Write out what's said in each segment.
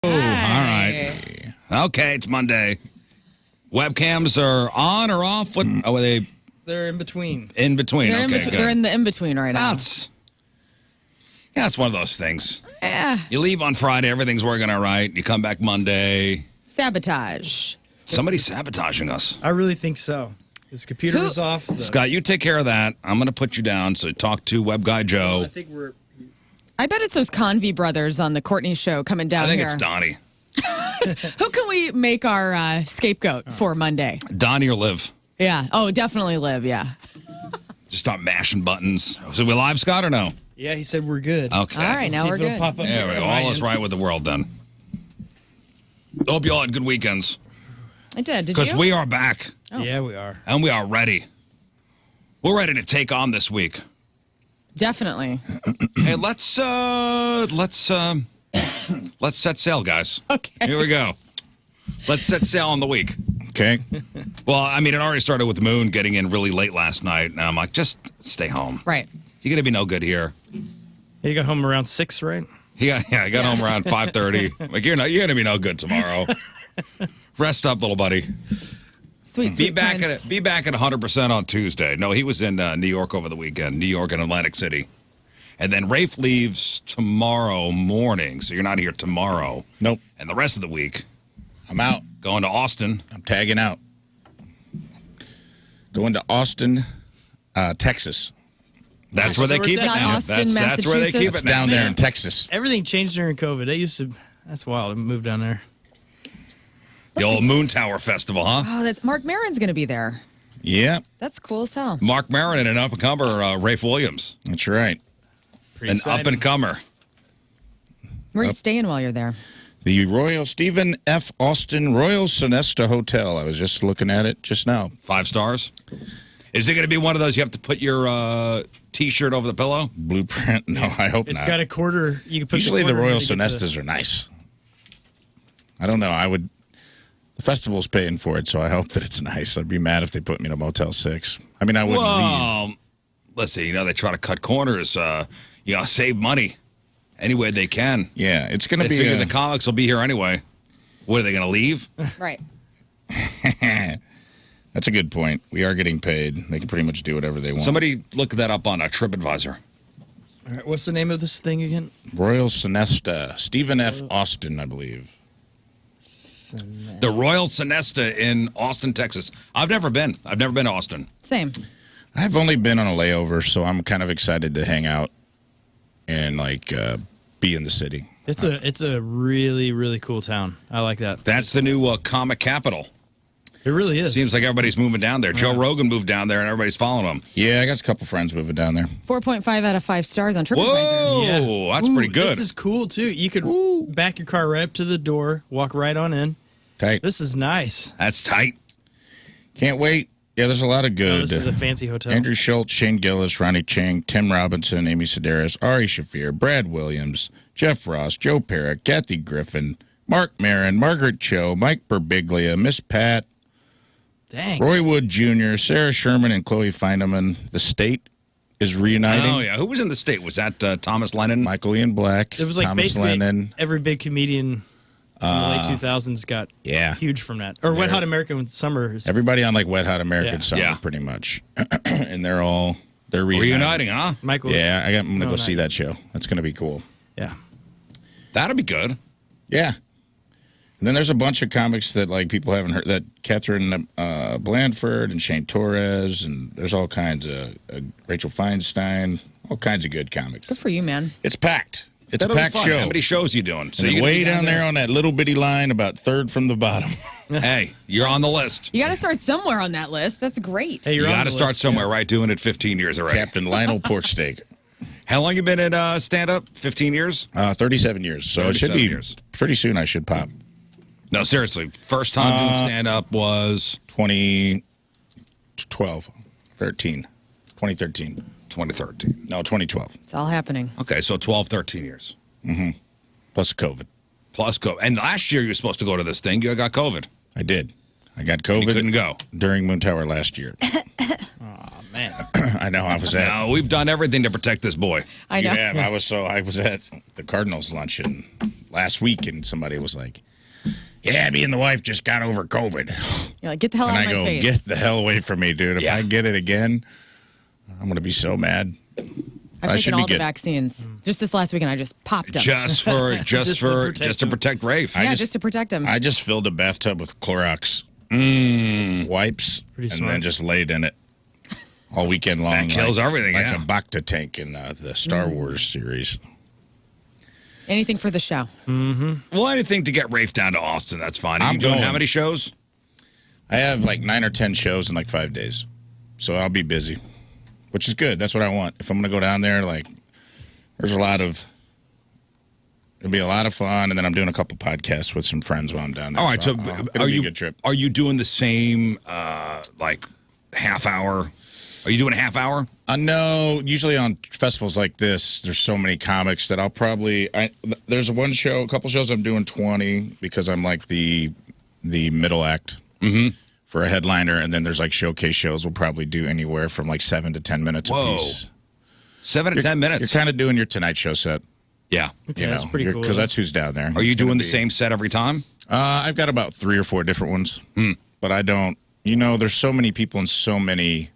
All right. Okay, it's Monday. Webcams are on or off? What are they? They're in between. In between. They're, okay, they're in the in-between right now. Yeah, it's one of those things. Yeah. You leave on Friday, everything's working all right. You come back Monday. Sabotage. Somebody's sabotaging us. I really think so. His computer is off. Scott, you take care of that. I'm going to put you down, so talk to web guy Joe. I think we're... I bet it's those Convy brothers on the Courtney show coming down I think here. it's Donnie. Who can we make our scapegoat for Monday? Donnie or Liv. Yeah. Oh, definitely Liv, yeah. Just start mashing buttons. So we live, Scott, or no? Yeah, he said we're good. Okay. All right, now we're good. Pop up There we go. All is right with the world then. Hope you all had good weekends. I did. Did you? Because we are back. Oh. Yeah, we are. And we are ready. We're ready to take on this week. Definitely. Hey, let's set sail, guys. Okay. Here we go. Let's set sail on the week. Okay. Well, I mean, it already started with the Moon getting in really late last night. And I'm like, just stay home. Right. You're going to be no good here. You got home around 6, right? I got home around 5:30. Like, you're going to be no good tomorrow. Rest up, little buddy. Sweet Be back Prince. at 100% on Tuesday. No, he was in New York over the weekend. New York and Atlantic City. And then Rafe leaves tomorrow morning, so you're not here tomorrow. Nope. And the rest of the week, I'm out. going to Austin. I'm tagging out. Going to Austin, Texas. That's where they keep it Not now. Austin, That's where they keep Massachusetts. it now. Down there in Texas. Everything changed during COVID. That's wild. I moved down there. The old Moon Tower Festival, huh? Oh, that's Mark Maron's going to be there. Yeah, That's cool as hell. Mark Maron and an up-and-comer, Rafe Williams. that's right. Pretty An exciting. up-and-comer. Where are you staying while you're there? The Royal Stephen F. Austin Royal Sonesta Hotel. I was just looking at it just now. 5 stars. Is it going to be one of those you have to put your T-shirt over the pillow? Blueprint? No, I hope It's not. got a quarter. You can put Usually the quarter Royal in to get Sonestas are nice. I don't know. The festival's paying for it, so I hope that it's nice. I'd be mad if they put me in a Motel 6. I mean, I wouldn't leave. Well, listen, they try to cut corners, save money any way they can. Yeah, it's going They to be. figure the comics will be here anyway. What, are they going to leave? Right. That's a good point. We are getting paid. They can pretty much do whatever they want. Somebody look that up on TripAdvisor. All right, what's the name of this thing again? Royal Sonesta, Stephen F. Austin, I believe. The Royal Sonesta in Austin, Texas. I've never been to Austin. Same. I've only been on a layover, so I'm kind of excited to hang out and be in the city. It's a really, really cool town. I like that. That's the new comic capital. It really is. Seems like everybody's moving down there. Joe Rogan moved down there, and everybody's following him. Yeah, I got a couple friends moving down there. 4.5 out of 5 stars on TripAdvisor. Whoa, that's pretty good. This is cool, too. You could back your car right up to the door, walk right on in. Tight. This is nice. That's tight. Can't wait. Yeah, there's a lot of Oh, good. this is a fancy hotel. Andrew Schultz, Shane Gillis, Ronnie Chang, Tim Robinson, Amy Sedaris, Ari Shafir, Brad Williams, Jeff Ross, Joe Parrott, Kathy Griffin, Mark Maron, Margaret Cho, Mike Birbiglia, Miss Pat, Dang. Roy Wood Jr., Sarah Sherman, and Chloe Feineman. The state is reuniting. Oh, yeah. Who was in the state? Was that Thomas Lennon? Michael Ian Black, It was like Thomas basically Lennon. every big comedian in the late 2000s got Yeah. huge from that. Or Wet Hot American Summer. Everybody on Wet Hot American Yeah. Summer, Yeah. pretty much. And they're reuniting. Reuniting, huh? Michael. Yeah, I'm going to go No, see not- that show. That's going to be cool. Yeah. That'll be good. Yeah. And then there's a bunch of comics that people haven't heard. That Catherine Blandford and Shane Torres, and there's all kinds of Rachel Feinstein, all kinds of good comics. Good for you, man. It's packed. It's That'll a be packed fun. show. How many shows you doing? So you way down there on that little bitty line, about third from the bottom. Hey, you're on the list. You got to start somewhere on that list. That's great. Hey, You you're on got to the start list, somewhere, yeah. right? Doing it 15 years already. Captain Lionel Porksteak. How long you been in stand-up? 15 years? 37 years. So it should 37 be years. pretty soon. I should pop. No, seriously. First time doing stand-up was 2012, 13, 2013. 2013. No, 2012. It's all happening. Okay, so 12, 13 years. Plus COVID. Plus COVID. And last year you were supposed to go to this thing. You got COVID. I did. I got You COVID couldn't go. during Moon Tower last year. Oh, man. I know. I was at. No, we've done everything to protect this boy. I know. Yeah, I was at the Cardinals luncheon. last week, and somebody was like, "Yeah, me and the wife just got over COVID." You're like, get the hell out of my face. Get the hell away from me, dude. If I get it again, I'm going to be so mad. I've taken all the vaccines. Just this last weekend, I just popped them. Just to protect Rafe. Yeah, just to protect him. I just filled a bathtub with Clorox wipes and then just laid in it all weekend long. That kills everything, like a Bacta tank in the Star Wars series. Anything for the show. Well, anything to get Rafe down to Austin, that's fine. Are you doing how many shows? I have like 9 or 10 shows in like 5 days. So I'll be busy, which is good. That's what I want. If I'm going to go down there, like, there's it'll be a lot of fun, and then I'm doing a couple podcasts with some friends while I'm down there. All right, so it'll be a good trip. Are you doing the same, like, half hour? Are you doing a half hour? No, usually on festivals like this, there's so many comics that I'll probably, there's a couple shows I'm doing 20 because I'm like the middle act for a headliner, and then there's like showcase shows we'll probably do anywhere from like 7 to 10 minutes a piece. 7 to 10 minutes? You're kind of doing your Tonight Show set. Yeah. Okay, that's pretty cool. Because that's who's down there. Are you doing the same set every time? I've got about 3 or 4 different ones. But I don't, there's so many people and so many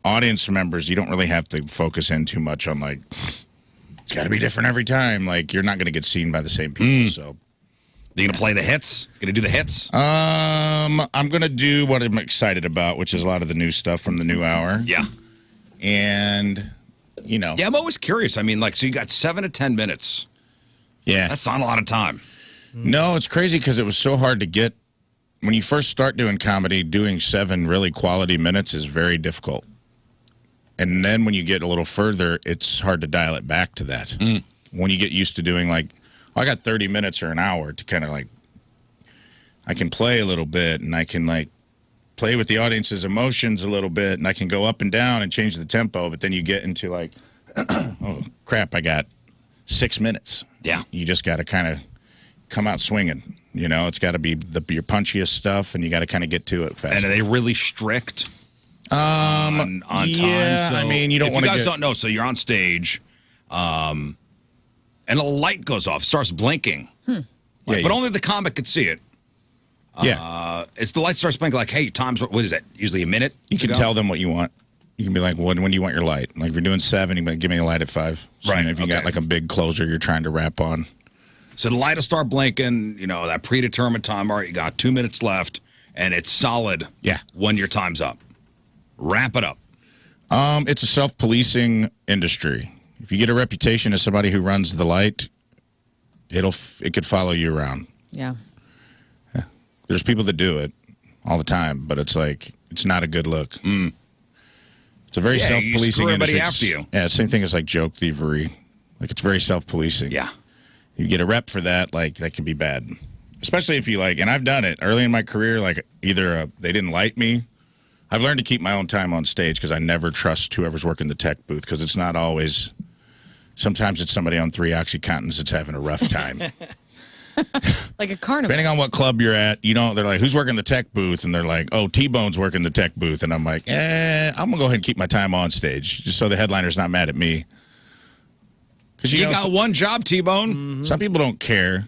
audience members, you don't really have to focus in too much on, like, it's got to be different every time. Like, you're not going to get seen by the same people, so. Are you going to play the hits? Going to do the hits? I'm going to do what I'm excited about, which is a lot of the new stuff from the new hour. Yeah. And, Yeah, I'm always curious. I mean, like, so you got 7 to 10 minutes. Yeah. That's not a lot of time. No, it's crazy because it was so hard to get. When you first start doing comedy, doing 7 really quality minutes is very difficult. And then when you get a little further, it's hard to dial it back to that. When you get used to doing like, I got 30 minutes or an hour to kind of like, I can play a little bit and I can like play with the audience's emotions a little bit and I can go up and down and change the tempo. But then you get into like, oh crap, I got 6 minutes. Yeah. You just got to kind of come out swinging. It's got to be your punchiest stuff, and you got to kind of get to it fast. And are they really strict on time? Yeah, so I mean, you don't want to. If you guys don't know, so you're on stage, and a light goes off, starts blinking, but only the comic could see it. It's the light starts blinking. Like, hey, time's what is that? Usually a minute. You can tell them what you want. You can be like, when do you want your light? Like, if you're doing 7, you might give me a light at 5. So, right. If you got like a big closer you're trying to wrap on. So the light will start blinking, that predetermined time. All right, you got 2 minutes left, and it's solid when your time's up. Wrap it up. It's a self-policing industry. If you get a reputation as somebody who runs the light, it could follow you around. Yeah. There's people that do it all the time, but it's like, it's not a good look. It's a very self-policing industry. After you. Yeah, same thing as like joke thievery. Like, it's very self-policing. Yeah. You get a rep for that, like, that could be bad. Especially if you, like, and I've done it early in my career, like, either they didn't like me. I've learned to keep my own time on stage because I never trust whoever's working the tech booth because it's not always, sometimes it's somebody on 3 OxyContins that's having a rough time. Like a carnival. Depending on what club you're at, they're like, who's working the tech booth? And they're like, oh, T-Bone's working the tech booth. And I'm like, I'm going to go ahead and keep my time on stage just so the headliner's not mad at me. Because you got one job, T-Bone. Some people don't care.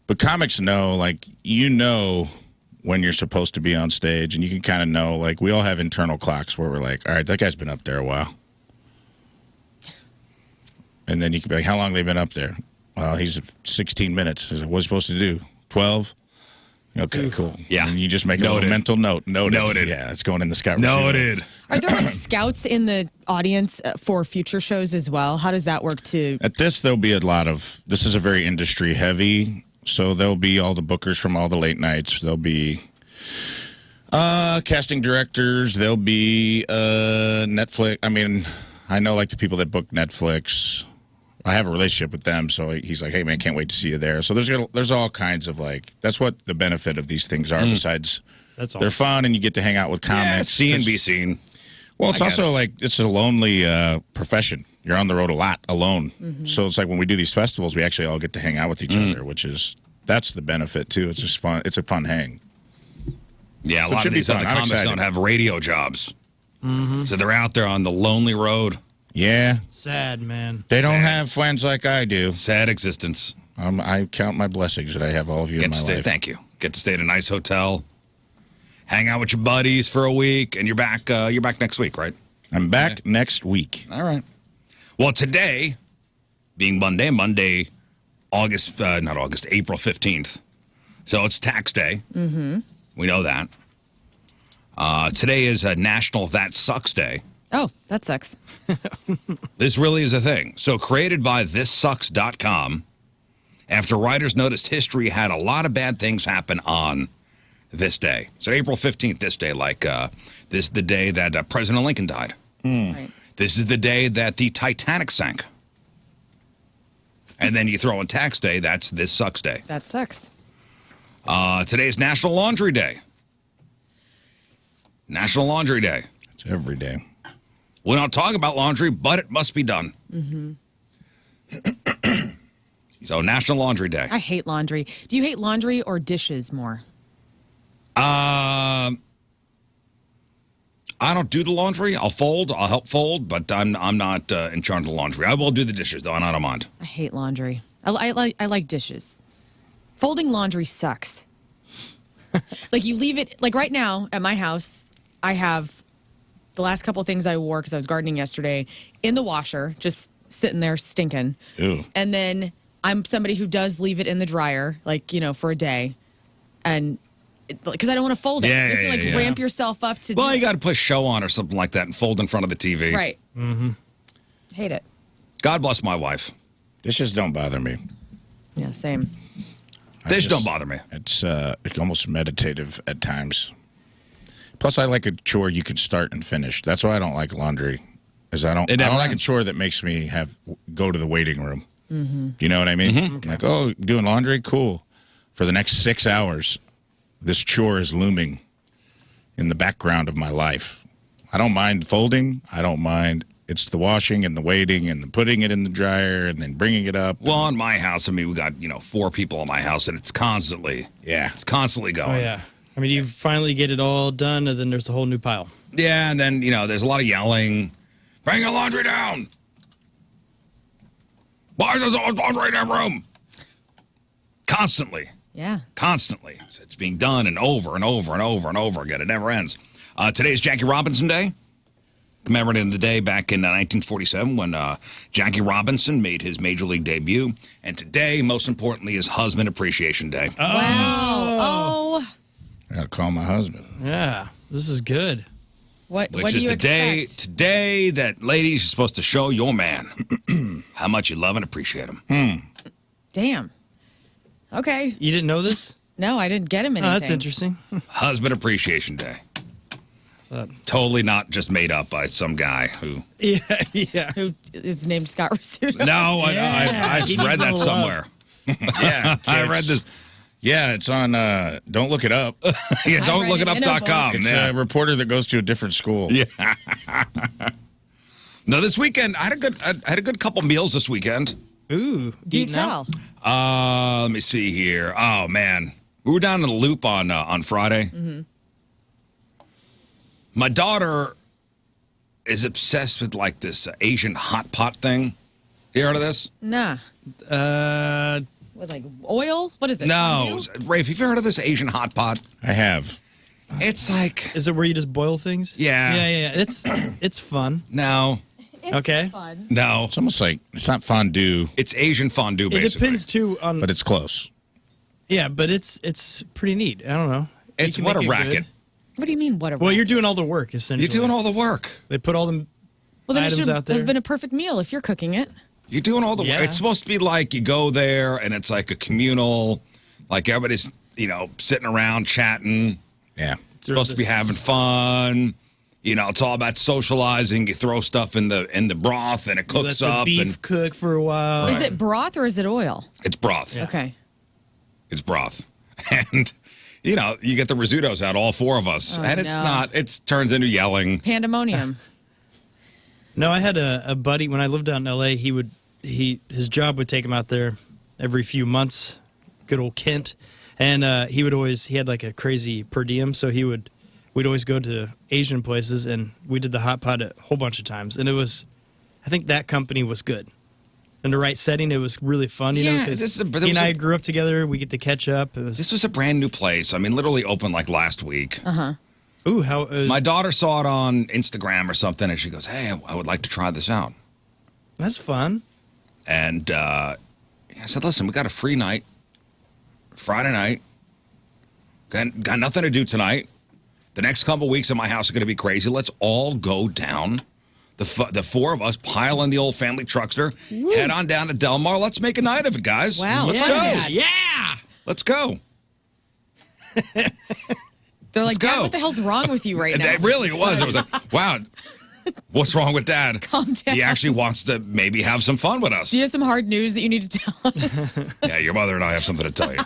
But comics know, like, when you're supposed to be on stage. And you can kind of know, like, we all have internal clocks where we're like, all right, that guy's been up there a while. And then you can be like, how long have they been up there? Well, he's 16 minutes. What's he supposed to do? 12? Okay, cool. Yeah. And you just make a little mental note. Noted. Yeah, it's going in the scout. Noted. Are there like scouts in the audience for future shows as well? How does that work too? At this, there'll be a lot of, this is a very industry heavy, so there'll be all the bookers from all the late nights. There'll be casting directors. There'll be Netflix. I mean, I know like the people that book Netflix. I have a relationship with them, so he's like, hey, man, can't wait to see you there. So there's all kinds of, like, that's what the benefit of these things are, besides they're fun and you get to hang out with comics. Yeah, see and be seen. Well, it's also like, it's a lonely profession. You're on the road a lot alone. So it's like when we do these festivals, we actually all get to hang out with each other, that's the benefit, too. It's just fun. It's a fun hang. Yeah, a lot of these other comics don't have radio jobs. So they're out there on the lonely road. Yeah. Sad, man. They don't have friends like I do. Sad existence. I count my blessings that I have all of you in my life. Thank you. Get to stay at a nice hotel, hang out with your buddies for a week, and you're back. You're back next week, right? I'm back next week. All right. Well, today, being Monday, April 15th. So it's tax day. Mm-hmm. We know that. Today is a National That Sucks Day. Oh, that sucks. This really is a thing. So created by thissucks.com, after writers noticed history had a lot of bad things happen on this day. So April 15th, this day, this is the day that President Lincoln died. Right. This is the day that the Titanic sank. And then you throw in tax day, that's This Sucks Day. That sucks. Today's National Laundry Day. National Laundry Day. It's every day. We don't talk about laundry, but it must be done. Mm-hmm. So National Laundry Day. I hate laundry. Do you hate laundry or dishes more? I don't do the laundry. I'll fold. I'll help fold, but I'm not in charge of the laundry. I will do the dishes, though, and I don't mind. I hate laundry. I like dishes. Folding laundry sucks. Like, you leave it, like right now at my house, I have the last couple of things I wore because I was gardening yesterday in the washer, just sitting there stinking. Ew. And then I'm somebody who does leave it in the dryer, like, for a day. And because I don't want to fold it. Yeah, you have to ramp yourself up to Well, you got to put a show on or something like that and fold in front of the TV. Right. Mm-hmm. Hate it. God bless my wife. Dishes don't bother me. Yeah, same. Dishes don't bother me. It's almost meditative at times. Plus, I like a chore you can start and finish. That's why I don't like laundry. Is I don't like a chore that makes me go to the waiting room. Mm-hmm. You know what I mean? Mm-hmm. Like, oh, doing laundry? Cool. For the next 6 hours, this chore is looming in the background of my life. I don't mind folding. I don't mind. It's the washing and the waiting and the putting it in the dryer and then bringing it up. Well, in my house, I mean, we got, 4 people in my house, and it's constantly going. Oh, yeah. I mean, you finally get it all done, and then there's a whole new pile. Yeah, and then, there's a lot of yelling. Bring your laundry down. Why is there laundry in that room? Constantly. Yeah. Constantly. So it's being done and over and over and over and over again. It never ends. Today's Jackie Robinson Day. Commemorating the day back in 1947 when Jackie Robinson made his Major League debut. And today, most importantly, is Husband Appreciation Day. Oh. Wow. Oh. I got to call my husband. Yeah. This is good. What Which do is you the day expect? today that ladies are supposed to show your man how much you love and appreciate him. Damn. Okay. You didn't know this? No, I didn't get him anything. Oh, that's interesting. Husband Appreciation Day. Totally not just made up by some guy who... Yeah. Who is named Scott Rizzuto. No, I He read needs a that little somewhere. Yeah. I read this. Yeah, it's on Don't Look It Up. Yeah, don't read look it it in a up.com. It's Yeah. a reporter that goes to a different school. Yeah. No, this weekend, I had a good couple meals this weekend. Ooh. Do you eating out? tell? Let me see here. Oh, man. We were down in the Loop on Friday. Mm-hmm. My daughter is obsessed with, like, this Asian hot pot thing. You heard of this? Nah. With like oil? What is it? No. Rafe, have you heard of this Asian hot pot? I have. It's like... Is it where you just boil things? Yeah. Yeah. It's fun. No. It's Okay. fun. No. It's almost like, it's not fondue, It's Asian fondue, It basically. depends too on. but it's close. Yeah, but it's pretty neat. I don't know. You It's can what make a it racket. good. What do you mean, what a Well, racket? you're doing all the work essentially. You're doing all the work. They put all the Well, then it items should out there. have been a perfect meal if you're cooking it. You're doing all the work. Yeah. It's supposed to be like you go there and it's like a communal, like everybody's, sitting around chatting. Yeah. It's supposed to be having fun. It's all about socializing. You throw stuff in the broth and it cooks Let the up. beef And cook for a while. Is it broth or is it oil? it's broth. Yeah. Okay. It's broth. And, you get the Rizzutos out, all 4 of us. Oh, and it's no. not, it turns into yelling. Pandemonium. No, I had a buddy when I lived out in LA. His job would take him out there every few months. Good old Kent, and he had like a crazy per diem, so we'd always go to Asian places, and we did the hot pot a whole bunch of times, and it was I think that company was good. In the right setting, it was really fun. You know, because he and I grew up together. We get to catch up. This was a brand new place. I mean, literally opened like last week. Ooh, how? My daughter saw it on Instagram or something, and she goes, "Hey, I would like to try this out." That's fun. And I said, "Listen, we got a free night, Friday night. Got nothing to do tonight. The next couple weeks in my house are going to be crazy. Let's all go down. The four of us pile in the old family truckster, head on down to Del Mar. Let's make a night of it, guys. Wow, let's go. go. Yeah, let's go." They're like, Dad, what the hell's wrong with you right now? It really was. I was like, wow, what's wrong with Dad? Calm down. He actually wants to maybe have some fun with us. Do you have some hard news that you need to tell us? Yeah, your mother and I have something to tell you.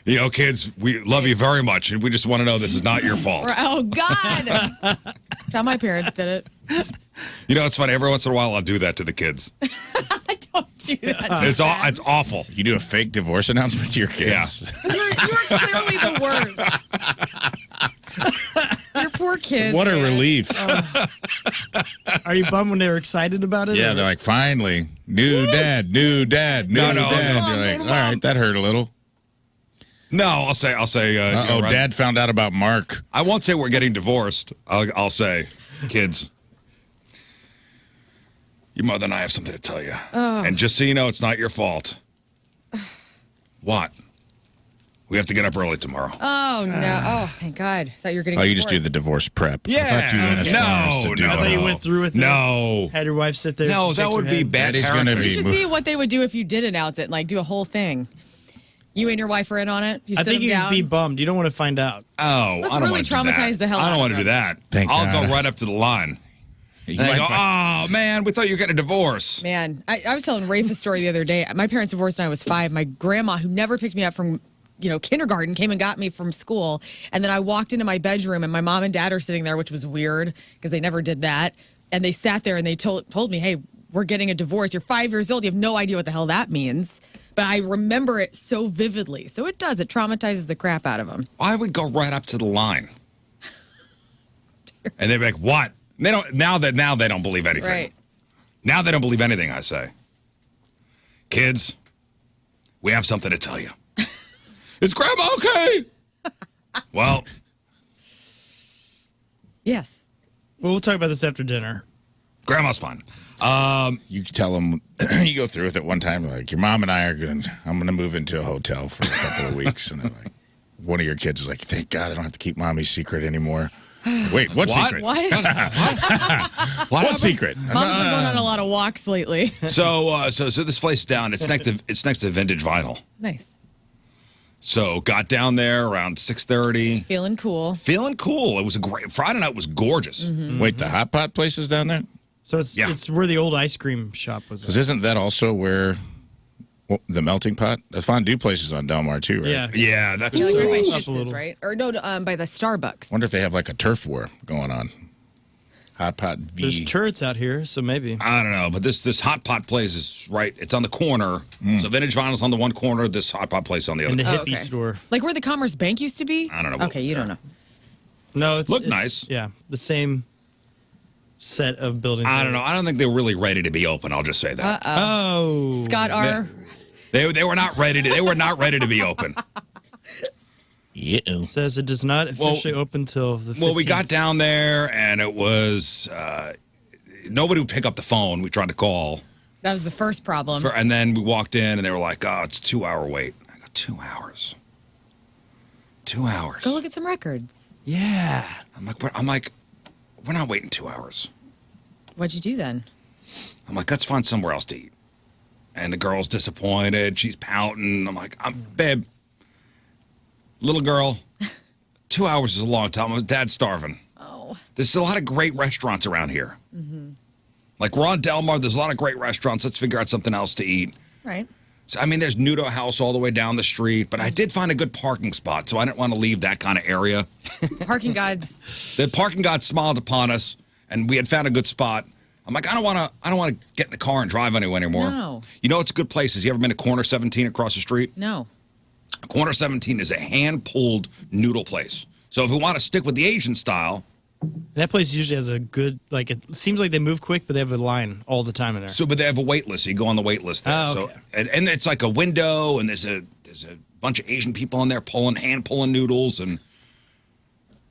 You know, kids, we love you very much, and we just want to know this is not your fault. Oh, God. That's how my parents did it. You know, it's funny. Every once in a while, I'll do that to the kids. I don't do that. It's awful. You do a fake divorce announcement to your kids. Yeah. You're clearly the worst. Your poor kids. What a man. relief. Are you bummed when they were excited about it? Yeah, they're like, finally, new dad, new dad, new dad. You're like, all right, that hurt a little. No, I'll say. Uh-oh, Dad found out about Mark. I won't say we're getting divorced. I'll say, kids, your mother and I have something to tell you. And just so you know, it's not your fault. What? We have to get up early tomorrow. Oh, no. Oh, thank God. I thought you were getting You just do the divorce prep. Yeah. I thought you went as far as to do I thought you went through with it. No. Had your wife sit there. No, that would be bad. That is going to You be. should see what they would do if you did announce it, like do a whole thing. You and your wife are in on it? You I think you'd down? be bummed. You don't want to find out. Oh, Let's I don't really want to do that. traumatize the hell I out don't of want to do them. that. I'll God. go right up to the line. And they go, oh, man, we thought you were getting a divorce. Man, I was telling Rafe a story the other day. My parents divorced when I was 5. My grandma, who never picked me up from kindergarten, came and got me from school. And then I walked into my bedroom, and my mom and dad are sitting there, which was weird because they never did that. And they sat there and they told me, hey, we're getting a divorce. You're 5 years old. You have no idea what the hell that means. But I remember it so vividly. So it does. It traumatizes the crap out of them. I would go right up to the line. And they'd be like, what? They don't, now they don't believe anything. Right. Now they don't believe anything I say. Kids, we have something to tell you. Is Grandma okay? Well. Yes. Well, we'll talk about this after dinner. Grandma's fine. You tell them, you go through with it one time, like, your mom and I I'm going to move into a hotel for a couple of weeks. And then, like, one of your kids is like, thank God I don't have to keep Mommy's secret anymore. Wait, what secret? What? What secret? Mom's been going on a lot of walks lately. So this place down, it's next to Vintage Vinyl. Nice. So got down there around 6:30. Feeling cool. It was a great Friday night was gorgeous. Mm-hmm. Wait, the hot pot place is down there? So it's where the old ice cream shop was. Because isn't that also where the melting pot? The fondue place is on Del Mar too, right? Yeah, that's Like right by Up a Schitz's, little. right? Or no, by the Starbucks. Wonder if they have like a turf war going on. Hot pot V. There's turrets out here, so maybe. I don't know, but this hot pot place is right. It's on the corner. So Vintage Vinyl's on the one corner. This hot pot place on the other. In the Oh, hippie okay. store. Like where the Commerce Bank used to be? I don't know what Okay, was you there. don't know. No, it's Looked nice. Yeah, the same set of buildings. I don't know. I don't think they were really ready to be open. I'll just say that. Oh, Scott R. They were not ready to. They were not ready to be open. Yeah. Says it does not officially open till the 15th. Well, we got down there and it was nobody would pick up the phone. We tried to call. That was the first problem. And then we walked in and they were like, oh, it's a 2-hour wait. I go, 2 hours? 2 hours. Go look at some records. Yeah. I'm like, we're not waiting 2 hours. What'd you do then? I'm like, let's find somewhere else to eat. And the girl's disappointed. She's pouting. I'm like, babe, little girl, 2 hours is a long time. Dad's starving. Oh. There's a lot of great restaurants around here. Like, we're on Del Mar. There's a lot of great restaurants. Let's figure out something else to eat. Right. So, I mean, there's Nudo House all the way down the street, but I did find a good parking spot, so I didn't want to leave that kind of area. Parking gods. The parking god smiled upon us, and we had found a good spot. I'm like, I don't want to get in the car and drive anywhere anymore. No. You know, it's good places. You ever been to Corner 17 across the street? No. Corner 17 is a hand-pulled noodle place. So if we want to stick with the Asian style, That place usually has a good, like, it seems like they move quick, but they have a line all the time in there. So, but they have a wait list. So you go on the wait list there. Oh, okay. So, and it's like a window, and there's a bunch of Asian people in there hand pulling noodles, and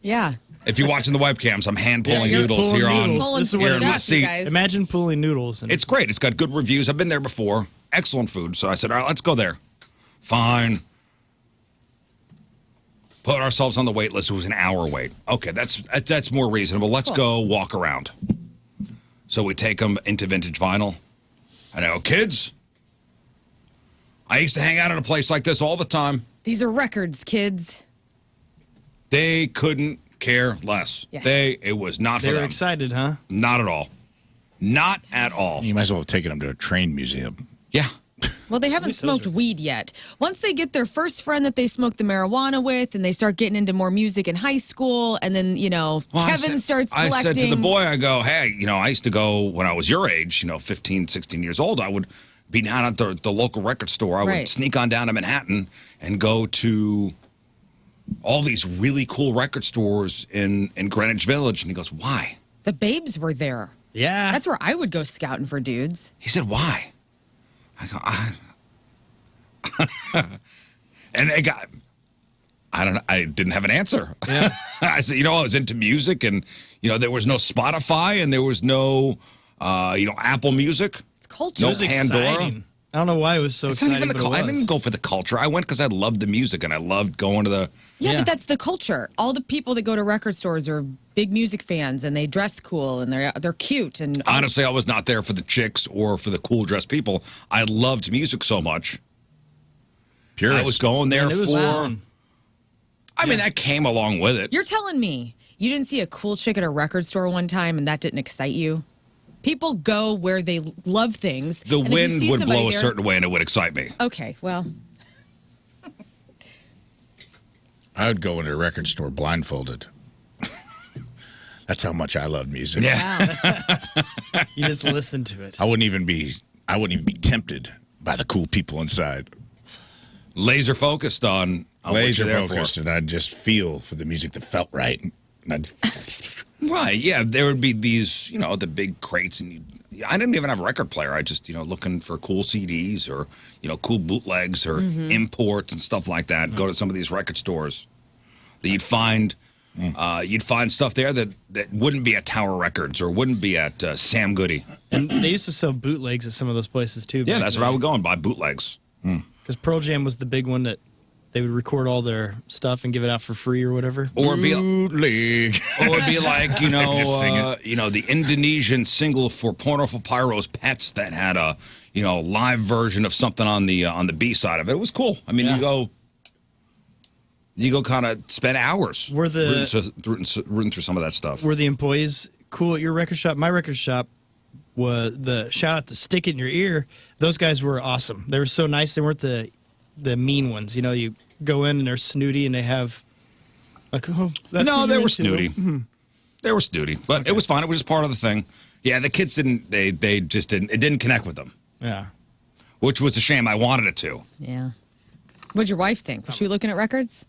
Yeah. if you're watching the webcams, I'm hand pulling you're noodles pulling here noodles. on Pulling This is some where- here in the stuff, you seat. guys. Imagine pulling noodles. And It's great. It's got good reviews. I've been there before. Excellent food. So I said, all right, let's go there. Fine. Put ourselves on the wait list. It was an hour wait. Okay, that's more reasonable. Let's go walk around. So we take them into Vintage Vinyl. I know, kids, I used to hang out in a place like this all the time. These are records, kids. They couldn't care less. Yeah. It was not for they were them. excited, huh? Not at all. Not at all. You might as well have taken them to a train museum. Yeah. Well, they haven't least those smoked weed yet. Once they get their first friend that they smoke the marijuana with, and they start getting into more music in high school, and then, Well, Kevin starts collecting. I said to the boy, I go, hey, I used to go when I was your age, 15, 16 years old. I would be down at the local record store. I would Right. sneak on down to Manhattan and go to all these really cool record stores in Greenwich Village. And he goes, why? The Babes were there. Yeah. That's where I would go scouting for dudes. He said, why? I go, and I didn't have an answer. Yeah. I said, I was into music, and there was no Spotify, and there was no Apple Music. It's culture. No It was Pandora. exciting. I don't know why it was so It's not exciting, even but I it was. didn't go for the culture. I went because I loved the music, and I loved going to the. Yeah, Yeah. but that's the culture. All the people that go to record stores are big music fans, and they dress cool, and they're cute. And Honestly, I was not there for the chicks or for the cool dressed people. I loved music so much. Purist. I was going there And it was for. fun. I mean, that came along with it. you're telling me you didn't see a cool chick at a record store one time, and that didn't excite you? People go where they love things. The and if you wind see would somebody blow a there- certain way, and it would excite me. Okay, well, I would go into a record store blindfolded. That's how much I love music. Yeah. wow. You just listen to it. I wouldn't even be tempted by the cool people inside. Laser focused on Laser what you're there focused, and I'd just feel for the music that felt right. And I'd, for. Right, yeah. There would be these, the big crates, and I didn't even have a record player. I just, looking for cool CDs or, cool bootlegs or imports and stuff like that. Go to some of these record stores that you'd find stuff there that wouldn't be at Tower Records or wouldn't be at Sam Goody. And they used to sell bootlegs at some of those places, too. Yeah, that's where I would go and buy bootlegs. Because Pearl Jam was the big one that they would record all their stuff and give it out for free or whatever. Or it'd be bootleg. like, Just sing it. the Indonesian single for Porno for Pyro's Pets that had a, live version of something on the B side of it. It was cool. I mean, Yeah. you go kind of spend hours Were the- rooting through some of that stuff. Were the employees cool at your record shop? My record shop was the shout out to Stick It in Your Ear. Those guys were awesome. They were so nice. They weren't the mean ones. You go in and they're snooty and they have like, oh, that's No, what they you're were into. snooty. They were snooty, but it was fun. It was just part of the thing. Yeah, the kids didn't. They just didn't. It didn't connect with them, Yeah. which was a shame. I wanted it to. Yeah. What'd your wife think? Was she looking at records?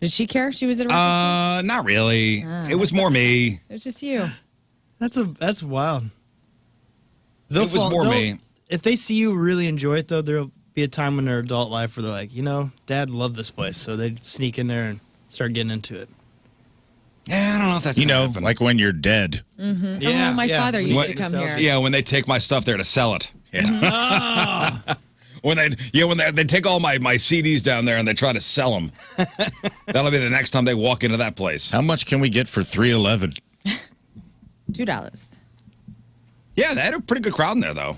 Did she care? She was at a record store? Not really. It was more me. It was just you. That's wild. It was more me. If they see you really enjoy it, though, there'll be a time in their adult life where they're like, Dad loved this place, so they'd sneak in there and start getting into it. Yeah, I don't know if that's gonna happen. like when you're dead. Yeah, my father When used you to take come yourself- here. Yeah, when they take my stuff there to sell it. Yeah. When they take all my CDs down there and they try to sell them. That'll be the next time they walk into that place. How much can we get for $3.11? $2. Yeah, they had a pretty good crowd in there, though.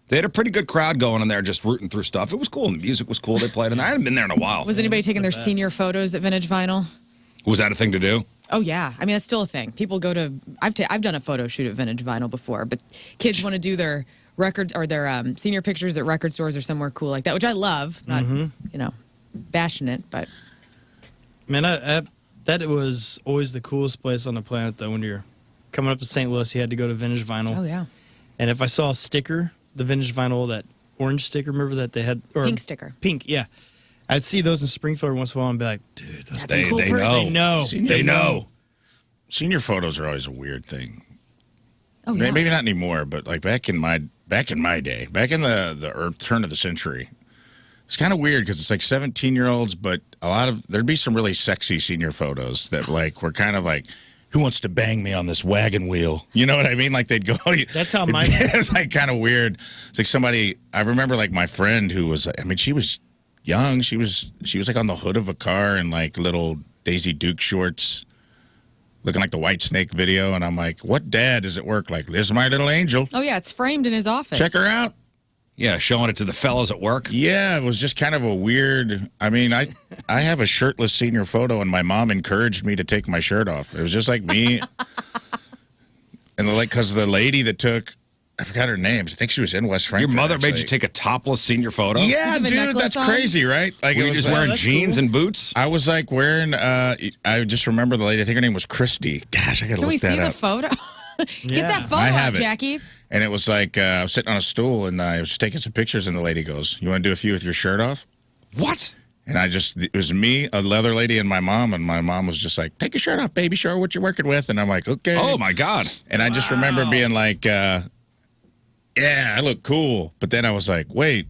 They had a pretty good crowd going in there just rooting through stuff. It was cool. And the music was cool. They played, and I hadn't been there in a while. Was anybody taking their best. senior photos at Vintage Vinyl? Was that a thing to do? Oh yeah, I mean that's still a thing. People go to. I've done a photo shoot at Vintage Vinyl before, but kids want to do their records or their senior pictures at record stores or somewhere cool like that, which I love. Not bashing it, but Man, that was always the coolest place on the planet, though. When you're coming up to St. Louis, you had to go to Vintage Vinyl. oh yeah, And if I saw a sticker, the Vintage Vinyl, that orange sticker, remember that they had? Or pink sticker. Pink, yeah. I'd see those in Springfield every once in a while and be like, dude, those That's a cool person. They know. Senior photos are always a weird thing. Oh, yeah. Maybe not anymore, but like back in my day, back in the turn of the century, it's kind of weird because it's like 17-year-olds, but there'd be some really sexy senior photos that like were kind of like, who wants to bang me on this wagon wheel? You know what I mean? Like they'd go. That's how mine. It's like kind of weird. It's like somebody. I remember like my friend who was. I mean, she was young. She was like on the hood of a car in like little Daisy Duke shorts, looking like the White Snake video. And I'm like, what dad does it work like? This is my little angel. Oh yeah, it's framed in his office. Check her out. Yeah, showing it to the fellas at work. Yeah, it was just kind of a weird. I mean, I have a shirtless senior photo, and my mom encouraged me to take my shirt off. It was just like me, and because the lady that took, I forgot her name. I think she was in West Frankfurt. Your mother made you take a topless senior photo? Yeah, dude, that's crazy, right? Like, were you just wearing jeans and boots? I was like wearing. I just remember the lady. I think her name was Christy. Gosh, I gotta look that up. Can we see the photo? Get that photo out, Jackie. And it was like I was sitting on a stool and I was taking some pictures, and the lady goes, "You want to do a few with your shirt off?" What? And it was me, a leather lady, and my mom. And my mom was just like, "Take your shirt off, baby. Show her what you're working with." And I'm like, "Okay." Oh my God! And I just remember being like, "Yeah, I look cool." But then I was like, "Wait,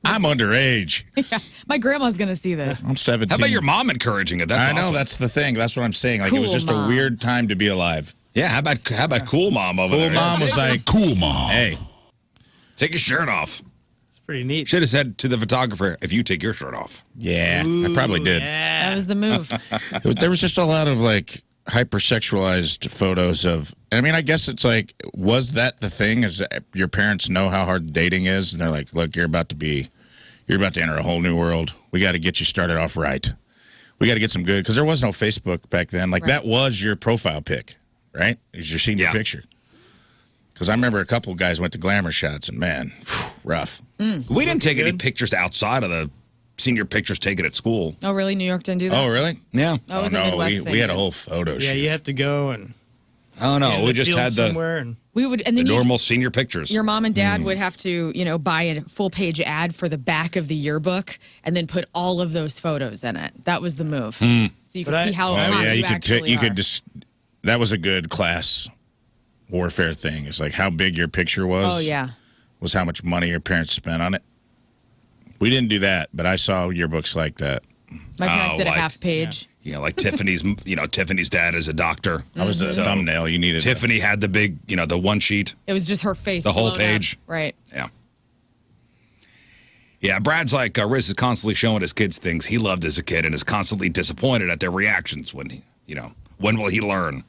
I'm underage." Yeah, my grandma's gonna see this. I'm 17. How about your mom encouraging it? That's I know, awesome. that's the thing. That's what I'm saying. Like, Cool it was just mom. a weird time to be alive. Yeah, how about cool mom over there? Cool mom was like, "Cool mom. Hey, take your shirt off." It's pretty neat. Should have said to the photographer, "If you take your shirt off." Yeah, I probably did. Yeah. That was the move. There was just a lot of like hypersexualized photos of. I mean, I guess it's like, was that the thing? Is that your parents know how hard dating is, and they're like, "Look, you're about to enter a whole new world. We got to get you started off right. We got to get some good," because there was no Facebook back then. Like that was your profile pic, right? It was your senior picture. Because I remember a couple of guys went to glamour shots, and man, rough. We didn't take any pictures outside of the senior pictures taken at school. Oh, really? New York didn't do that? Oh, really? Yeah. Oh, it was a Midwest thing. We had a whole photo shoot. Yeah, you have to go and. Oh no, we just had somewhere and. We would, and the then normal senior pictures. Your mom and dad would have to, buy a full page ad for the back of the yearbook and then put all of those photos in it. That was the move. So you could see how hot you actually are. That was a good class warfare thing. It's like how big your picture was. Oh, yeah. Was how much money your parents spent on it. We didn't do that, but I saw yearbooks like that. My parents did a half page. Yeah, like Tiffany's, Tiffany's dad is a doctor. That was the thumbnail you needed. Tiffany had the big, the one sheet. It was just her face. The whole page. Up. Right. Yeah. Yeah, Brad's like, Rizz is constantly showing his kids things he loved as a kid and is constantly disappointed at their reactions when when will he learn?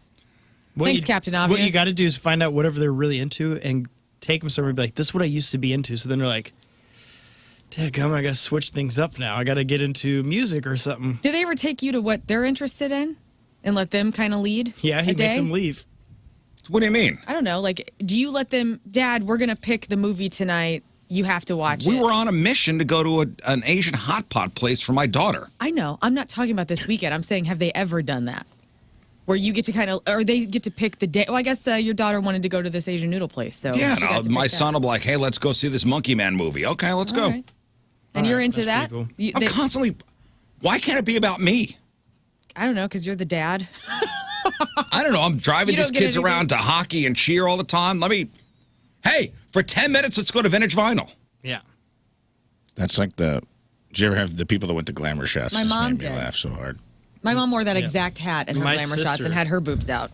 Thanks, Captain Obvious. What you got to do is find out whatever they're really into and take them somewhere and be like, this is what I used to be into. So then they're like, dadgummit, I got to switch things up now. I got to get into music or something. Do they ever take you to what they're interested in and let them kind of lead? Yeah, he makes them leave. What do you mean? I don't know. Like, do you let them, Dad, we're going to pick the movie tonight. You have to watch it. We were on a mission to go to an Asian hot pot place for my daughter. I know. I'm not talking about this weekend. I'm saying, have they ever done that? Where you get to kind of, or they get to pick the day. Well, I guess your daughter wanted to go to this Asian noodle place. So yeah, my son will be like, hey, let's go see this Monkey Man movie. Okay, let's go. Right. And you're into that? Cool. I'm constantly, why can't it be about me? I don't know, because you're the dad. I don't know. I'm driving these kids around to hockey and cheer all the time. Hey, for 10 minutes, let's go to Vintage Vinyl. Yeah. That's like did you ever have the people that went to glamour shots? My mom did. Made me laugh so hard. My mom wore that exact hat in her glamour shots and had her boobs out.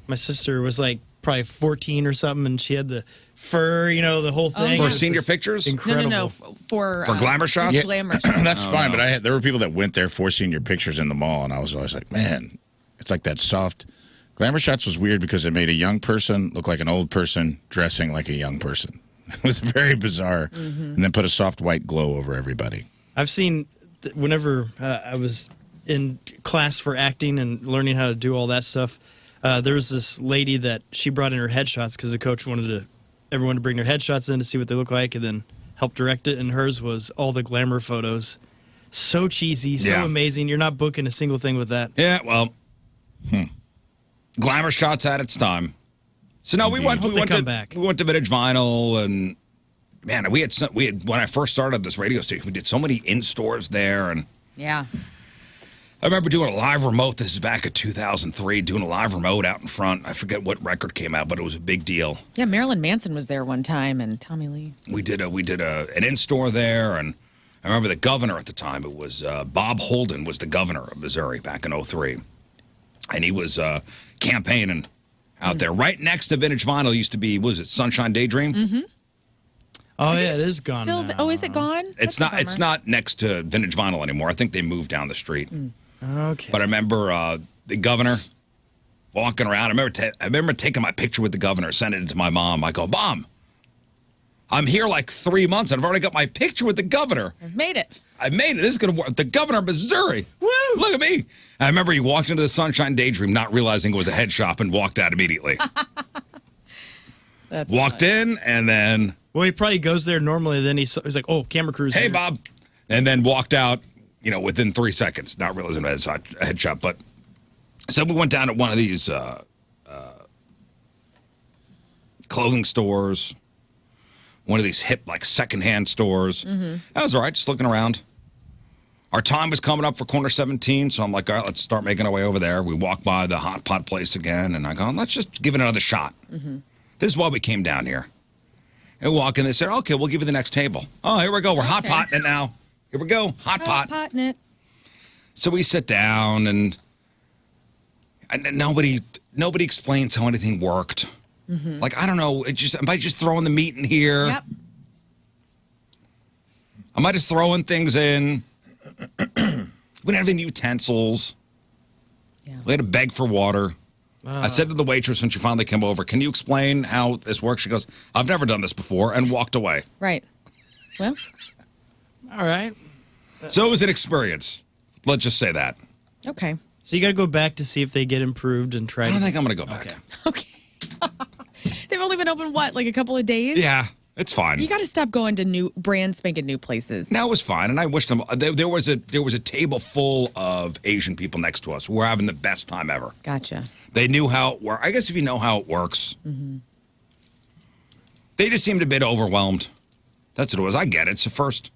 My sister was like probably 14 or something, and she had the fur, the whole thing. For senior pictures? Incredible. No. For glamour shots? Yeah. Glamour shots. That's fine, but there were people that went there for senior pictures in the mall, and I was always like, man, it's like that soft. Glamour shots was weird because it made a young person look like an old person dressing like a young person. It was very bizarre. And then put a soft white glow over everybody. I've seen, whenever I was in class for acting and learning how to do all that stuff, there was this lady that she brought in her headshots because the coach wanted everyone to bring their headshots in to see what they look like and then help direct it. And hers was all the glamour photos. So cheesy, so amazing. You're not booking a single thing with that. Yeah, well, glamour shots had its time. So no, we went to Vintage Vinyl, and man, we had when I first started this radio station, we did so many in-stores there. And Yeah. I remember doing a live remote. This is back in 2003, doing a live remote out in front. I forget what record came out, but it was a big deal. Yeah, Marilyn Manson was there one time, and Tommy Lee. We did an in-store there, and I remember the governor at the time. It was Bob Holden was the governor of Missouri back in 2003, and he was campaigning out there. Right next to Vintage Vinyl used to be, what was it, Sunshine Daydream? Mm-hmm. Oh, yeah, it is gone Still, now. is it gone? It's not. It's not next to Vintage Vinyl anymore. I think they moved down the street. Okay. But I remember the governor walking around. I remember taking my picture with the governor, sending it to my mom. I go, Mom, I'm here like 3 months, and I've already got my picture with the governor. I've made it. I made it. This is going to work. The governor of Missouri. Woo! Look at me. And I remember he walked into the Sunshine Daydream, not realizing it was a head shop, and walked out immediately. That's walked in, and then... Well, he probably goes there normally. Then he's like, "Oh, camera crew's Hey, here." Bob. And then walked out, within 3 seconds, not realizing it was a head shop. But so we went down to one of these clothing stores, one of these hip, like, secondhand stores. Mm-hmm. That was all right, just looking around. Our time was coming up for corner 17, so I'm like, all right, let's start making our way over there. We walk by the hot pot place again, and I go, let's just give it another shot. Mm-hmm. This is why we came down here. And we walk in, they said, okay, we'll give you the next table. Oh, here we go. We're hot potting it now. Here we go. Hot pot. Potting it. So we sit down, and nobody explains how anything worked. Mm-hmm. Like, I don't know. Am I just throwing the meat in here? Yep. Am I just throwing things in? We didn't have any utensils. Yeah. We had to beg for water. I said to the waitress when she finally came over, can you explain how this works? She goes, I've never done this before, and walked away. Right. Well. All right. So it was an experience. Let's just say that. Okay. So you got to go back to see if they get improved and try. I don't think I'm going to go back. Okay. They've only been open, like a couple of days? Yeah, it's fine. You got to stop going to brand spanking new places. No, it was fine, and I wish them. There was a table full of Asian people next to us. We're having the best time ever. Gotcha. They knew how it worked. I guess if you know how it works, they just seemed a bit overwhelmed. That's what it was. I get it. It's the first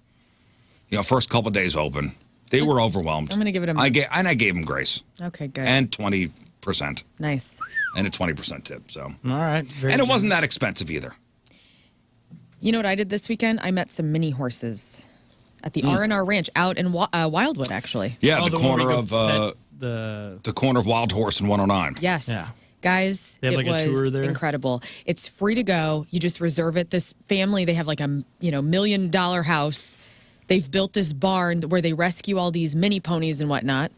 couple of days open. They were overwhelmed. I'm going to give it a. I gave them grace. Okay, good. And 20%. Nice. And a 20% tip. So. All right. And it wasn't that expensive either. You know what I did this weekend? I met some mini horses at the R&R Ranch out in Wildwood, actually. Yeah, the corner of the corner of Wild Horse and 109. Yes. Yeah. Guys, They have it like a tour was there? incredible. It's free to go. You just reserve it. This family, they have like a $1 million house. They've built this barn where they rescue all these mini ponies and whatnot.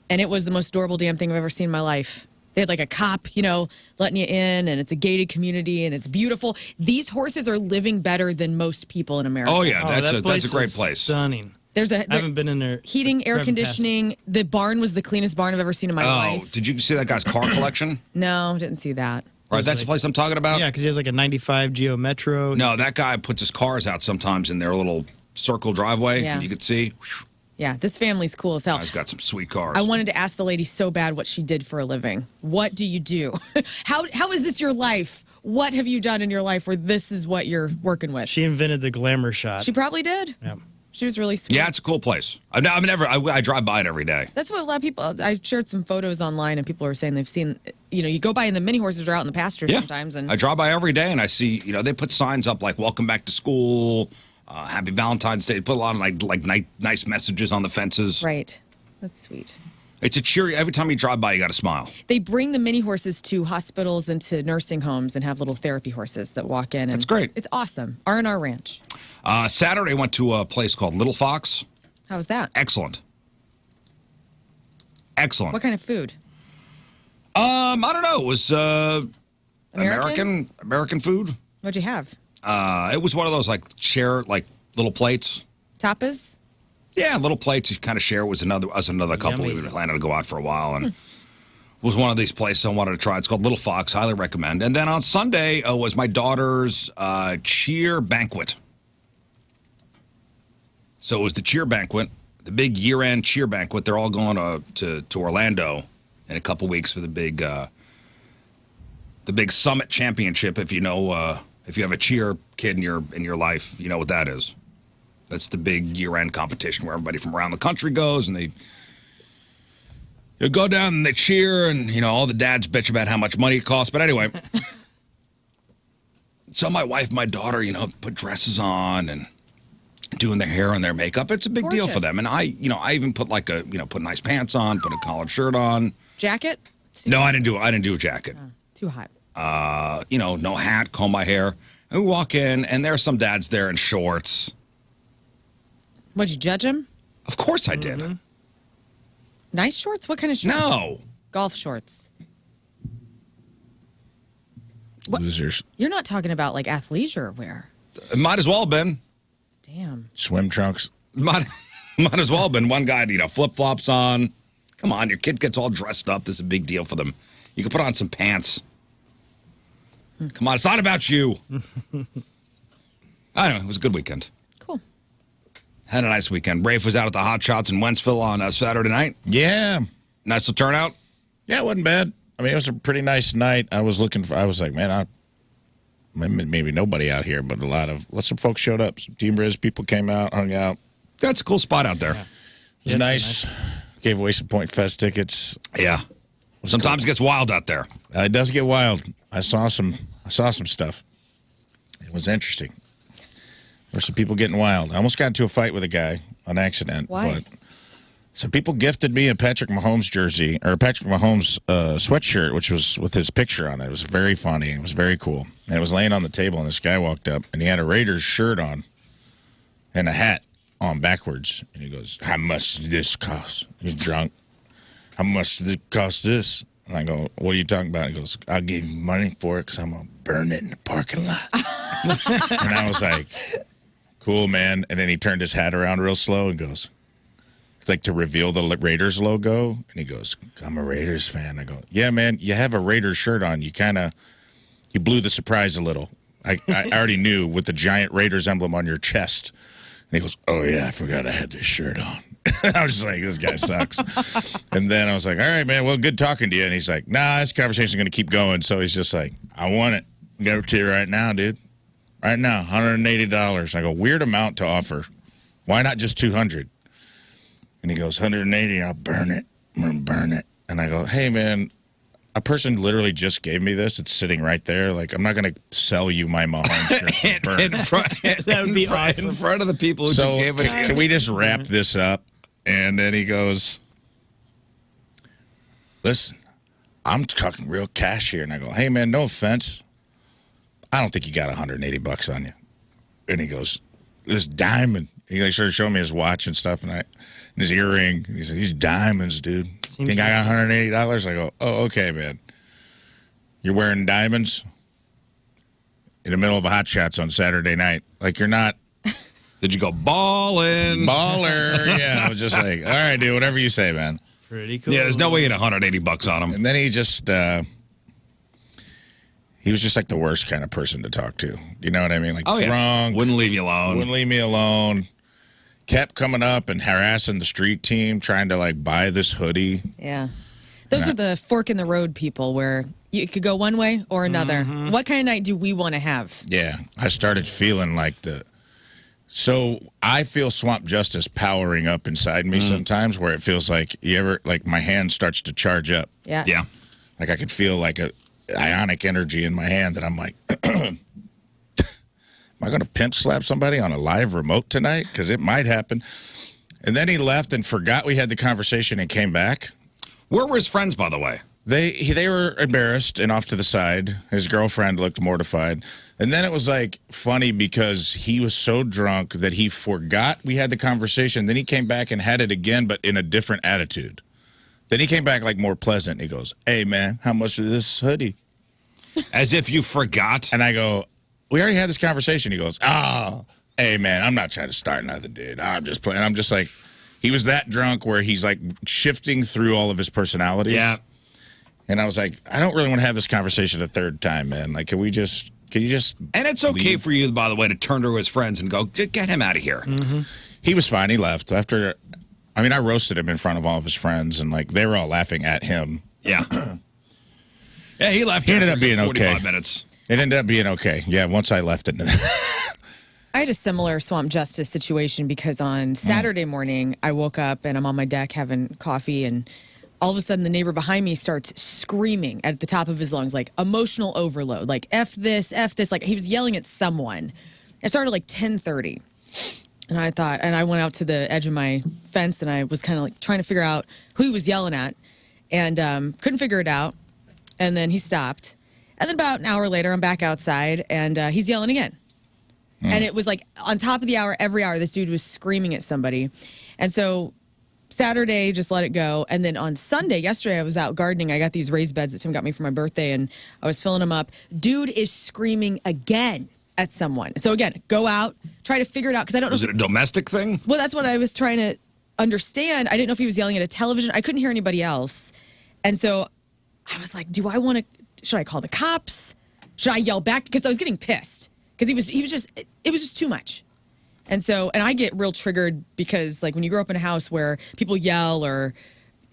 And it was the most adorable damn thing I've ever seen in my life. They had like a cop, letting you in, and it's a gated community, and it's beautiful. These horses are living better than most people in America. Oh yeah, that's a great is place. Stunning. I haven't been in there. Heating, air conditioning. The barn was the cleanest barn I've ever seen in my life. Oh, did you see that guy's car collection? No, didn't see that. All right, that's the place I'm talking about? Yeah, because he has like a 95 Geo Metro. No, that guy puts his cars out sometimes in their little circle driveway. Yeah. You could see. Yeah, this family's cool as hell. He's got some sweet cars. I wanted to ask the lady so bad what she did for a living. What do you do? How is this your life? What have you done in your life where this is what you're working with? She invented the glamour shot. She probably did. Yeah. She was really sweet. Yeah, it's a cool place. I drive by it every day. That's what a lot of people, I shared some photos online and people were saying they've seen, you go by and the mini horses are out in the pasture sometimes. And I drive by every day and I see, they put signs up like welcome back to school, happy Valentine's Day. They put a lot of nice messages on the fences. Right. That's sweet. It's a cheery, every time you drive by, you got to smile. They bring the mini horses to hospitals and to nursing homes and have little therapy horses that walk in. And That's great. It's awesome. R&R Ranch. Saturday, I went to a place called Little Fox. How was that? Excellent. What kind of food? I don't know. It was American food. What'd you have? It was one of those little plates. Tapas? Yeah, little plates you kind of share. It was another couple. Yummy. We were planning to go out for a while, and it was one of these places I wanted to try. It's called Little Fox. Highly recommend. And then on Sunday was my daughter's cheer banquet. So it was the cheer banquet, the big year-end cheer banquet. They're all going to Orlando in a couple weeks for the big Summit Championship. If you know If you have a cheer kid in your life, you know what that is. That's the big year-end competition where everybody from around the country goes and you go down and they cheer and, all the dads bitch about how much money it costs. But anyway, so my wife, my daughter, put dresses on and doing their hair and their makeup. It's a big deal for them. And I even put put nice pants on, put a collared shirt on. Jacket? No, I didn't do a jacket. Too hot. No hat, comb my hair. And we walk in and there are some dads there in shorts. What'd you judge him? Of course I did. Nice shorts? What kind of shorts? No. Golf shorts. Losers. You're not talking about like athleisure wear. It might as well have been. Damn. Swim trunks. Might as well have been. One guy had, flip-flops on. Come on, your kid gets all dressed up. This is a big deal for them. You can put on some pants. Come on, it's not about you. I don't know. It was a good weekend. Cool. Had a nice weekend. Rafe was out at the Hot Shots in Wentzville on Saturday night. Yeah. Nice little turnout. Yeah, it wasn't bad. I mean, it was a pretty nice night. I was like, man, maybe nobody out here, but some folks showed up. Some Team Rizz people came out, hung out. That's a cool spot out there. Yeah. It was nice. Gave away some Point Fest tickets. Yeah. Sometimes it gets wild out there. It does get wild. I saw some stuff. It was interesting. There's some people getting wild. I almost got into a fight with a guy on accident. Why? But some people gifted me a Patrick Mahomes jersey, or a Patrick Mahomes sweatshirt, which was with his picture on it. It was very funny. It was very cool. And it was laying on the table, and this guy walked up, and he had a Raiders shirt on and a hat on backwards. And he goes, how much does this cost? He's drunk. How much does it cost this? And I go, what are you talking about? He goes, I'll give you money for it because I'm going to burn it in the parking lot. And I was like, cool, man. And then he turned his hat around real slow and goes, like to reveal the Raiders logo. And he goes, I'm a Raiders fan. I go, yeah, man, you have a Raiders shirt on. You blew the surprise a little. I already knew with the giant Raiders emblem on your chest. And he goes, oh, yeah, I forgot I had this shirt on. I was just like, this guy sucks. And then I was like, all right, man, well, good talking to you. And he's like, nah, this conversation's going to keep going. So he's just like, I want it. Give it to you right now, dude. Right now, $180. I go, weird amount to offer. Why not just $200? And he goes, 180, I'll burn it. I'm going to burn it. And I go, hey, man, a person literally just gave me this. It's sitting right there. Like, I'm not going to sell you my Mahomes shirt. That would be awesome. In front of the people who just gave it to you. Can we just wrap this up? And then he goes, listen, I'm talking real cash here. And I go, hey, man, no offense. I don't think you got $180 on you. And he goes, this diamond. He started showing me his watch and stuff and his earring. He said, these diamonds, dude. Think I got $180? I go, oh, okay, man. You're wearing diamonds in the middle of a Hot Shots on Saturday night. Like, you're not. Did you go ballin'? Baller. Yeah, I was just like, all right, dude, whatever you say, man. Pretty cool. Yeah, there's no way you had $180 on him. And then he just, he was just like the worst kind of person to talk to. You know what I mean? Like, drunk. Yeah. Wouldn't leave you alone. Wouldn't leave me alone. Kept coming up and harassing the street team, trying to, like, buy this hoodie. Yeah. Those are the fork in the road people where you could go one way or another. Mm-hmm. What kind of night do we want to have? Yeah. I started feeling like so I feel Swamp Justice powering up inside me sometimes where it feels like my hand starts to charge up. Yeah. Yeah. Like I could feel like a ionic energy in my hand that I'm like, am I going to pimp slap somebody on a live remote tonight? Because it might happen. And then he left and forgot we had the conversation and came back. Where were his friends, by the way? They were embarrassed and off to the side. His girlfriend looked mortified. And then it was like funny because he was so drunk that he forgot we had the conversation. Then he came back and had it again, but in a different attitude. Then he came back like more pleasant. He goes, hey, man, how much is this hoodie? As if you forgot. And I go, we already had this conversation. He goes, hey, man, I'm not trying to start another dude. I'm just playing. I'm just like, he was that drunk where he's like shifting through all of his personalities. Yeah. And I was like, I don't really want to have this conversation a third time, man. Like, can you just And it's okay leave? for you, by the way, to turn to his friends and go, get him out of here. Mm-hmm. He was fine. He left after. I mean, I roasted him in front of all of his friends, and like they were all laughing at him. Yeah. Yeah, he left. He ended up being 45 okay. minutes. It ended up being okay. Yeah, once I left it. I had a similar swamp justice situation because on Saturday morning, I woke up and I'm on my deck having coffee, and all of a sudden the neighbor behind me starts screaming at the top of his lungs, like emotional overload, like F this, like he was yelling at someone. It started like 10:30. And I went out to the edge of my fence and I was kind of like trying to figure out who he was yelling at, and couldn't figure it out. And then he stopped. And then about an hour later, I'm back outside and he's yelling again. And it was like on top of the hour, every hour, this dude was screaming at somebody. And so Saturday, just let it go. And then on Sunday, yesterday, I was out gardening. I got these raised beds that Tim got me for my birthday, and I was filling them up. Dude is screaming again at someone. So again, go out, try to figure it out, because I don't know. Was it a domestic thing? Well, that's what I was trying to understand. I didn't know if he was yelling at a television. I couldn't hear anybody else. And so I was like, should I call the cops? Should I yell back? Because I was getting pissed. Because it was just too much. And I get real triggered because, like, when you grow up in a house where people yell, or,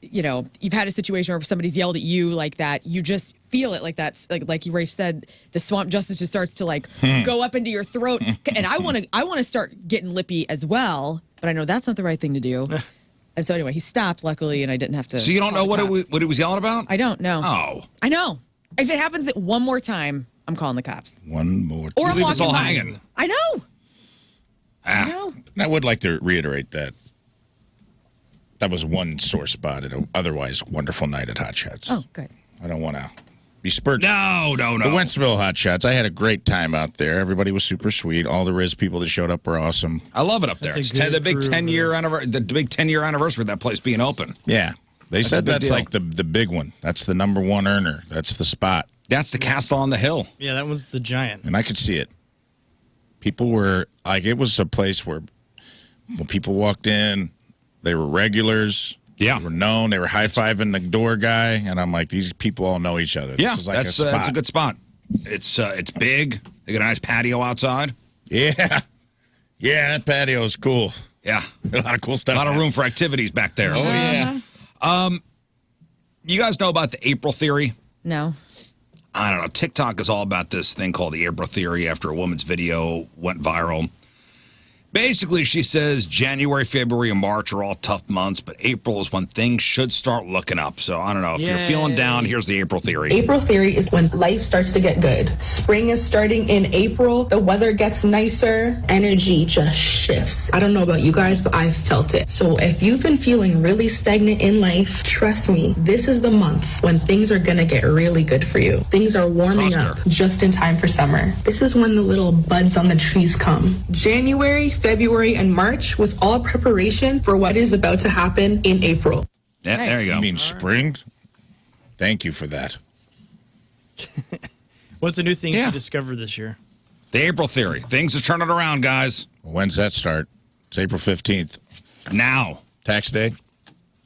you know, you've had a situation where somebody's yelled at you like that, you just feel it like that. Like Rafe said, the swamp justice just starts to, like, go up into your throat. And I want to start getting lippy as well, but I know that's not the right thing to do. And so anyway, he stopped, luckily, and I didn't have to. So you don't know what he was yelling about? I don't know. Oh. I know. If it happens one more time, I'm calling the cops. One more time. Or I'm leave us walking all by. hanging. I know. Ah. I know. I would like to reiterate that was one sore spot at an otherwise wonderful night at Hot Shots. Oh, good. I don't want to besmirch. No. The Wentzville Hot Shots. I had a great time out there. Everybody was super sweet. All the Rizz people that showed up were awesome. I love it up there. That's It's the big 10-year anniversary of that place being open. Yeah. They said that's deal. like the big one. That's the number one earner. That's the spot. That's the castle on the hill. Yeah, that one's the giant. And I could see it. People were like, it was a place where when people walked in, they were regulars. Yeah. They were known. They were high-fiving the door guy. And I'm like, these people all know each other. Yeah, This is like that's a good spot. It's big. They got a nice patio outside. Yeah. Yeah, that patio is cool. Yeah. A lot of cool stuff. A lot of room for activities back there. Oh, yeah. You guys know about the April theory? No. I don't know. TikTok is all about this thing called the April theory after a woman's video went viral. Basically, she says January, February, and March are all tough months, but April is when things should start looking up. So I don't know. If you're feeling down, here's the April theory. April theory is when life starts to get good. Spring is starting in April. The weather gets nicer. Energy just shifts. I don't know about you guys, but I've felt it. So if you've been feeling really stagnant in life, trust me, this is the month when things are going to get really good for you. Things are warming up just in time for summer. This is when the little buds on the trees come. January, February, and March was all preparation for what is about to happen in April. Yeah, Nice. there you go. You mean spring? Thank you for that. What's a new thing Yeah. you discovered this year? The April theory. Things are turning around, guys. When's that start? It's April 15th. Now. Tax day?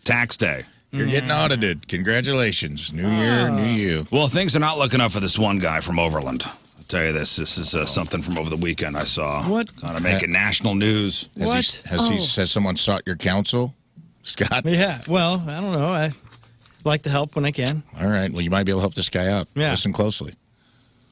Tax day. You're getting audited. Congratulations. New year, new you. Well, things are not looking up for this one guy from Overland. I'll tell you this. This is something from over the weekend I saw. What? Kind of making national news. Has someone sought your counsel, Scott? Yeah, well, I don't know. I like to help when I can. All right. Well, you might be able to help this guy out. Yeah. Listen closely.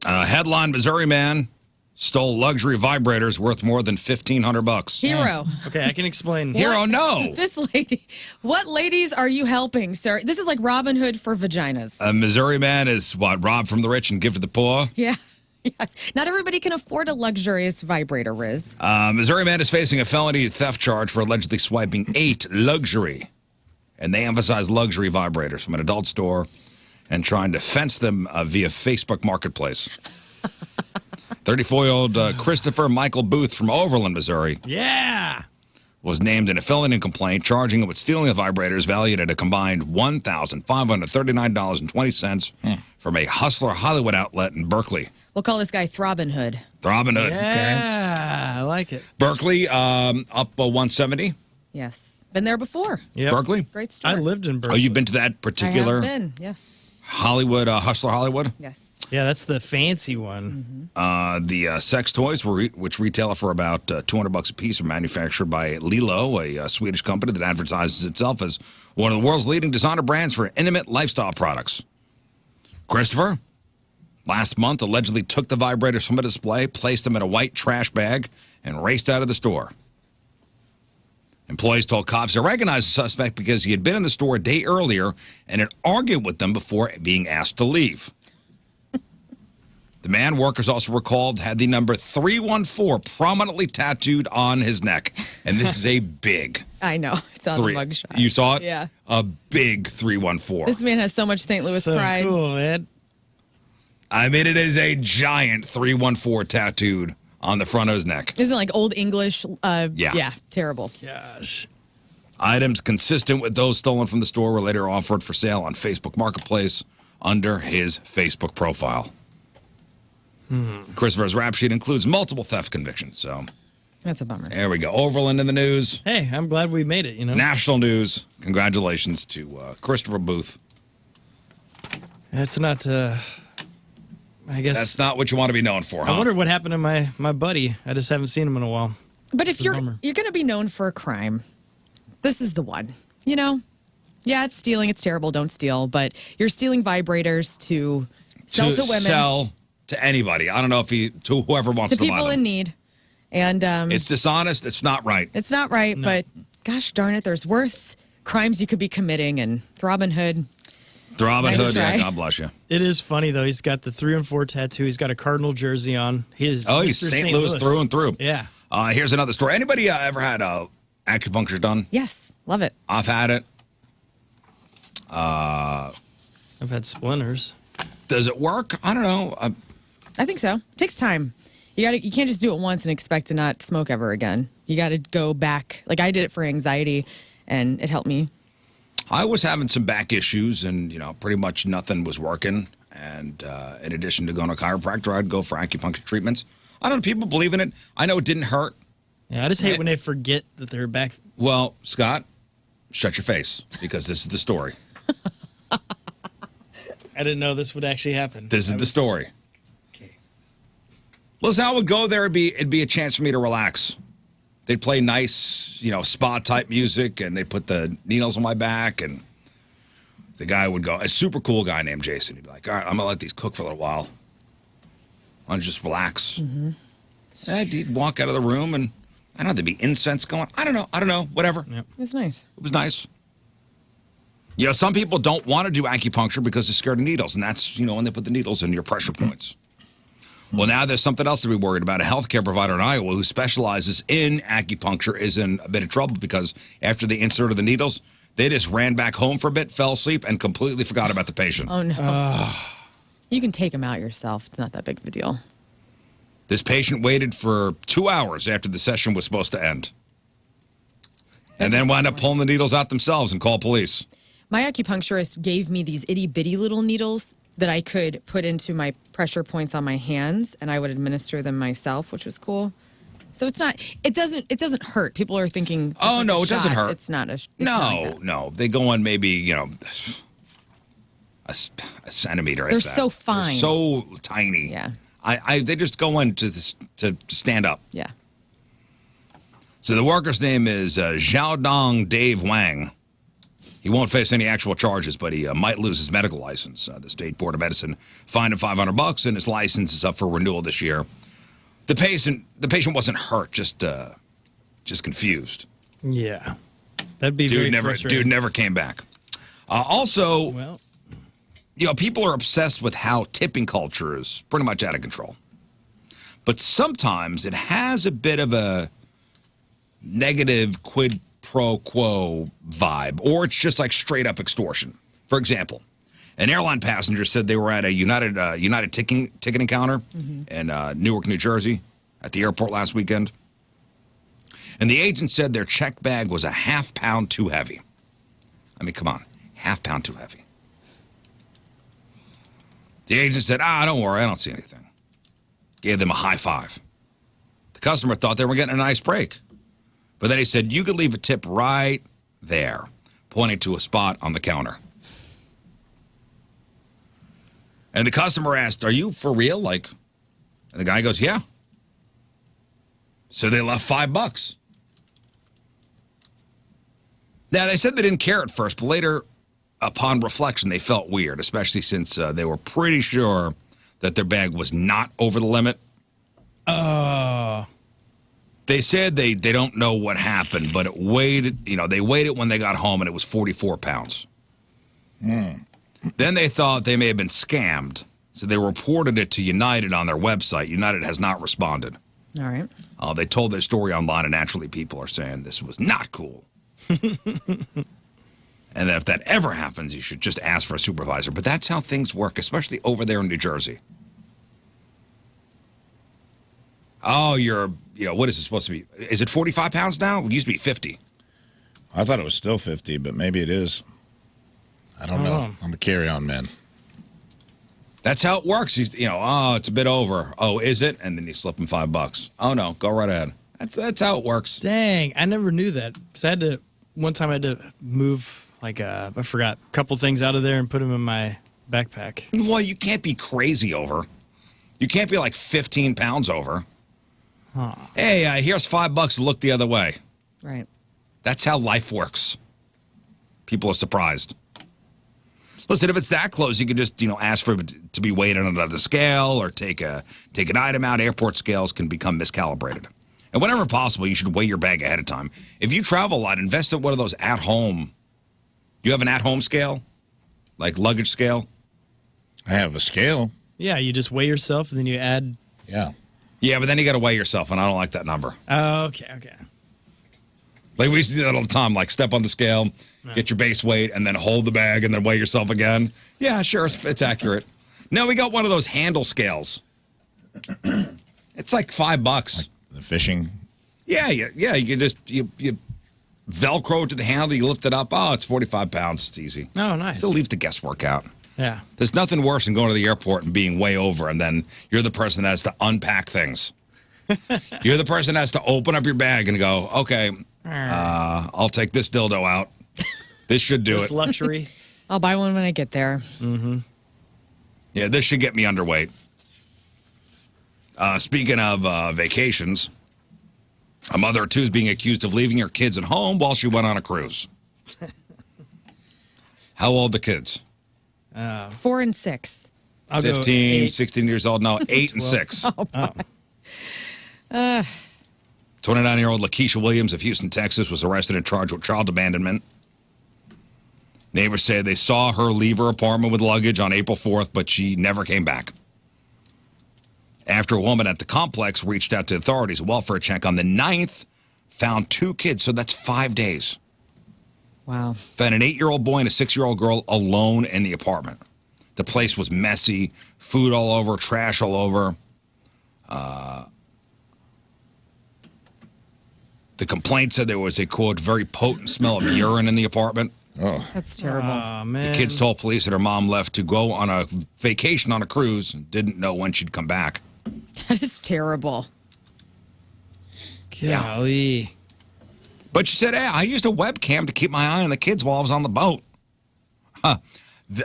Headline: Missouri man stole luxury vibrators worth more than $1,500. Hero. Okay, I can explain. Hero, no. This lady. What ladies are you helping, sir? This is like Robin Hood for vaginas. A Missouri man is robbed from the rich and give to the poor. Yeah. Yes. Not everybody can afford a luxurious vibrator, Rizz. Missouri man is facing a felony theft charge for allegedly swiping 8 luxury, and they emphasize luxury vibrators from an adult store and trying to fence them via Facebook Marketplace. 34-year-old Christopher Michael Booth from Overland, Missouri, Yeah. was named in a felony complaint charging him with stealing the vibrators valued at a combined $1,539.20 from a Hustler Hollywood outlet in Berkeley. We'll call this guy Throbbing Hood. Throbbing Hood. Yeah, I like it. Berkeley, up 170. Yes. Been there before. Yep. Berkeley? Great store. I lived in Oh, Berkeley. you've been to that particular I have been. Yes. Hollywood, Hustler Hollywood? Yes. Yeah, that's the fancy one. The sex toys, which retail for about $200 a piece, are manufactured by Lilo, a Swedish company that advertises itself as one of the world's leading designer brands for intimate lifestyle products. Christopher Last month, allegedly took the vibrators from a display, placed them in a white trash bag, and raced out of the store. Employees told cops they recognized the suspect because he had been in the store a day earlier and had argued with them before being asked to leave. The man, workers also recalled, had the number 314 prominently tattooed on his neck. And this is a big... I know. It's on the mugshot. You saw it? Yeah. A big 314. This man has so much St. Louis pride. So cool, man. I mean, it is a giant 314 tattooed on the front of his neck. Isn't it like Old English? Yeah, terrible. Gosh. Items consistent with those stolen from the store were later offered for sale on Facebook Marketplace under his Facebook profile. Christopher's rap sheet includes multiple theft convictions, so... That's a bummer. There we go. Overland in the news. Hey, I'm glad we made it, National news. Congratulations to Christopher Booth. That's not, I guess... That's not what you want to be known for, huh? I wonder what happened to my buddy. I just haven't seen him in a while. But if you're going to be known for a crime, this is the one. Yeah, it's stealing. It's terrible. Don't steal. But you're stealing vibrators to sell to women. Sell to anybody. I don't know if to whoever wants to buy them. To people in need. And it's dishonest. It's not right. It's not right, but gosh darn it, there's worse crimes you could be committing. And Robin Hood. Yeah, God bless you. It is funny, though. He's got the 314 tattoo. He's got a Cardinal jersey on. He's St. Louis through and through. Yeah. Here's another story. Anybody ever had acupuncture done? Yes. Love it. I've had it. I've had splinters. Does it work? I don't know. I think so. It takes time. You can't just do it once and expect to not smoke ever again. You got to go back. Like I did it for anxiety, and it helped me. I was having some back issues, and pretty much nothing was working. And in addition to going to a chiropractor, I'd go for acupuncture treatments. I don't know. People believe in it. I know it didn't hurt. Yeah, I just hate when they forget that they're back. Well, Scott, shut your face because this is the story. I didn't know this would actually happen. This is the story. Okay. Listen, I would go there. It'd be a chance for me to relax. They'd play nice, spa type music, and they'd put the needles on my back, and the guy would go. A super cool guy named Jason. He'd be like, "All right, I'm gonna let these cook for a little while. I want to just relax." Mm-hmm. And he'd walk out of the room, and I don't know. There'd be incense going. I don't know. Whatever. Yep. It was nice. It was nice. Some people don't want to do acupuncture because they're scared of needles, and that's when they put the needles in your pressure points. Well, now there's something else to be worried about. A healthcare provider in Iowa who specializes in acupuncture is in a bit of trouble because after they inserted the needles, they just ran back home for a bit, fell asleep, and completely forgot about the patient. Oh, no. You can take them out yourself. It's not that big of a deal. This patient waited for 2 hours after the session was supposed to end. And then wound up pulling the needles out themselves and called police. My acupuncturist gave me these itty-bitty little needles that I could put into my pressure points on my hands, and I would administer them myself, which was cool. So it doesn't hurt. People are thinking, oh, no, it doesn't hurt. It's not a No. They go on maybe, a centimeter. They're so fine. They're so tiny. Yeah. They just go in to stand up. Yeah. So the worker's name is Xiaodong Dave Wang. He won't face any actual charges, but he might lose his medical license. The State Board of Medicine fined him $500, and his license is up for renewal this year. The patient wasn't hurt, just confused. Yeah, that'd be very frustrating. Dude never came back. People are obsessed with how tipping culture is pretty much out of control. But sometimes it has a bit of a negative quid pro quo vibe, or it's just like straight up extortion. For example, an airline passenger said they were at a United ticketing counter in Newark, New Jersey, at the airport last weekend, and the agent said their check bag was a ½ pound too heavy. I mean, come on, ½ pound too heavy. The agent said, don't worry, I don't see anything. Gave them a high five. The customer thought they were getting a nice break. But then he said, you could leave a tip right there, pointing to a spot on the counter. And the customer asked, are you for real? And the guy goes, yeah. So they left $5. Now, they said they didn't care at first, but later, upon reflection, they felt weird, especially since they were pretty sure that their bag was not over the limit. Oh. They said they don't know what happened, but it weighed, they weighed it when they got home, and it was 44 pounds. Then they thought they may have been scammed, so they reported it to United on their website. United has not responded. All right. They told their story online, and naturally people are saying this was not cool. And that if that ever happens, you should just ask for a supervisor. But that's how things work, especially over there in New Jersey. Oh, what is it supposed to be? Is it 45 pounds now? It used to be 50. I thought it was still 50, but maybe it is. I don't know. I'm a carry-on man. That's how it works. It's a bit over. Oh, is it? And then you slip them $5. Oh, no, go right ahead. That's how it works. Dang, I never knew that. Because one time I had to move, I forgot a couple things out of there and put them in my backpack. Well, you can't be crazy over. You can't be like 15 pounds over. Huh. Hey, here's $5 to look the other way. Right. That's how life works. People are surprised. Listen, if it's that close, you could just, ask for it to be weighed on another scale or take an item out. Airport scales can become miscalibrated. And whenever possible, you should weigh your bag ahead of time. If you travel a lot, invest in one of those at-home. You have an at-home scale? Like luggage scale? I have a scale. Yeah, you just weigh yourself and then you add. Yeah. Yeah, but then you got to weigh yourself, and I don't like that number. Oh, okay. Like, we used to do that all the time, like step on the scale, get your base weight, and then hold the bag, and then weigh yourself again. Yeah, sure, it's accurate. Now we got one of those handle scales. It's like $5. Like the fishing? Yeah, you can just, you Velcro to the handle, you lift it up. Oh, it's 45 pounds. It's easy. Oh, nice. So leave the guesswork out. Yeah. There's nothing worse than going to the airport and being way over, and then you're the person that has to unpack things. You're the person that has to open up your bag and go, okay, I'll take this dildo out. This should do this it. Luxury. I'll buy one when I get there. Mm-hmm. Yeah, this should get me underweight. Speaking of vacations, a mother of two is being accused of leaving her kids at home while she went on a cruise. How old the kids? 4 and 6. I'll 15, 16 years old. No, 8 and 6. Oh. 29-year-old Lakeisha Williams of Houston, Texas, was arrested and charged with child abandonment. Neighbors say they saw her leave her apartment with luggage on April 4th, but she never came back. After a woman at the complex reached out to authorities, a welfare check on the 9th found 2 kids, so that's 5 days. Wow. Found an 8-year-old boy and a 6-year-old girl alone in the apartment. The place was messy, food all over, trash all over. The complaint said there was a, quote, very potent smell of urine in the apartment. Oh, That's terrible. Oh, man. The kids told police that her mom left to go on a vacation on a cruise and didn't know when she'd come back. That is terrible. Golly. But she said, hey, I used a webcam to keep my eye on the kids while I was on the boat.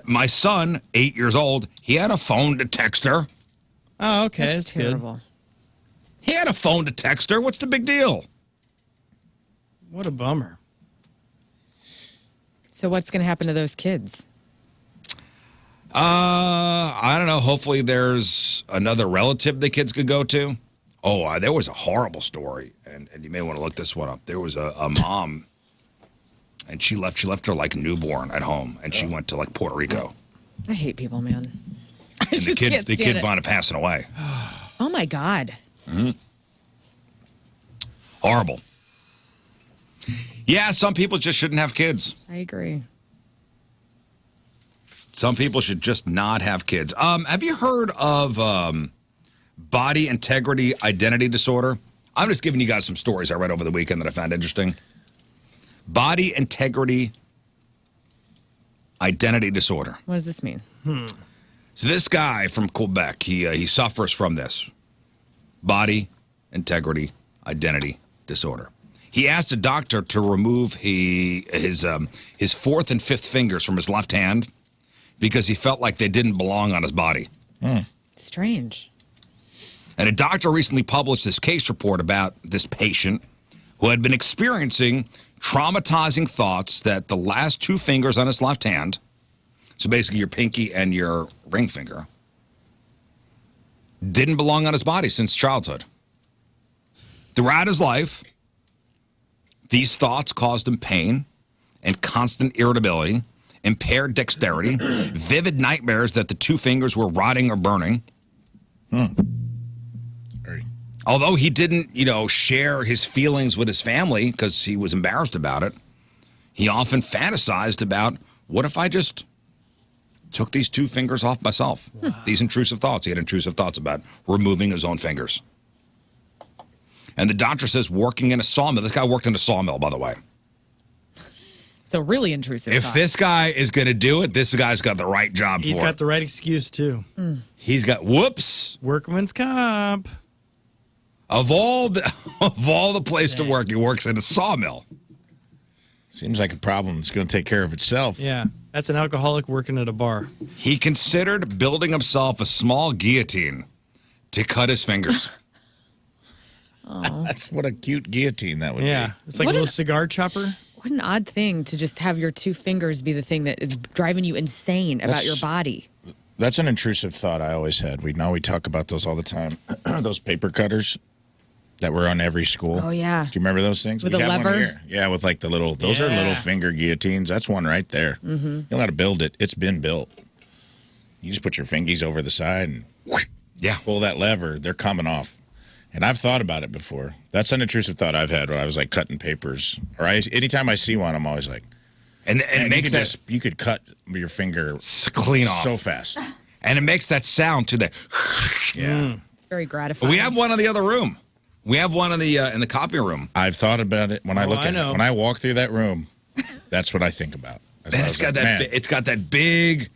My son, 8 years old, he had a phone to text her. Oh, okay. That's terrible. Good. He had a phone to text her. What's the big deal? What a bummer. So what's going to happen to those kids? I don't know. Hopefully there's another relative the kids could go to. Oh, there was a horrible story, and you may want to look this one up. There was a mom, and she left her like newborn at home, and she went to like Puerto Rico. I hate people, man. And the kid wound up passing away. Oh my God. Mm-hmm. Horrible. Yeah, some people just shouldn't have kids. I agree. Some people should just not have kids. Have you heard of body integrity identity disorder? I'm just giving you guys some stories I read over the weekend that I found interesting. Body integrity identity disorder. What does this mean? So this guy from Quebec, he suffers from this body integrity identity disorder. He asked a doctor to remove his 4th and 5th fingers from his left hand because he felt like they didn't belong on his body. Strange. And a doctor recently published this case report about this patient who had been experiencing traumatizing thoughts that the last 2 fingers on his left hand, so basically your pinky and your ring finger, didn't belong on his body since childhood. Throughout his life, these thoughts caused him pain and constant irritability, impaired dexterity, vivid nightmares that the two fingers were rotting or burning. Although he didn't, share his feelings with his family because he was embarrassed about it, he often fantasized about, what if I just took these two fingers off myself? Wow. These intrusive thoughts. He had intrusive thoughts about removing his own fingers. And the doctor says working in a sawmill. This guy worked in a sawmill, by the way. So really intrusive. If this guy is going to do it, this guy's got the right job for it. He's got the right excuse, too. He's got, workman's comp. Of all the place to work, he works in a sawmill. Seems like a problem that's going to take care of itself. Yeah, that's an alcoholic working at a bar. He considered building himself a small guillotine to cut his fingers. That's what a cute guillotine that would be. Yeah, it's like a little cigar chopper. What an odd thing to just have your two fingers be the thing that is driving you insane about your body. That's an intrusive thought I always had. We talk about those all the time. Those paper cutters that were on every school. Oh, yeah. Do you remember those things? With a lever? One here. Yeah, with like the little, those are little finger guillotines. That's one right there. You don't got to build it. It's been built. You just put your fingies over the side and pull that lever. They're coming off. And I've thought about it before. That's an intrusive thought I've had when I was like cutting papers. Or anytime I see one, I'm always like, and it makes you could cut your finger clean off so fast. And it makes that sound to that. It's very gratifying. We have one in the other room. We have one in the copy room. I've thought about it when I look at it. When I walk through that room, that's what I think about. And it's got that big.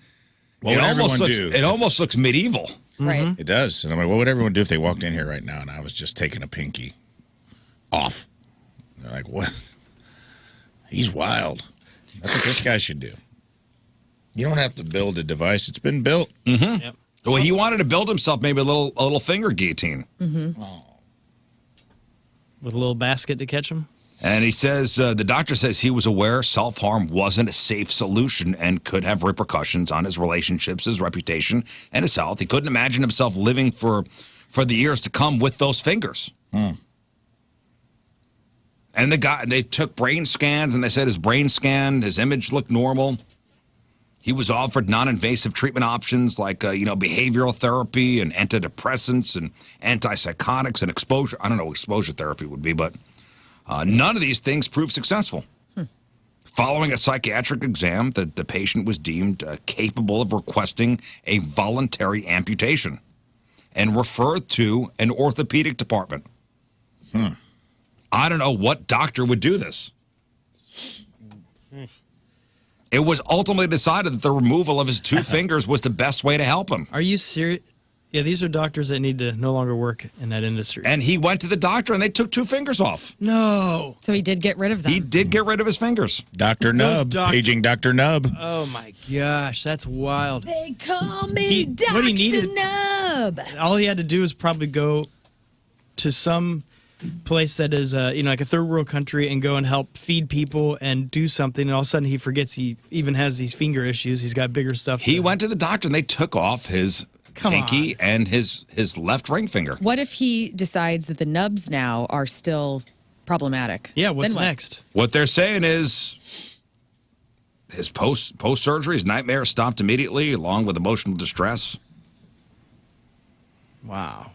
It almost looks medieval. Right. It does. And I'm like, what would everyone do if they walked in here right now and I was just taking a pinky off? They're like, what? He's wild. That's what this guy should do. You don't have to build a device. It's been built. Yep. Well, he wanted to build himself maybe a little finger guillotine. With a little basket to catch him. And he says, the doctor says he was aware self-harm wasn't a safe solution and could have repercussions on his relationships, his reputation, and his health. He couldn't imagine himself living for the years to come with those fingers. And they took brain scans, and they said his brain scan, his image looked normal. He was offered non-invasive treatment options like, behavioral therapy and antidepressants and antipsychotics and exposure. I don't know what exposure therapy would be, but none of these things proved successful. Following a psychiatric exam, the patient was deemed capable of requesting a voluntary amputation and referred to an orthopedic department. I don't know what doctor would do this. It was ultimately decided that the removal of his two fingers was the best way to help him. Are you serious? Yeah, these are doctors that need to no longer work in that industry. And he went to the doctor, and they took two fingers off. No. So he did get rid of them. He did get rid of his fingers. Dr. Nub. Paging Dr. Nub. Oh, my gosh. That's wild. They call me Dr. Nub. All he had to do is probably go to some place that is, like a third world country and go and help feed people and do something. And all of a sudden he forgets he even has these finger issues. He's got bigger stuff. He went to the doctor, and they took off his pinky and his left ring finger. What if he decides that the nubs now are still problematic? Yeah, what's next? What they're saying is his post-surgery, his nightmares stopped immediately, along with emotional distress. Wow.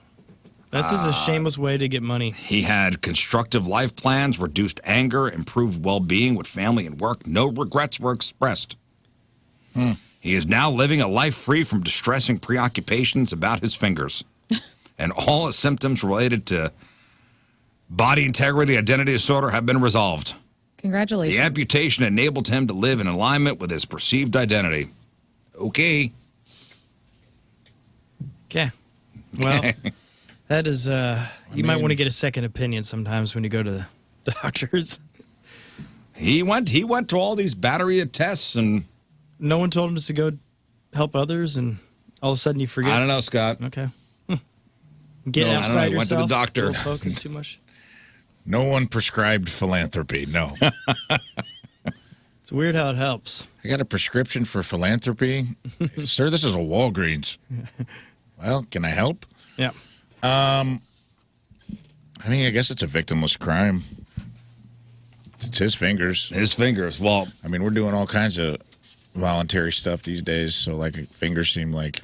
This is a shameless way to get money. He had constructive life plans, reduced anger, improved well-being with family and work. No regrets were expressed. He is now living a life free from distressing preoccupations about his fingers. And all his symptoms related to body integrity, identity disorder have been resolved. Congratulations. The amputation enabled him to live in alignment with his perceived identity. Okay. Okay. Well, that is, you might want to get a second opinion sometimes when you go to the doctors. He went to all these battery of tests, and no one told him to go help others, and all of a sudden you forget. I don't know, Scott. Okay. Get outside yourself. Went to the doctor. Don't focus too much. No one prescribed philanthropy, no. It's weird how it helps. I got a prescription for philanthropy. Sir, this is a Walgreens. Well, can I help? Yeah. I mean, I guess it's a victimless crime. It's his fingers. His fingers. Well, I mean, we're doing all kinds of voluntary stuff these days, so like fingers seem like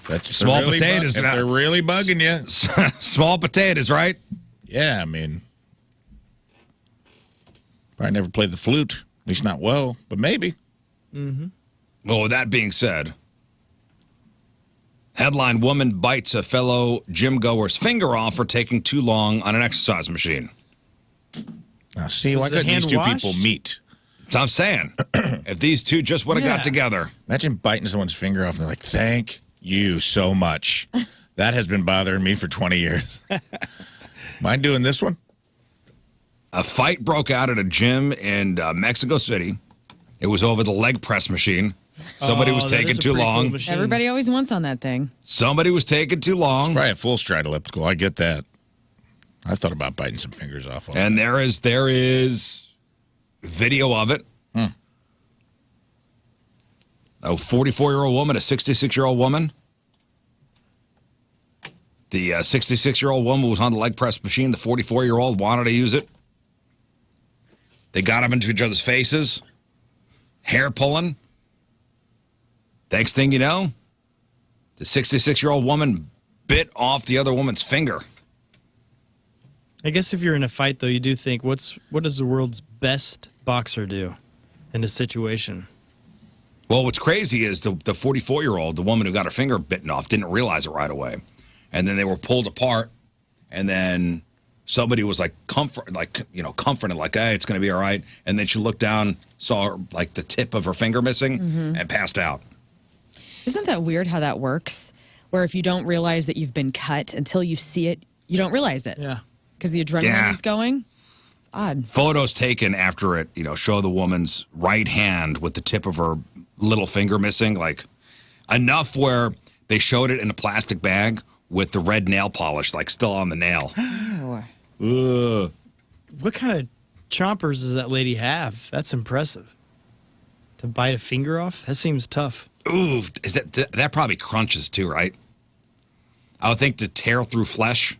that's small potatoes. If they're really bugging you, small potatoes, right? Yeah, I mean, probably never played the flute, at least not well, but maybe. Mm-hmm. Well, with that being said, headline: Woman bites a fellow gym goer's finger off for taking too long on an exercise machine. Now, see, why couldn't these two people meet? So I'm saying, if these two just would have got together. Imagine biting someone's finger off and they're like, thank you so much. That has been bothering me for 20 years. Mind doing this one? A fight broke out at a gym in Mexico City. It was over the leg press machine. Somebody was taking too long. Cool Everybody always wants on that thing. Somebody was taking too long. It's probably a full stride elliptical. I get that. I thought about biting some fingers off. And there is video of it. A 44-year-old woman, a 66-year-old woman. The 66-year-old woman was on the leg press machine. The 44-year-old wanted to use it. They got up into each other's faces. Hair pulling. Next thing you know, the 66-year-old woman bit off the other woman's finger. I guess if you're in a fight, though, you do think, what does the world's best boxer do in a situation? Well, what's crazy is the 44-year-old, the woman who got her finger bitten off, didn't realize it right away. And then they were pulled apart, and then somebody was like comforting, like, hey, it's going to be all right. And then she looked down, saw like the tip of her finger missing, and passed out. Isn't that weird how that works? Where if you don't realize that you've been cut until you see it, you don't realize it. Yeah. Because the adrenaline is going. It's odd. Photos taken after it, show the woman's right hand with the tip of her little finger missing, like enough where they showed it in a plastic bag with the red nail polish, like still on the nail. Ugh. What kind of chompers does that lady have? That's impressive. To bite a finger off? That seems tough. Ooh, that probably crunches too, right? I would think to tear through flesh.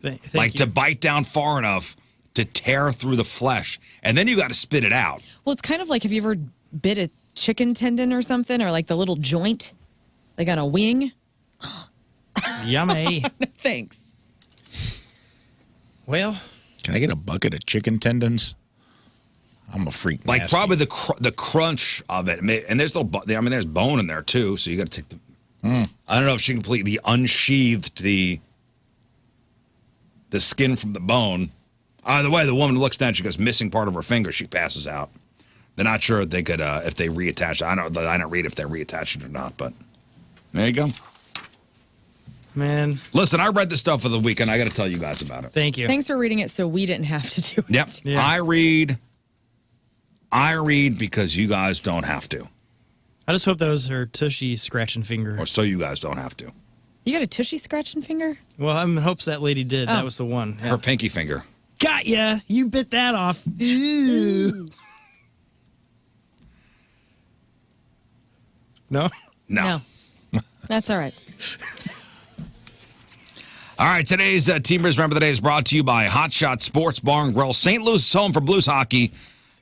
Thank you. To bite down far enough to tear through the flesh. And then you got to spit it out. Well, it's kind of like, have you ever bit a chicken tendon or something? Or like the little joint, like on a wing? Yummy. Thanks. Well. Can I get a bucket of chicken tendons? I'm a freak. Like probably the crunch of it. And there's there's bone in there too. So you got to take the... I don't know if she completely unsheathed the skin from the bone. Either way, the woman looks down, she goes missing part of her finger, she passes out. They're not sure if they could if they reattach it. I don't read if they reattach it or not, but there you go. Man. Listen, I read this stuff for the weekend. I got to tell you guys about it. Thank you. Thanks for reading it so we didn't have to do it. Yep. Yeah. I read because you guys don't have to. I just hope that was her tushy scratching finger. Or so you guys don't have to. You got a tushy scratching finger? Well, I'm in hopes that lady did. That was the one. Yeah. Her pinky finger. Got ya. You bit that off. Ew. No? No. That's all right. All right, today's Team Rizz Member of the Day is brought to you by Hot Shot Sports Bar and Grill. St. Louis is home for Blues hockey.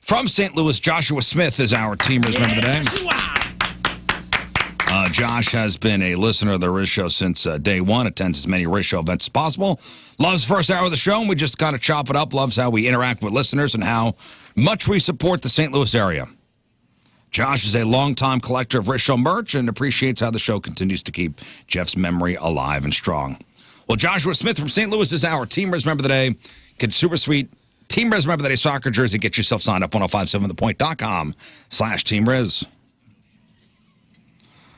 From St. Louis, Joshua Smith is our Team Rizz Member of the Day. Josh has been a listener of the Rizz Show since day one, attends as many Rizz Show events as possible, loves the first hour of the show, and we just kind of chop it up, loves how we interact with listeners and how much we support the St. Louis area. Josh is a longtime collector of Rizz Show merch and appreciates how the show continues to keep Jeff's memory alive and strong. Well, Joshua Smith from St. Louis is our Team Rizz Member of the Day. Get super sweet Team Rizz Member of the Day soccer jersey. Get yourself signed up, 1057thepoint.com/Team Rizz.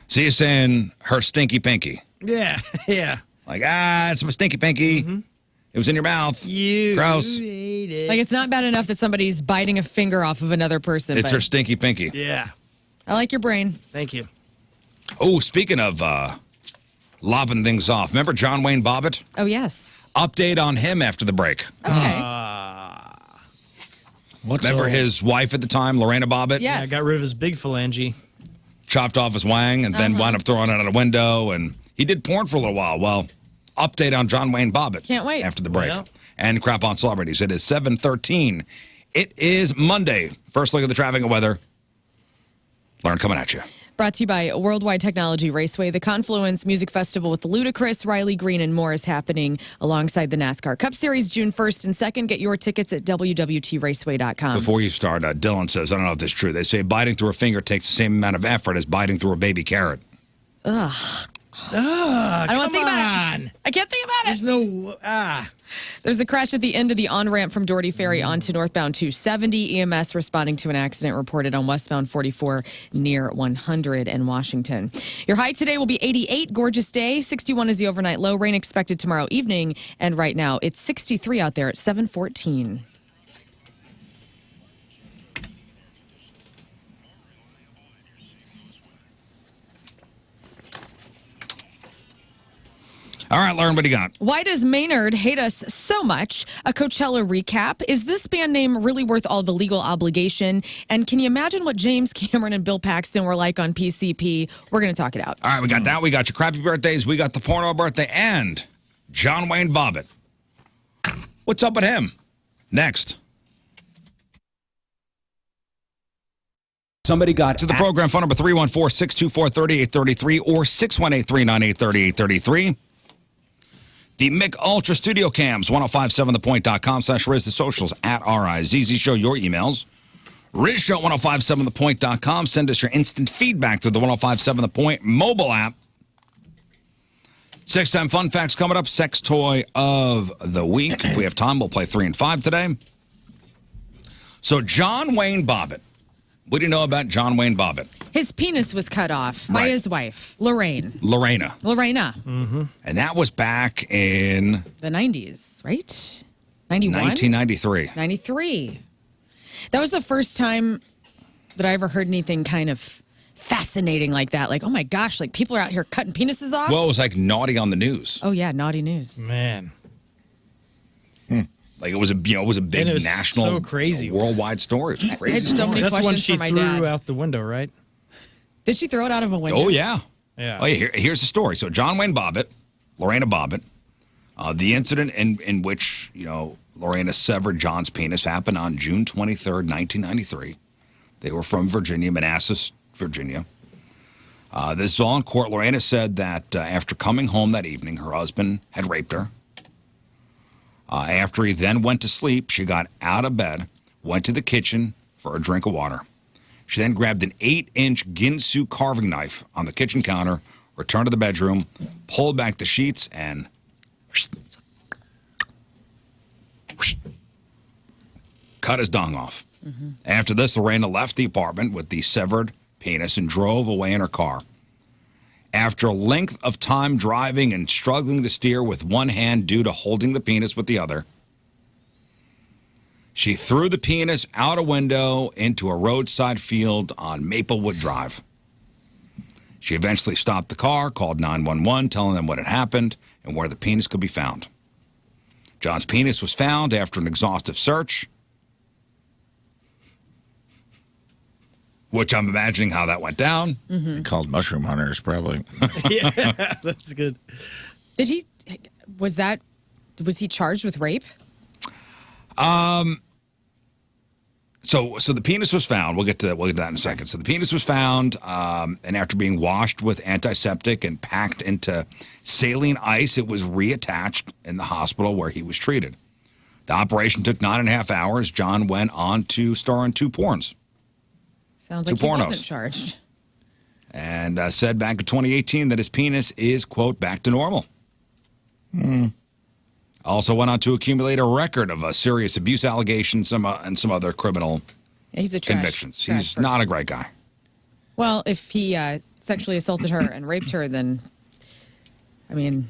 So you're saying her stinky pinky. Yeah, yeah. Like, it's my stinky pinky. It was in your mouth. Gross. Like, it's not bad enough that somebody's biting a finger off of another person. It's her stinky pinky. Yeah. I like your brain. Thank you. Oh, speaking of lobbing things off, remember John Wayne Bobbitt? Oh, yes. Update on him after the break. Okay. Remember his wife at the time, Lorena Bobbitt? Yes. Yeah, I got rid of his big phalange. Chopped off his wang and then wound up throwing it out a window. And He did porn for a little while. Well, update on John Wayne Bobbitt. Can't wait. After the break. Well. And crap on celebrities. It is 7:13. It is Monday. First look at the traffic and weather. Lern coming at you. Brought to you by Worldwide Technology Raceway. The Confluence Music Festival with Ludacris, Riley Green, and more is happening alongside the NASCAR Cup Series June 1st and 2nd. Get your tickets at WWTRaceway.com. Before you start, Dylan says, I don't know if this is true. They say biting through a finger takes the same amount of effort as biting through a baby carrot. Ugh. I don't want to think about it. I can't think about it. There's no There's a crash at the end of the on-ramp from Doherty Ferry onto northbound 270. EMS responding to an accident reported on westbound 44 near 100 in Washington. Your high today will be 88, gorgeous day. 61 is the overnight low. Rain expected tomorrow evening. And right now, it's 63 out there at 7:14. All right, Lern, what do you got? Why does Maynard hate us so much? A Coachella recap. Is this band name really worth all the legal obligation? And can you imagine what James Cameron and Bill Paxton were like on PCP? We're going to talk it out. All right, we got that. We got your crappy birthdays. We got the porno birthday and John Wayne Bobbitt. What's up with him? Next. Somebody got to the program, phone number 314-624-3833 or 618-398-3833. The Mick Ultra Studio Cams, 1057thepoint.com/Rizz, the socials at RIZZ. Show your emails. Rizz Show 1057thepoint.com. Send us your instant feedback through the 1057 The Point mobile app. 6-time fun facts coming up. Sex toy of the week. If we have time, we'll play 3 and 5 today. So, John Wayne Bobbitt. What do you know about John Wayne Bobbitt? His penis was cut off by his wife, Lorena. Mm-hmm. And that was back in the 90s, right? 91? 1993. 93. That was the first time that I ever heard anything kind of fascinating like that. Like, oh my gosh, like people are out here cutting penises off. Well, it was like naughty on the news. Oh yeah, naughty news. Man. Like it was a big national, so crazy, worldwide story. It was crazy. I had so many That's questions one she for my threw dad. out the window, right? Did she throw it out of a window? Oh yeah, yeah. Oh yeah. Here's the story. So John Wayne Bobbitt, Lorena Bobbitt, the incident in which Lorena severed John's penis happened on June 23rd, 1993. They were from Virginia, Manassas, Virginia. This is all in court. Lorena said that after coming home that evening, her husband had raped her. After he then went to sleep, she got out of bed, went to the kitchen for a drink of water. She then grabbed an 8-inch Ginsu carving knife on the kitchen counter, returned to the bedroom, pulled back the sheets, and cut his dong off. Mm-hmm. After this, Lorena left the apartment with the severed penis and drove away in her car. After a length of time driving and struggling to steer with one hand due to holding the penis with the other, she threw the penis out a window into a roadside field on Maplewood Drive. She eventually stopped the car, called 911, telling them what had happened and where the penis could be found. John's penis was found after an exhaustive search, which I'm imagining how that went down. Mm-hmm. They called mushroom hunters, probably. Yeah, that's good. Was he charged with rape? So the penis was found. We'll get to that in a second. So the penis was found, and after being washed with antiseptic and packed into saline ice, it was reattached in the hospital where he was treated. The operation took 9.5 hours. John went on to star in 2 porns. Sounds like he wasn't charged. And said back in 2018 that his penis is, quote, back to normal. Also went on to accumulate a record of serious abuse allegations and some other criminal He's a convictions. trash He's person. not a great guy. Well, if he sexually assaulted her and raped her, then, I mean,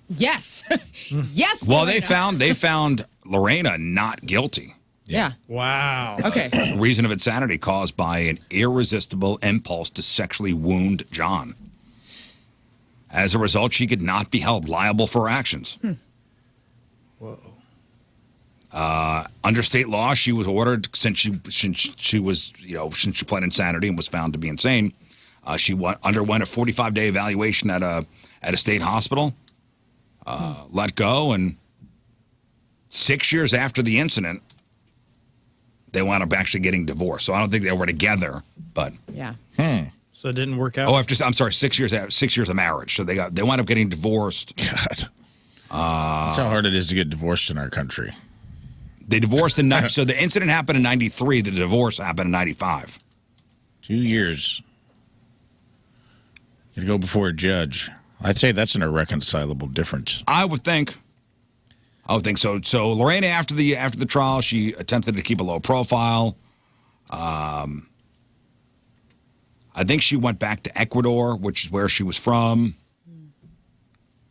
yes. Yes, Well, Lorena. they found Lorena not guilty. Yeah. Wow. Okay. Reason of insanity caused by an irresistible impulse to sexually wound John. As a result, she could not be held liable for her actions. Whoa. Under state law, she was ordered, since she pled insanity and was found to be insane, She underwent a 45-day evaluation at a state hospital, let go, and 6 years after the incident, they wound up actually getting divorced. So I don't think they were together, but yeah. So it didn't work out. Oh, I'm sorry, 6 years of marriage. So they wound up getting divorced. God, that's how hard it is to get divorced in our country. They divorced so the incident happened in 93. The divorce happened in 95. 2 years. You go before a judge. I'd say that's an irreconcilable difference. I would think so. So Lorena, after the trial, she attempted to keep a low profile. I think she went back to Ecuador, which is where she was from.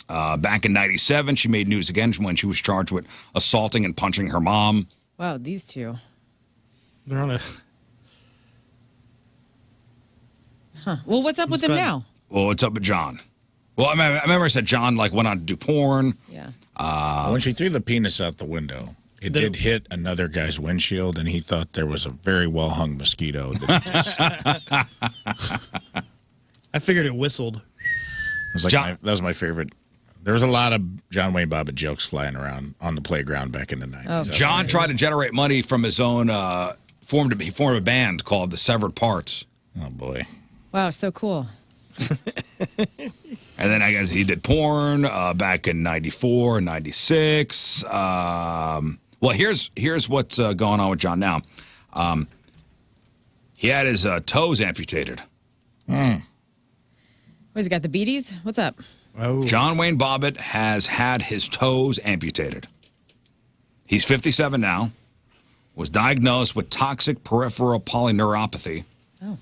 Back in 97, she made news again when she was charged with assaulting and punching her mom. Wow, these two. They're on a... Huh. Well, what's up with them now? Well, what's up with John? Well, I remember I said John went on to do porn. Yeah. When she threw the penis out the window, it did hit another guy's windshield, and he thought there was a very well-hung mosquito. That I figured it whistled. that was my favorite. There was a lot of John Wayne Bobbitt jokes flying around on the playground back in the 90s. Oh, John tried to generate money from his own, he formed a band called The Severed Parts. Oh, boy. Wow, so cool. And then I guess he did porn back in 94 and 96. Well, here's what's going on with John now. He had his toes amputated. What, has he got the beaties? What's up? Oh. John Wayne Bobbitt has had his toes amputated. He's 57 now. Was diagnosed with toxic peripheral polyneuropathy. Oh.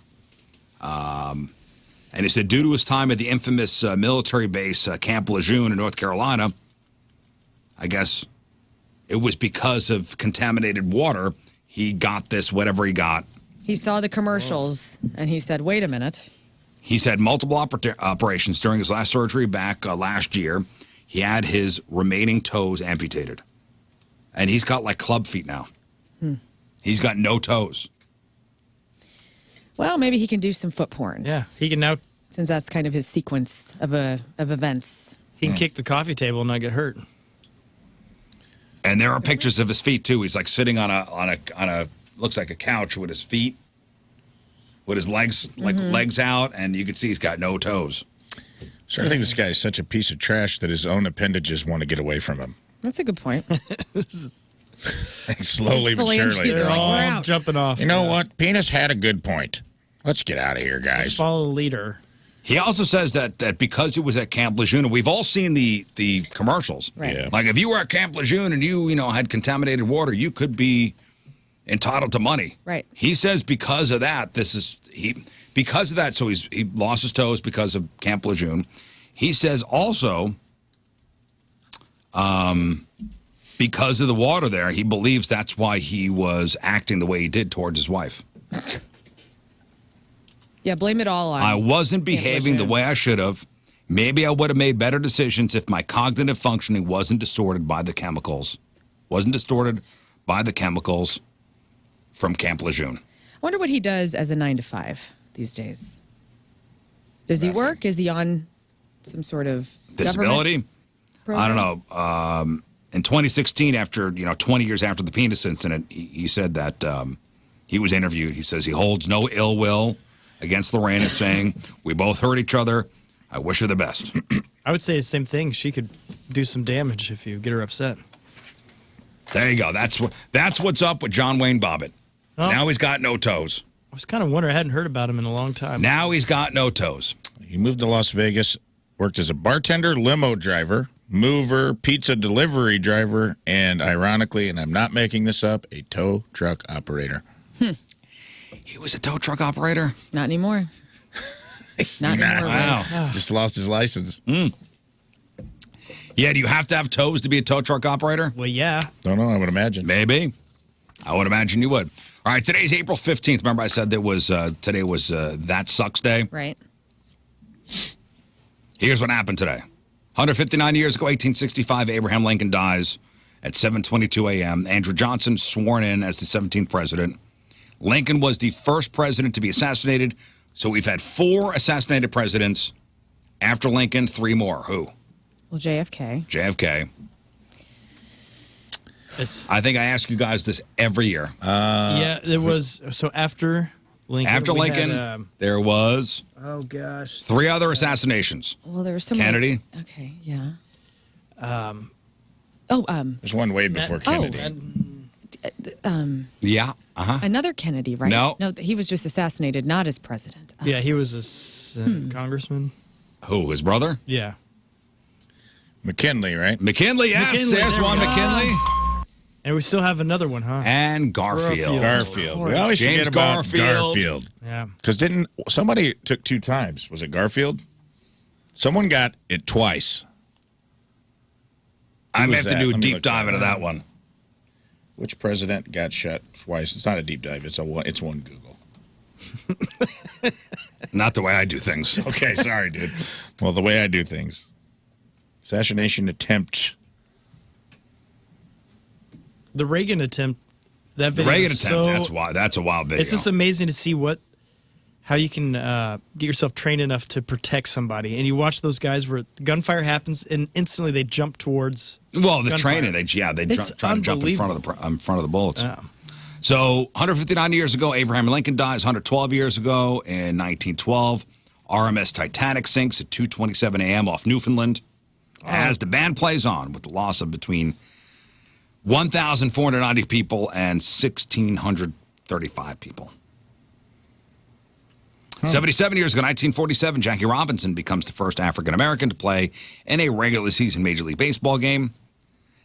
And he said due to his time at the infamous military base, Camp Lejeune in North Carolina, I guess it was because of contaminated water, he got this, whatever he got. He saw the commercials, and he said, wait a minute. He's had multiple operations during his last surgery back last year. He had his remaining toes amputated. And he's got like club feet now. He's got no toes. Well, maybe he can do some foot porn. Yeah, he can now... Since that's kind of his sequence of events. He can kick the coffee table and not get hurt. And there are pictures of his feet, too. He's like sitting on a looks like a couch with his feet, with his legs, legs out, and you can see he's got no toes. So I think this guy is such a piece of trash that his own appendages want to get away from him. That's a good point. Slowly but surely. They're like, we're out. Jumping off. You know what? Penis had a good point. Let's get out of here, guys. Let's follow the leader. He also says that because he was at Camp Lejeune, and we've all seen the commercials. Right. Yeah. Like if you were at Camp Lejeune and you had contaminated water, you could be entitled to money. Right. He says because of that, so he lost his toes because of Camp Lejeune. He says also, because of the water there, he believes that's why he was acting the way he did towards his wife. Yeah, blame it all on. I wasn't behaving the way I should have. Maybe I would have made better decisions if my cognitive functioning wasn't distorted by the chemicals. From Camp Lejeune. I wonder what he does as a 9-to-5 these days. Does he work? Is he on some sort of disability? Program? I don't know. In 2016, after 20 years after the penis incident, he said that he was interviewed. He says he holds no ill will against Lorraine, saying, we both hurt each other. I wish her the best. I would say the same thing. She could do some damage if you get her upset. There you go. That's what's up with John Wayne Bobbitt. Oh. Now he's got no toes. I was kind of wondering. I hadn't heard about him in a long time. Now he's got no toes. He moved to Las Vegas, worked as a bartender, limo driver, mover, pizza delivery driver, and ironically, and I'm not making this up, a tow truck operator. He was a tow truck operator? Not anymore. Not anymore. Wow. Just lost his license. Yeah, do you have to have toes to be a tow truck operator? Well, yeah. Don't know, I would imagine. Maybe. I would imagine you would. All right, today's April 15th. Remember I said that today was That Sucks Day? Right. Here's what happened today. 159 years ago, 1865, Abraham Lincoln dies at 7:22 a.m. Andrew Johnson sworn in as the 17th president. Lincoln was the first president to be assassinated So we've had 4 assassinated presidents. After Lincoln, 3 more. Who? Well, JFK. JFK. I think I ask you guys this every year. Yeah, it was. So after Lincoln. After Lincoln, there was. Oh, gosh. 3 other assassinations. Well, there were so Kennedy. many. Okay, yeah. There's one way before Kennedy. Yeah. Another Kennedy, right? No. No, he was just assassinated, not as president. Yeah, he was a congressman. Who? His brother? Yeah. McKinley, right? McKinley, yes. McKinley, There's there we one, go. McKinley. And we still have another one, huh? And Garfield. Garfield. We always James forget about Garfield. Garfield. Yeah. Because somebody took 2 times. Was it Garfield? Someone got it twice. I may was have to that? do a Let me deep look dive that into up. that one. Which president got shot twice? It's not a deep dive. It's one Google. Not the way I do things. Okay, sorry, dude. Well, the way I do things. Assassination attempt. The Reagan attempt. That The video Reagan is attempt, so, that's a wild video. It's just amazing to see how you can get yourself trained enough to protect somebody. And you watch those guys where gunfire happens and instantly they jump towards. Well, the gunfire. training, they try to jump in front of the bullets. Yeah. So 159 years ago, Abraham Lincoln dies. 112 years ago, in 1912, RMS Titanic sinks at 2:27 a.m. off Newfoundland. As the band plays on with the loss of between 1,490 people and 1,635 people. 77 years ago, 1947, Jackie Robinson becomes the first African-American to play in a regular season Major League Baseball game.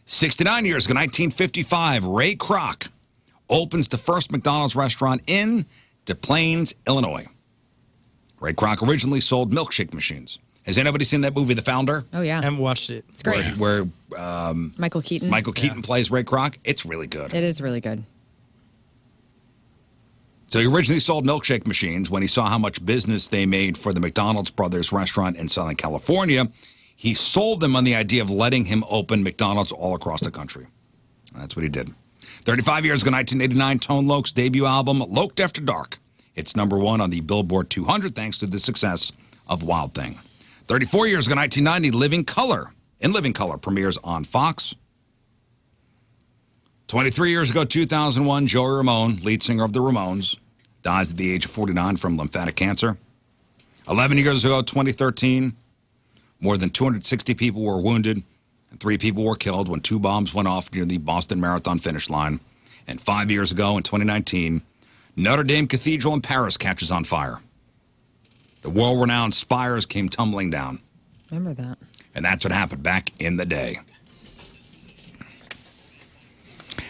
69 years ago, 1955, Ray Kroc opens the first McDonald's restaurant in Des Plaines, Illinois. Ray Kroc originally sold milkshake machines. Has anybody seen that movie, The Founder? Oh, yeah. I haven't watched it. It's great. Where Michael Keaton. Michael Keaton plays Ray Kroc. It's really good. It is really good. So he originally sold milkshake machines. When he saw how much business they made for the McDonald's Brothers restaurant in Southern California, he sold them on the idea of letting him open McDonald's all across the country. That's what he did. 35 years ago, 1989, Tone Loc's debut album, Loked After Dark. It's #1 on the Billboard 200 thanks to the success of Wild Thing. 34 years ago, 1990, Living Color premieres on Fox. 23 years ago, 2001, Joey Ramone, lead singer of the Ramones, dies at the age of 49 from lymphatic cancer. 11 years ago, 2013, more than 260 people were wounded and 3 people were killed when 2 bombs went off near the Boston Marathon finish line. And 5 years ago, in 2019, Notre Dame Cathedral in Paris catches on fire. The world-renowned spires came tumbling down. Remember that. And that's what happened back in the day.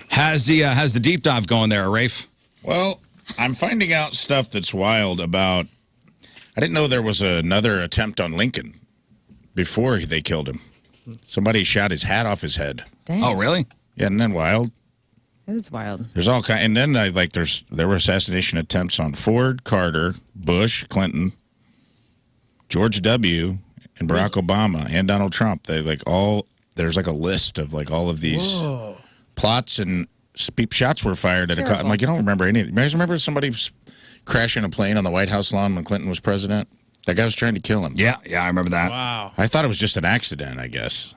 How's the deep dive going there, Rafe? Well, I'm finding out stuff that's wild about. I didn't know there was another attempt on Lincoln before they killed him. Somebody shot his hat off his head. Dang. Oh, really? Yeah, isn't that wild? That is wild. There's all kind, and then there were assassination attempts on Ford, Carter, Bush, Clinton, George W., and Barack Obama, and Donald Trump. There's like a list of like all of these plots and shots were fired at a. I'm like, you don't remember any. You guys remember somebody crashing a plane on the White House lawn when Clinton was president? That guy was trying to kill him. Yeah, I remember that. Wow. I thought it was just an accident, I guess.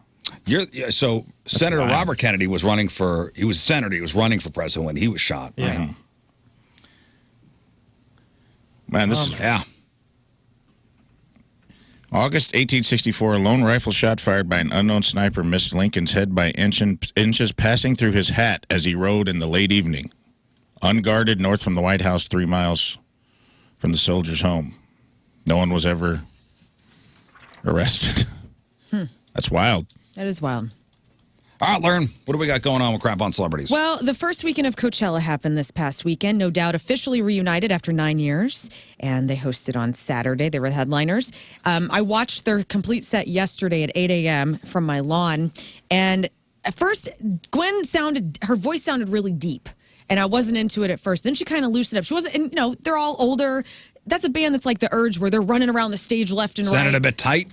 Senator wild. Robert Kennedy was running for. He was a senator. He was running for president when he was shot. Yeah. Man, this is. Yeah. August 1864, a lone rifle shot fired by an unknown sniper missed Lincoln's head by inches, passing through his hat as he rode in the late evening, unguarded north from the White House, 3 miles from the soldier's home. No one was ever arrested. That's wild. That is wild. All right, Lern, what do we got going on with Crap on Celebrities? Well, the first weekend of Coachella happened this past weekend. No Doubt officially reunited after 9 years, and they hosted on Saturday. They were the headliners. I watched their complete set yesterday at 8 a.m. from my lawn, and at first, her voice sounded really deep, and I wasn't into it at first. Then she kind of loosened up. She wasn't, and they're all older. That's a band that's like The Urge, where they're running around the stage left and right. Sounded a bit tight.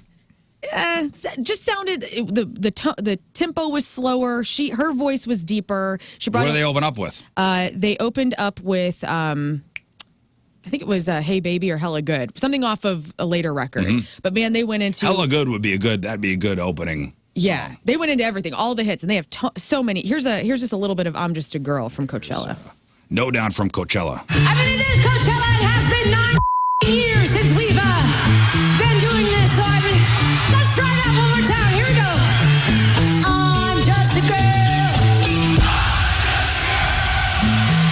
Just sounded the tempo was slower. Her voice was deeper. What did they open up with? They opened up with I think it was Hey Baby or Hella Good, something off of a later record. But man, they went into Hella Good that'd be a good opening. Yeah, song. they went into everything, all the hits, and they have so many. Here's just a little bit of I'm Just a Girl from Coachella. No Doubt from Coachella. I mean, it is Coachella. It has been 9 years since we've been doing this. So let's try that one more time. Here we go. I'm just a girl.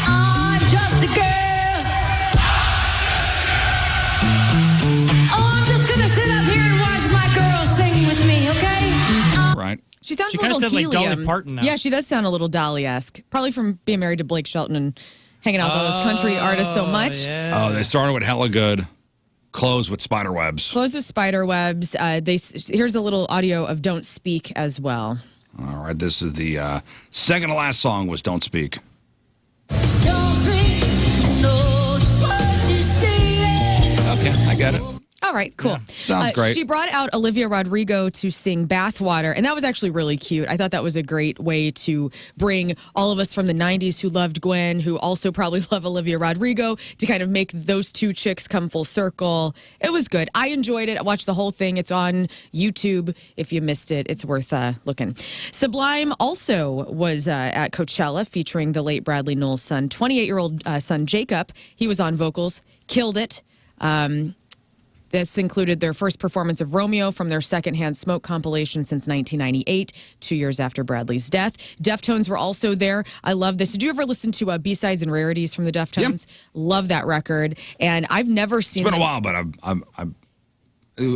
I'm just a girl. Oh, I'm just gonna sit up here and watch my girls sing with me, okay? Right. She sounds She a little kinda sounds like helium. Dolly Parton now. Yeah, she does sound a little Dolly-esque. Probably from being married to Blake Shelton and hanging out with all those country artists so much. Yeah. Oh, they started with Hella Good, closed with Spiderwebs. Closed with Spiderwebs. Here's a little audio of Don't Speak as well. All right, this is the second to last song was Don't Speak. Don't speak, know just what you say. Okay, I get it. All right, cool. Sounds great. She brought out Olivia Rodrigo to sing Bathwater, and that was actually really cute. I thought that was a great way to bring all of us from the 90s who loved Gwen, who also probably love Olivia Rodrigo, to kind of make those two chicks come full circle. It was good. I enjoyed it. I watched the whole thing. It's on YouTube. If you missed it, it's worth looking. Sublime also was at Coachella featuring the late Bradley Nowell's son, 28-year-old son Jacob. He was on vocals, killed it. This included their first performance of Romeo from their Secondhand Smoke compilation since 1998, 2 years after Bradley's death. Deftones were also there. I love this. Did you ever listen to B-Sides and Rarities from the Deftones? Yep. Love that record. And I've never seen It's been a while, but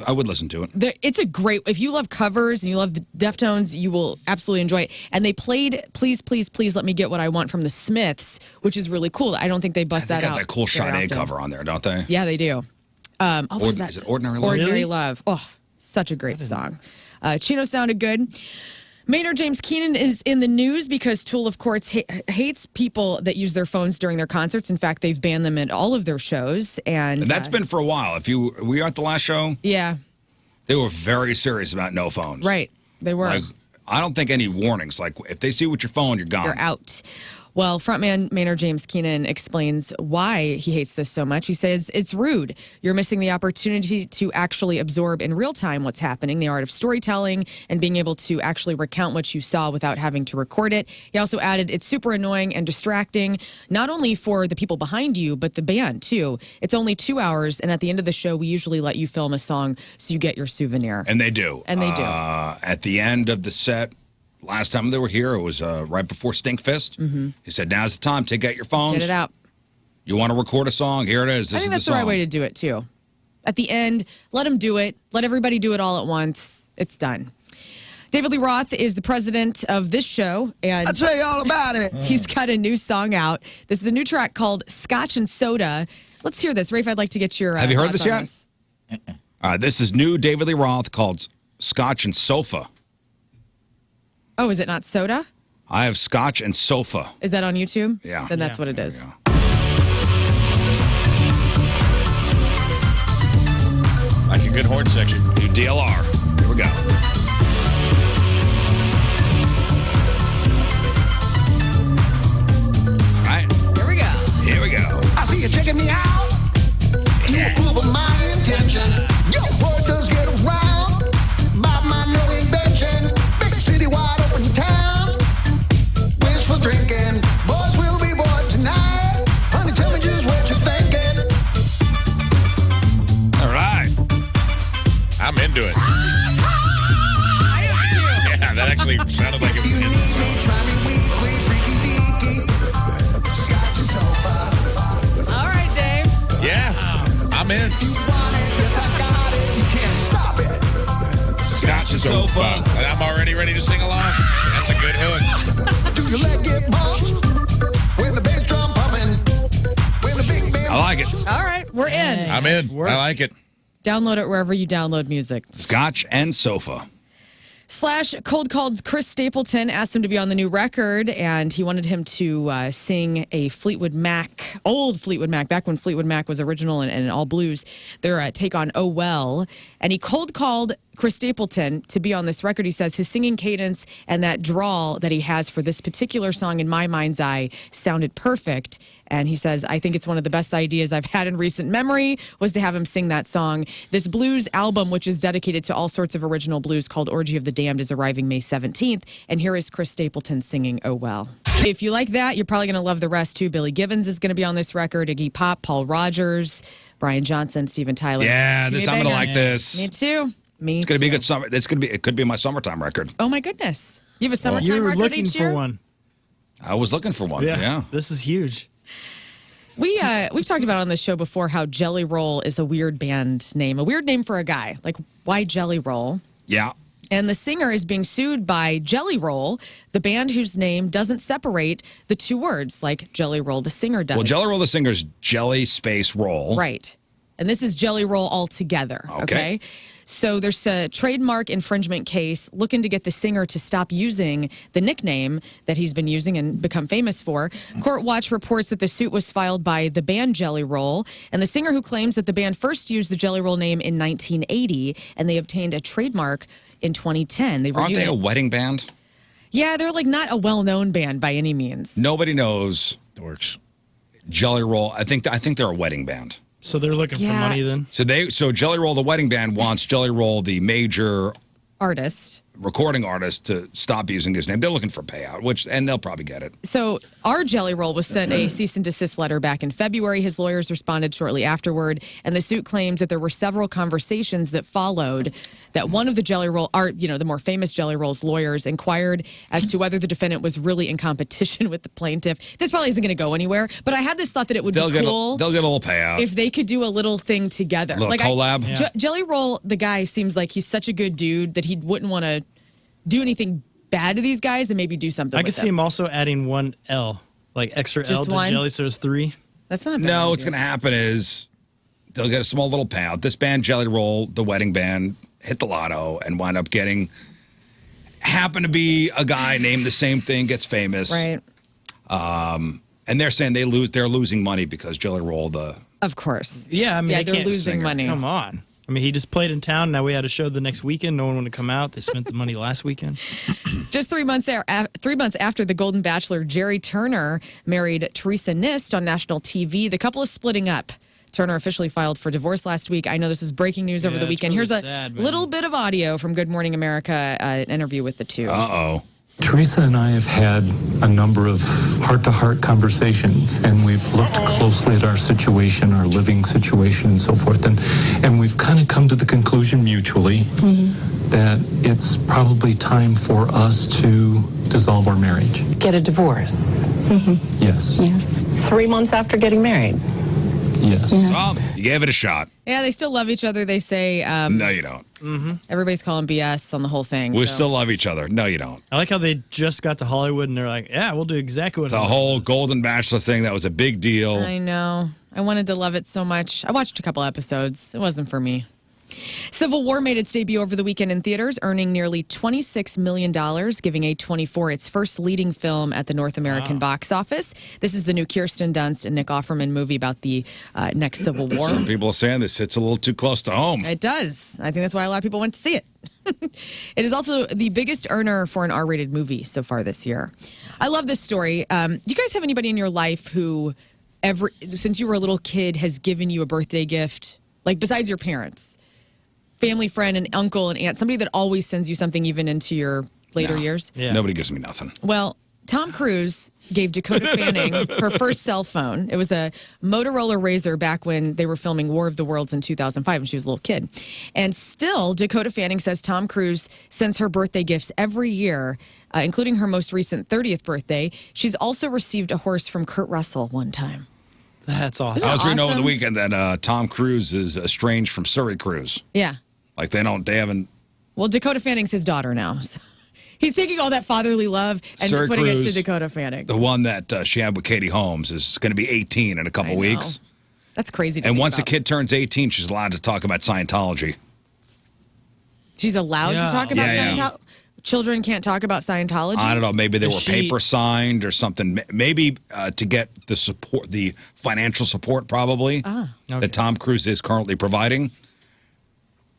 I would listen to it. It's a great, if you love covers and you love the Deftones, you will absolutely enjoy it. And they played Please, Please, Please Let Me Get What I Want from the Smiths, which is really cool. I don't think they bust that out. They got that cool Sade cover on there, don't they? Yeah, they do. What was that? Is it Ordinary Love? Ordinary Love. Oh, such a great song. Chino sounded good. Maynard James Keenan is in the news because Tool, of course, hates people that use their phones during their concerts. In fact, they've banned them at all of their shows. And that's been for a while. Were you at the last show? Yeah. They were very serious about no phones. Right. They were. Like, I don't think any warnings. Like, if they see you with your phone, you're gone. You're out. Well, frontman Maynard James Keenan explains why he hates this so much. He says, it's rude. You're missing the opportunity to actually absorb in real time what's happening, the art of storytelling, and being able to actually recount what you saw without having to record it. He also added, it's super annoying and distracting, not only for the people behind you, but the band, too. It's only 2 hours, and at the end of the show, we usually let you film a song so you get your souvenir. And they do. And they do. At the end of the set, last time they were here, it was right before Stinkfist. Mm-hmm. He said, now's the time. Take out your phones. Get it out. You want to record a song? Here it is. I think that's the right way to do it, too. At the end, let them do it. Let everybody do it all at once. It's done. David Lee Roth is the president of this show. And I'll tell you all about it. He's got a new song out. This is a new track called Scotch and Soda. Let's hear this. Rafe, I'd like to get your Have you heard thoughts this on yet? This. This is new David Lee Roth called Scotch and Sofa. Oh, is it not soda? I have Scotch and Sofa. Is that on YouTube? Yeah. Then that's what it is. Like a good horn section. New DLR. Here we go. All right. Here we go. Here we go. I see you checking me out. You approve of my intention. Your word does get around. About my new invention. Big city wide open town. Wish for drinking. Boys will be bored tonight. Honey, tell me just what you're thinking. All right. I'm into it. I am too. Yeah, that actually sounded like it was If you in need the me, song. try me weekly, freaky deaky. Scotch and sofa. All right, Dave. Yeah, I'm in. You want it, yes I got it. You can't stop it. Scotch and Sofa. And I'm already ready to sing along. That's a good hook. Do your leg get bumped? When the bass drum pumping. When the big band. I like it. All right, we're in. I'm in. I like it. Download it wherever you download music. Scotch and Sofa. Slash cold called Chris Stapleton, asked him to be on the new record, and he wanted him to sing a Fleetwood Mac, old Fleetwood Mac, back when Fleetwood Mac was original and all blues, their take on Oh Well. And he cold called Chris Stapleton to be on this record. He says his singing cadence and that drawl that he has for this particular song, in my mind's eye, sounded perfect. And he says, I think it's one of the best ideas I've had in recent memory was to have him sing that song. This blues album, which is dedicated to all sorts of original blues called Orgy of the Damned, is arriving May 17th. And here is Chris Stapleton singing Oh Well. If you like that, you're probably going to love the rest too. Billy Gibbons is going to be on this record, Iggy Pop, Paul Rogers, Brian Johnson, Steven Tyler. Yeah, I'm going to like this. Me too. It's going to be a good summer. It could be my summertime record. Oh my goodness. You have a summertime You're record looking each year? for one. I was looking for one. Yeah. This is huge. We've talked about on this show before how Jelly Roll is a weird band name, a weird name for a guy. Like, why Jelly Roll? Yeah. And the singer is being sued by Jelly Roll, the band whose name doesn't separate the two words like Jelly Roll, the singer does. Well, Jelly Roll, the singer's Jelly Space Roll. Right. And this is Jelly Roll altogether. Okay. So there's a trademark infringement case looking to get the singer to stop using the nickname that he's been using and become famous for. Court Watch reports that the suit was filed by the band Jelly Roll and the singer who claims that the band first used the Jelly Roll name in 1980 and they obtained a trademark in 2010. Aren't they a wedding band? Yeah, they're like not a well-known band by any means. Nobody knows Dorks. Jelly Roll. I think they're a wedding band. So they're looking for money then? So Jelly Roll, the wedding band, wants Jelly Roll, the major artist, recording artist, to stop using his name. They're looking for payout, and they'll probably get it. So our Jelly Roll was sent a cease and desist letter back in February. His lawyers responded shortly afterward, and the suit claims that there were several conversations that followed that one of the Jelly Roll, the more famous Jelly Roll's lawyers inquired as to whether the defendant was really in competition with the plaintiff. This probably isn't going to go anywhere, but I had this thought that it would be cool. They'll get a little payout. If they could do a little thing together. A little collab. Jelly Roll, the guy, seems like he's such a good dude that he wouldn't want to do anything bad to these guys and maybe do something I could see him also adding one L, like extra Just L to one? Jelly, so there's 3. That's not a bad No, idea. what's going to happen is they'll get a small little payout. This band, Jelly Roll, the wedding band, hit the lotto and wind up happen to be a guy named the same thing, gets famous. Right. And they're saying they're losing money because Jelly Roll, Of course. Yeah, I mean, they're losing money. Come on. I mean, he just played in town. Now we had a show the next weekend. No one wanted to come out. They spent the money last weekend. Just 3 months after the Golden Bachelor, Jerry Turner married Teresa Nist on national TV. The couple is splitting up. Turner officially filed for divorce last week. I know this was breaking news over the weekend. Really Here's sad, a little bit of audio from Good Morning America, an interview with the two. Uh-oh. Teresa and I have had a number of heart-to-heart conversations, and we've looked closely at our situation, our living situation, and so forth, and we've kind of come to the conclusion mutually that it's probably time for us to dissolve our marriage. Get a divorce. Yes. Yes. 3 months after getting married. Yes. Well, you gave it a shot. Yeah, they still love each other. They say No, you don't. everybody's calling BS on the whole thing. We so. still love each other. No, you don't. I like how they just got to Hollywood and they're like, yeah, we'll do exactly what The whole Golden Bachelor thing, that was a big deal. I know. I wanted to love it so much. I watched a couple episodes. It wasn't for me. Civil War made its debut over the weekend in theaters, earning nearly $26 million, giving A24 its first leading film at the North American box office. This is the new Kirsten Dunst and Nick Offerman movie about the next Civil War. Some people are saying this hits a little too close to home. It does. I think that's why a lot of people went to see it. It is also the biggest earner for an R-rated movie so far this year. I love this story. Do you guys have anybody in your life who, since you were a little kid, has given you a birthday gift, like besides your parents? Family friend, an uncle, an aunt, somebody that always sends you something even into your later years? Yeah. Nobody gives me nothing. Well, Tom Cruise gave Dakota Fanning her first cell phone. It was a Motorola Razr back when they were filming War of the Worlds in 2005 when she was a little kid. And still, Dakota Fanning says Tom Cruise sends her birthday gifts every year, including her most recent 30th birthday. She's also received a horse from Kurt Russell one time. That's awesome. I was reading over awesome? the weekend that Tom Cruise is estranged from Surrey Cruise. Yeah. Like they haven't. Well, Dakota Fanning's his daughter now. So he's taking all that fatherly love and Surrey putting Cruise, it to Dakota Fanning. The one that she had with Katie Holmes is going to be 18 in a couple I know. weeks. That's crazy to And think once a about. kid turns 18, she's allowed to talk about Scientology. She's allowed to talk about Yeah. Scientology? Children can't talk about Scientology? I don't know. Maybe they Is were she- paper signed or something. Maybe to get the support, the financial support, probably Okay. that Tom Cruise is currently providing.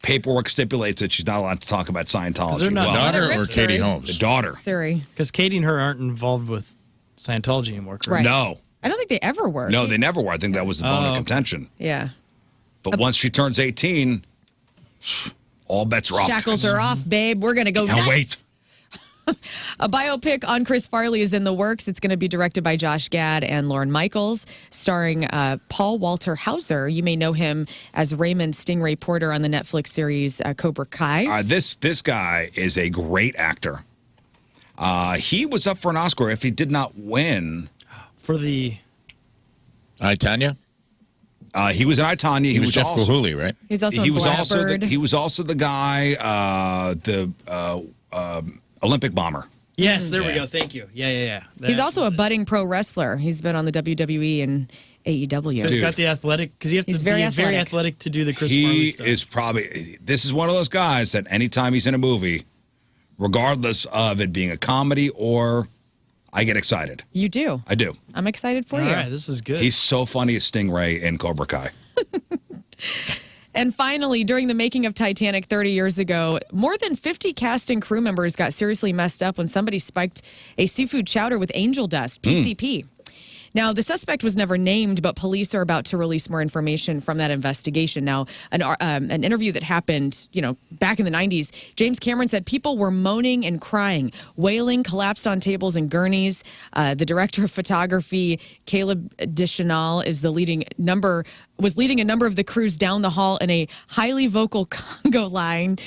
paperwork stipulates that she's not allowed to talk about Scientology. they're not Daughter Let it or rip, Katie Siri. Holmes? The daughter. Siri. Because Katie and her aren't involved with Scientology anymore, correct? Right. No. I don't think they ever were. No, they never were. I think that was the bone of Oh. contention. Yeah. But once she turns 18, all bets are off. Shackles are off, babe. We're going to go Can't nuts. wait. A biopic on Chris Farley is in the works. It's going to be directed by Josh Gad and Lorne Michaels, starring Paul Walter Hauser. You may know him as Raymond Stingray Porter on the Netflix series Cobra Kai. This guy is a great actor. He was up for an Oscar if he did not win. For the... I, Tanya? He was in I, Tonya. He was Jeff also, Gahuli, right? He's also he in was also Blackbird. he was also the guy, the Olympic bomber. Yes, there we Yeah. go. Thank you. Yeah. He's also a budding pro wrestler. He's been on the WWE and AEW. So he's got the athletic, because you have He's to very be very athletic. athletic to do the Chris Farley He stuff. is probably, this is one of those guys that anytime he's in a movie, regardless of it being a comedy or, I get excited. You do. I do. I'm excited for All you. right, this is good. He's so funny as Stingray in Cobra Kai. And finally, during the making of Titanic 30 years ago, more than 50 cast and crew members got seriously messed up when somebody spiked a seafood chowder with angel dust, PCP. Now, the suspect was never named, but police are about to release more information from that investigation. Now, an interview that happened, back in the 90s, James Cameron said people were moaning and crying, wailing, collapsed on tables and gurneys. The director of photography, Caleb Deschanel, was leading a number of the crews down the hall in a highly vocal Congo line.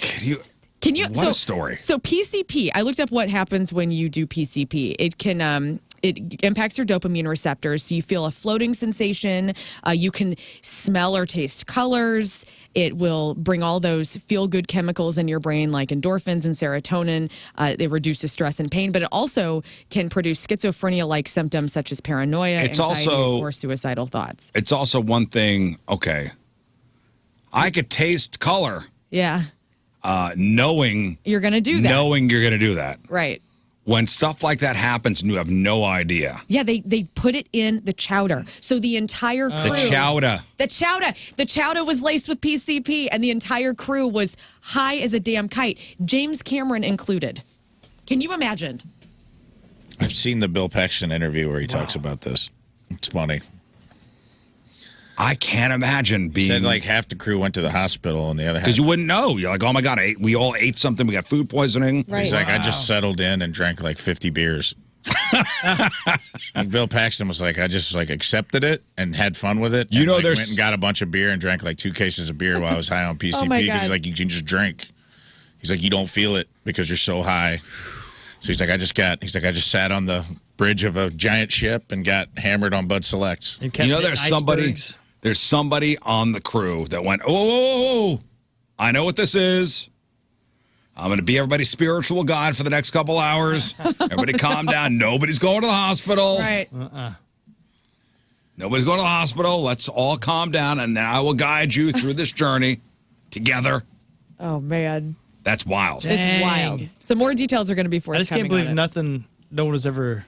Can you? What a story. So PCP, I looked up what happens when you do PCP. It can it impacts your dopamine receptors, so you feel a floating sensation. You can smell or taste colors. It will bring all those feel-good chemicals in your brain, like endorphins and serotonin. It reduces stress and pain, but it also can produce schizophrenia-like symptoms such as paranoia, anxiety, or suicidal thoughts. It's also one thing, okay, I could taste color. Yeah. Knowing You're going to do that. Knowing you're going to do that. Right. When stuff like that happens and you have no idea. Yeah, they put it in the chowder. So the entire crew. The chowder was laced with PCP, and the entire crew was high as a damn kite, James Cameron included. Can you imagine? I've seen the Bill Paxton interview where he talks about this. It's funny. I can't imagine being. Said like half the crew went to the hospital and the other half. Because you wouldn't know. You're like, oh my God, we all ate something. We got food poisoning. Right. He's like, I just settled in and drank like 50 beers. Like Bill Paxton was like, I just like accepted it and had fun with it. You know, like, there's went and got a bunch of beer and drank like 2 cases of beer while I was high on PCP. Oh, my Because God. he's like, you can just drink. He's like, you don't feel it because you're so high. So he's like, I just sat on the bridge of a giant ship and got hammered on Bud Selects. And kept hitting icebergs. There's somebody on the crew that went, oh, I know what this is. I'm going to be everybody's spiritual guide for the next couple hours. Everybody calm down. Nobody's going to the hospital. Right. Nobody's going to the hospital. Let's all calm down, and then I will guide you through this journey together. Oh, man. That's wild. It's Dang. wild. So more details are going to be forthcoming. I just can't believe on it. no one was ever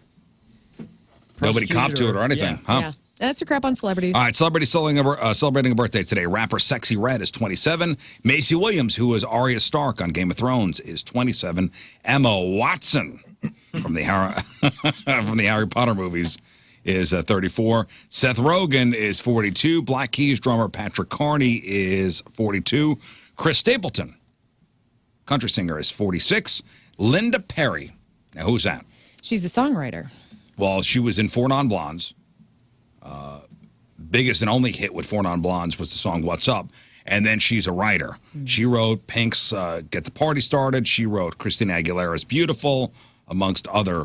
Nobody copped to it or anything, huh? Yeah. That's a crap on celebrities. All right, celebrity celebrating a birthday today. Rapper Sexy Red is 27. Macy Williams, who is Arya Stark on Game of Thrones, is 27. Emma Watson from the Harry Potter movies is 34. Seth Rogen is 42. Black Keys drummer Patrick Carney is 42. Chris Stapleton, country singer, is 46. Linda Perry. Now, who's that? She's a songwriter. Well, she was in Four Non Blondes. Biggest and only hit with Four Non Blondes was the song What's Up. And then she's a writer. She wrote Pink's Get the Party Started. She wrote Christina Aguilera's Beautiful, amongst other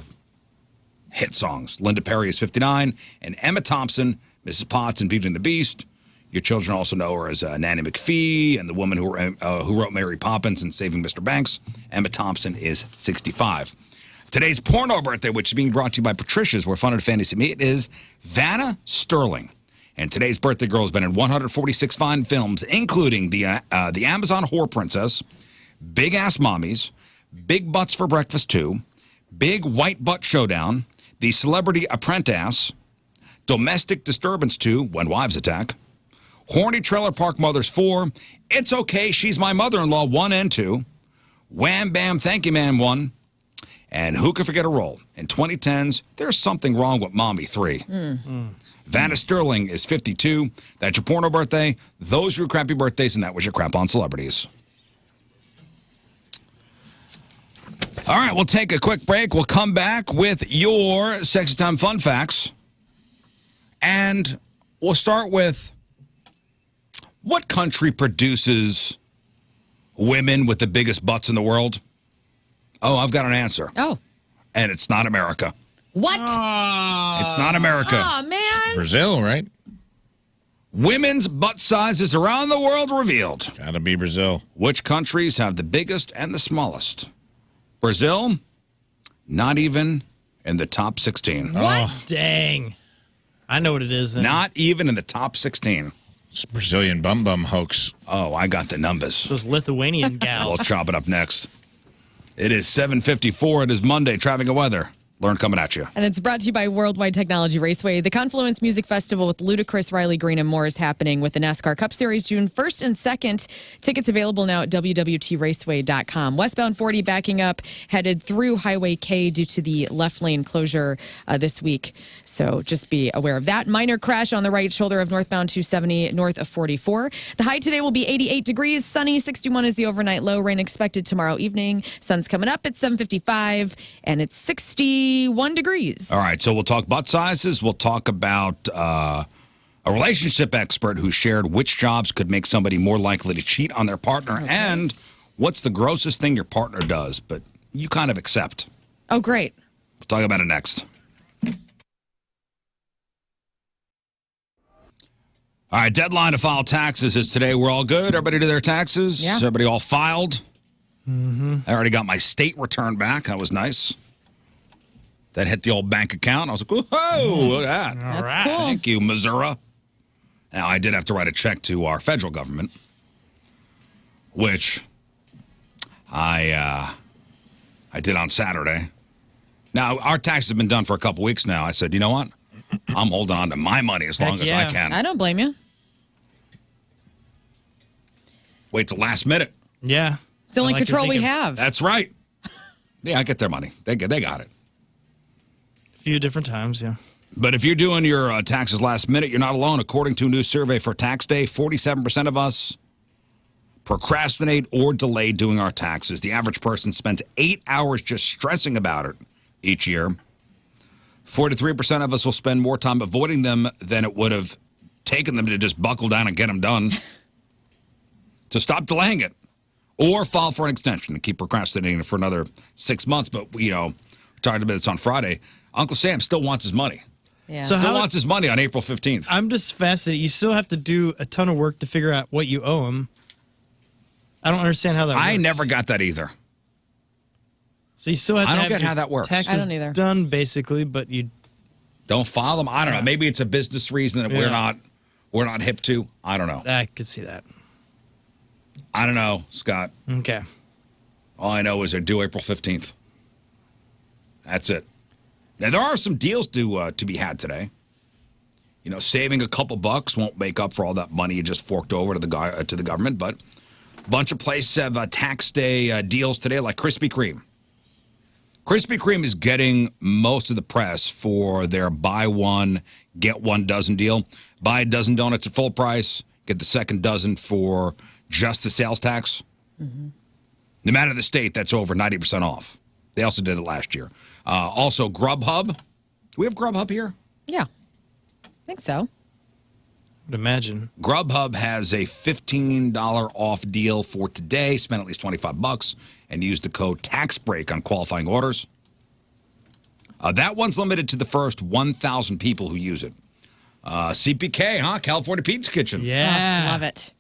hit songs. Linda Perry is 59. And Emma Thompson, Mrs. Potts in Beauty and the Beast. Your children also know her as Nanny McPhee and the woman who wrote Mary Poppins and Saving Mr. Banks. Emma Thompson is 65. Today's porno birthday, which is being brought to you by Patricia's, where fun and fantasy meet, is Vanna Sterling. And today's birthday girl has been in 146 fine films, including the Amazon Whore Princess, Big Ass Mommies, Big Butts for Breakfast 2, Big White Butt Showdown, The Celebrity Apprentice, Domestic Disturbance 2, When Wives Attack, Horny Trailer Park Mothers 4. It's Okay, She's My Mother-in-Law 1 and 2. Wham Bam Thank You Man 1. And Who Could Forget a Roll? In 2010's There's Something Wrong with Mommy 3. Vanna Sterling is 52. That's your porno birthday. Those are your crappy birthdays, and that was your crap on celebrities. All right, we'll take a quick break. We'll come back with your Sexy Time fun facts. And we'll start with what country produces women with the biggest butts in the world? Oh, I've got an answer. Oh. And it's not America. What? It's not America. Oh, man. Brazil, right? Women's butt sizes around the world revealed. Gotta be Brazil. Which countries have the biggest and the smallest? Brazil, not even in the top 16. What? Dang. I know what it is then. Not even in the top 16. It's Brazilian bum hoax. Oh, I got the numbers. Those Lithuanian gals. We'll chop it up next. It is 7:54. It is Monday. Traffic and weather. Learn coming at you. And it's brought to you by Worldwide Technology Raceway. The Confluence Music Festival with Ludacris, Riley Green, and more is happening with the NASCAR Cup Series June 1st and 2nd. Tickets available now at www.raceway.com. Westbound 40 backing up, headed through Highway K due to the left lane closure this week. So just be aware of that. Minor crash on the right shoulder of northbound 270 north of 44. The high today will be 88 degrees. Sunny, 61 is the overnight low. Rain expected tomorrow evening. Sun's coming up at 7:55, and it's 61 degrees. All right, so we'll talk butt sizes. We'll talk about a relationship expert who shared which jobs could make somebody more likely to cheat on their partner, and what's the grossest thing your partner does, but you kind of accept. Oh, great. We'll talk about it next. All right, deadline to file taxes is today. We're all good. Everybody did their taxes? Yeah. Everybody all filed? Mm-hmm. I already got my state return back. That was nice. That hit the old bank account. I was like, whoa, look at that. That's right. cool. Thank you, Missouri. Now, I did have to write a check to our federal government, which I did on Saturday. Now, our taxes have been done for a couple weeks now. I said, you know what? I'm holding on to my money as long as I can. I don't blame you. Wait till last minute. Yeah. It's the only I like to control think we of have. That's right. Yeah, I get their money. They got it. A few different times, yeah. But if you're doing your taxes last minute, you're not alone. According to a new survey for tax day, 47% of us procrastinate or delay doing our taxes. The average person spends 8 hours just stressing about it each year. 43% of us will spend more time avoiding them than it would have taken them to just buckle down and get them done. So stop delaying it. Or file for an extension and keep procrastinating for another 6 months. But, you know, we talked about this on Friday. Uncle Sam still wants his money. Yeah. So Still how, wants his money on April 15th. I'm just fascinated. You still have to do a ton of work to figure out what you owe him. I don't understand how that works. I never got that either. So you still have to I don't have get your how that works. taxes I don't either. done, basically, but you... Don't file them. I don't know. Maybe it's a business reason that Yeah. we're not hip to. I don't know. I could see that. I don't know, Scott. Okay. All I know is they're due April 15th. That's it. Now, there are some deals to be had today. You know, saving a couple bucks won't make up for all that money you just forked over to the government, but a bunch of places have tax day deals today, like Krispy Kreme. Krispy Kreme is getting most of the press for their buy one, get one dozen deal. Buy a dozen donuts at full price, get the second dozen for just the sales tax. No matter the state, that's over 90% off. They also did it last year. Also, Grubhub. Do we have Grubhub here? Yeah. I think so. Would imagine. Grubhub has a $15 off deal for today. Spend at least $25 and use the code TAXBREAK on qualifying orders. That one's limited to the first 1,000 people who use it. CPK, huh? California Pizza Kitchen. Yeah. Oh, love it.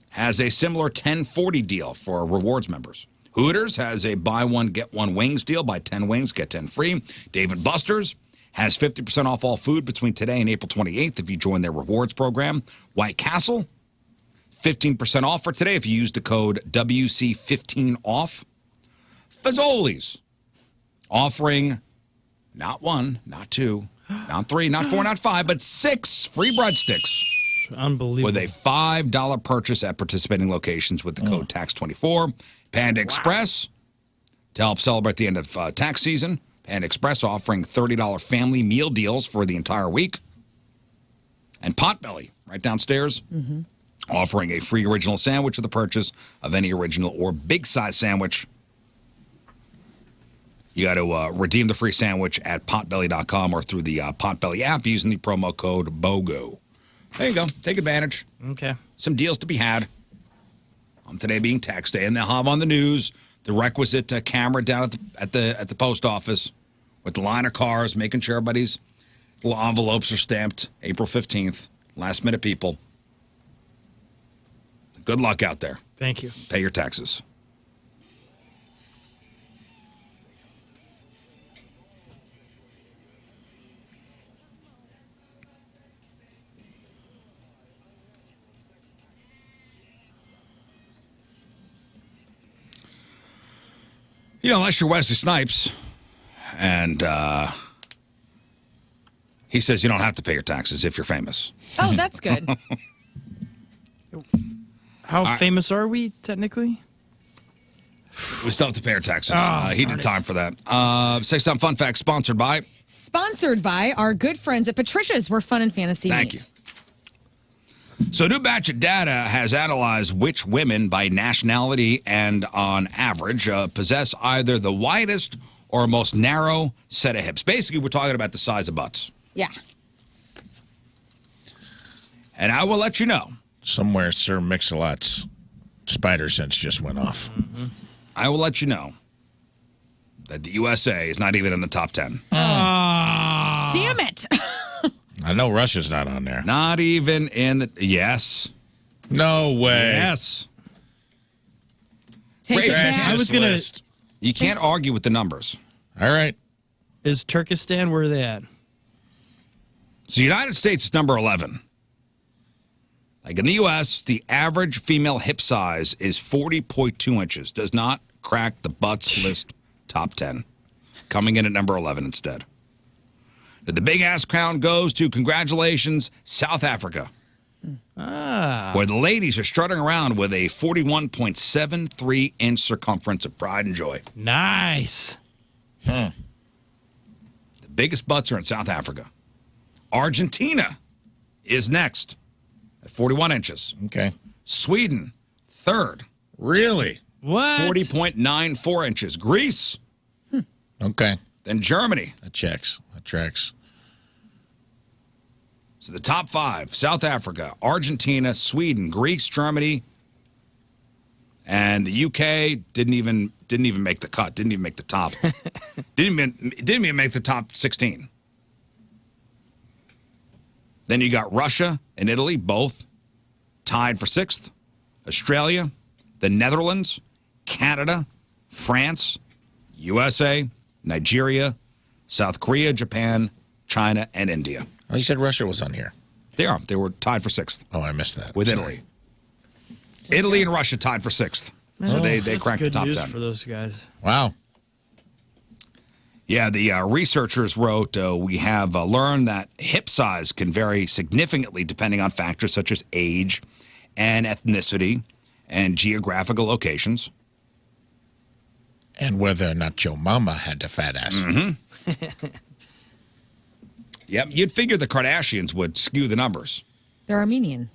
Has a similar 1040 deal for rewards members. Hooters has a buy one, get one wings deal. Buy 10 wings, get 10 free. Dave & Buster's has 50% off all food between today and April 28th if you join their rewards program. White Castle, 15% off for today if you use the code WC15OFF. Fazoli's, offering not one, not two, not three, not four, not five, but 6 free breadsticks unbelievable. with a $5 purchase at participating locations with the code TAX24. Panda Express, to help celebrate the end of tax season, Panda Express offering $30 family meal deals for the entire week. And Potbelly, right downstairs, offering a free original sandwich with the purchase of any original or big size sandwich. You got to redeem the free sandwich at potbelly.com or through the Potbelly app using the promo code BOGO. There you go. Take advantage. Okay. Some deals to be had. On today being tax day, and they'll have on the news the requisite camera down at the post office with the line of cars, making sure everybody's little envelopes are stamped. April 15th. Last minute people. Good luck out there. Thank you. Pay your taxes. You know, unless you're Wesley Snipes, and he says you don't have to pay your taxes if you're famous. Oh, that's good. How famous are we, technically? We still have to pay our taxes. Oh, He did time for that. 6-Time Fun Fact sponsored by. Sponsored by our good friends at Patricia's, where fun and fantasy Thank meet. you. So, a new batch of data has analyzed which women by nationality and on average possess either the widest or most narrow set of hips. Basically, we're talking about the size of butts. Yeah. And I will let you know. Somewhere Sir Mix-a-Lot's spider sense just went off. I will let you know that the USA is not even in the top 10. Damn it. I know Russia's not on there. Not even in the. Yes. No way. Yes. Take it Trash back. I was gonna. List. You can't argue with the numbers. All right. Is Turkestan where are they at? So, United States is number 11. Like in the U.S., the average female hip size is 40.2 inches. Does not crack the butts list top 10. Coming in at number 11 instead. The big ass crown goes to, congratulations, South Africa. Where the ladies are strutting around with a 41.73 inch circumference of pride and joy. Nice. The biggest butts are in South Africa. Argentina is next at 41 inches. Okay. Sweden, third, Really? What? 40.94 inches. Greece, Okay. then Germany. That checks. That tracks. So the top 5, South Africa, Argentina, Sweden, Greece, Germany, and the UK didn't even make the cut, didn't even make the top. didn't even make the top 16. Then you got Russia and Italy, both tied for 6th. Australia, the Netherlands, Canada, France, USA, Nigeria, South Korea, Japan, China, and India. Oh, you said Russia was on here. They are. They were tied for 6th Oh, I missed that. with Sorry. Italy. Italy and Russia tied for 6th. So they That's cracked the good top news 10. for those guys. Wow. Yeah, the researchers wrote, we have learned that hip size can vary significantly depending on factors such as age and ethnicity and geographical locations. And whether or not your mama had the fat ass. Yep, you'd figure the Kardashians would skew the numbers. They're Armenian.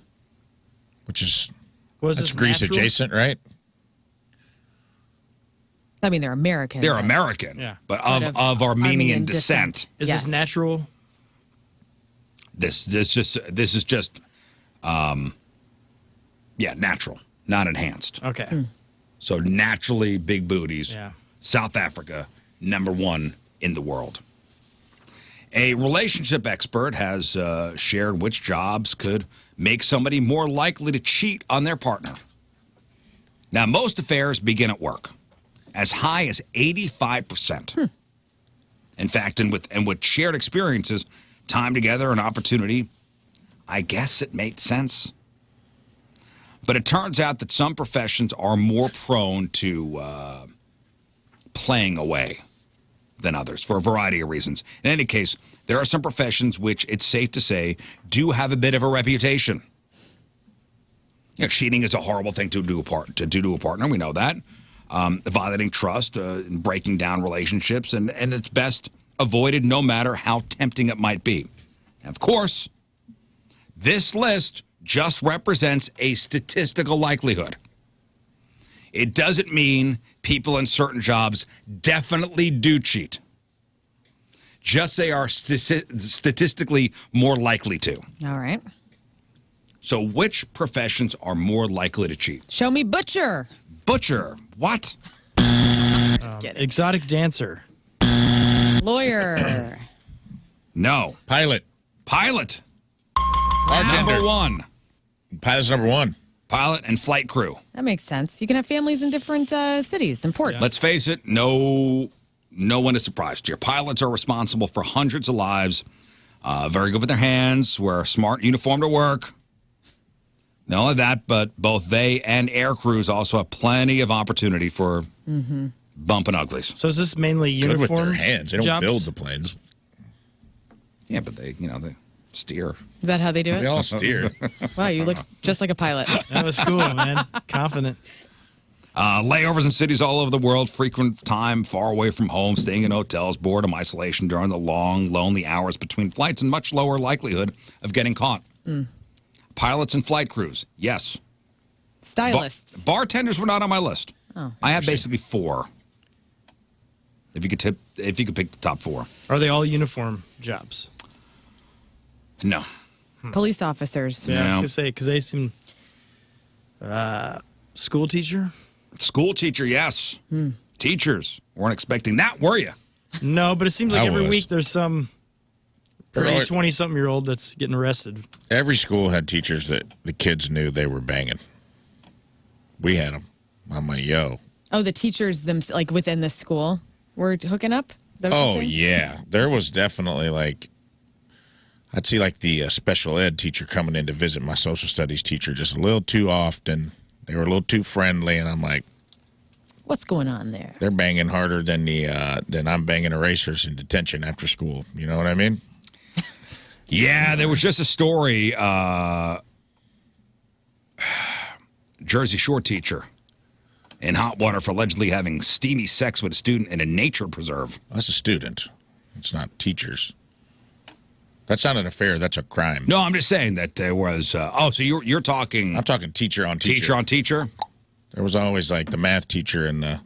Which is, Was that's this Greece natural? adjacent, right? I mean, they're American. They're but- American, Yeah. but But of of Armenian Armenian descent. descent. Is Yes. this natural? This is just, natural, not enhanced. Okay. So naturally big booties. Yeah. South Africa, number 1 in the world. A relationship expert has shared which jobs could make somebody more likely to cheat on their partner. Now, most affairs begin at work, as high as 85%. In fact, and with shared experiences, time together, and opportunity, I guess it made sense. But it turns out that some professions are more prone to playing away than others for a variety of reasons. In any case, there are some professions which, it's safe to say, do have a bit of a reputation Cheating is a horrible thing to do to a partner. We know that. Violating trust, breaking down relationships, and it's best avoided no matter how tempting it might be. And of course, this list just represents a statistical likelihood. It doesn't mean people in certain jobs definitely do cheat. Just they are statistically more likely to. All right. So which professions are more likely to cheat? Show me butcher. Butcher. What? Exotic dancer. Lawyer. No. Pilot. Pilot. Bartender. Number one. Pilot's number one. Pilot and flight crew. That makes sense. You can have families in different cities and ports. Let's face it, no one is surprised here. Pilots are responsible for hundreds of lives. Very good with their hands, wear a smart uniform to work. Not only that, but both they and air crews also have plenty of opportunity for bumping uglies. So is this mainly uniform Good with their hands. They don't jobs? build the planes. Yeah, but they steer. Is that how they do They it? all steer. Wow, you look just like a pilot. That was cool, man. Confident. Layovers in cities all over the world, frequent time far away from home, staying in hotels, boredom, isolation during the long, lonely hours between flights, and much lower likelihood of getting caught. Pilots and flight crews, yes. Stylists. Bartenders were not on my list. Oh. I have basically four. If you could pick the top four. Are they all uniform jobs? No. Police officers. Yeah, I was No. going to say, because they seem... school teacher? School teacher, yes. Teachers weren't expecting that, were you? No, but it seems like I every was. week there's some pretty 20-something-year-old that's getting arrested. Every school had teachers that the kids knew they were banging. We had them. I'm like, yo. Oh, the teachers like within the school were hooking up? Is that what you're Oh, saying? yeah. There was definitely like, I'd see like the special ed teacher coming in to visit my social studies teacher just a little too often. They were a little too friendly, and I'm like, What's going on there? they're banging harder than than I'm banging erasers in detention after school. You know what I mean? Yeah, there was just a story. Jersey Shore teacher in hot water for allegedly having steamy sex with a student in a nature preserve. That's a student. It's not teachers. That's not an affair. That's a crime. No, I'm just saying that there was. So you're talking. I'm talking teacher on teacher. Teacher on teacher. There was always like the math teacher and the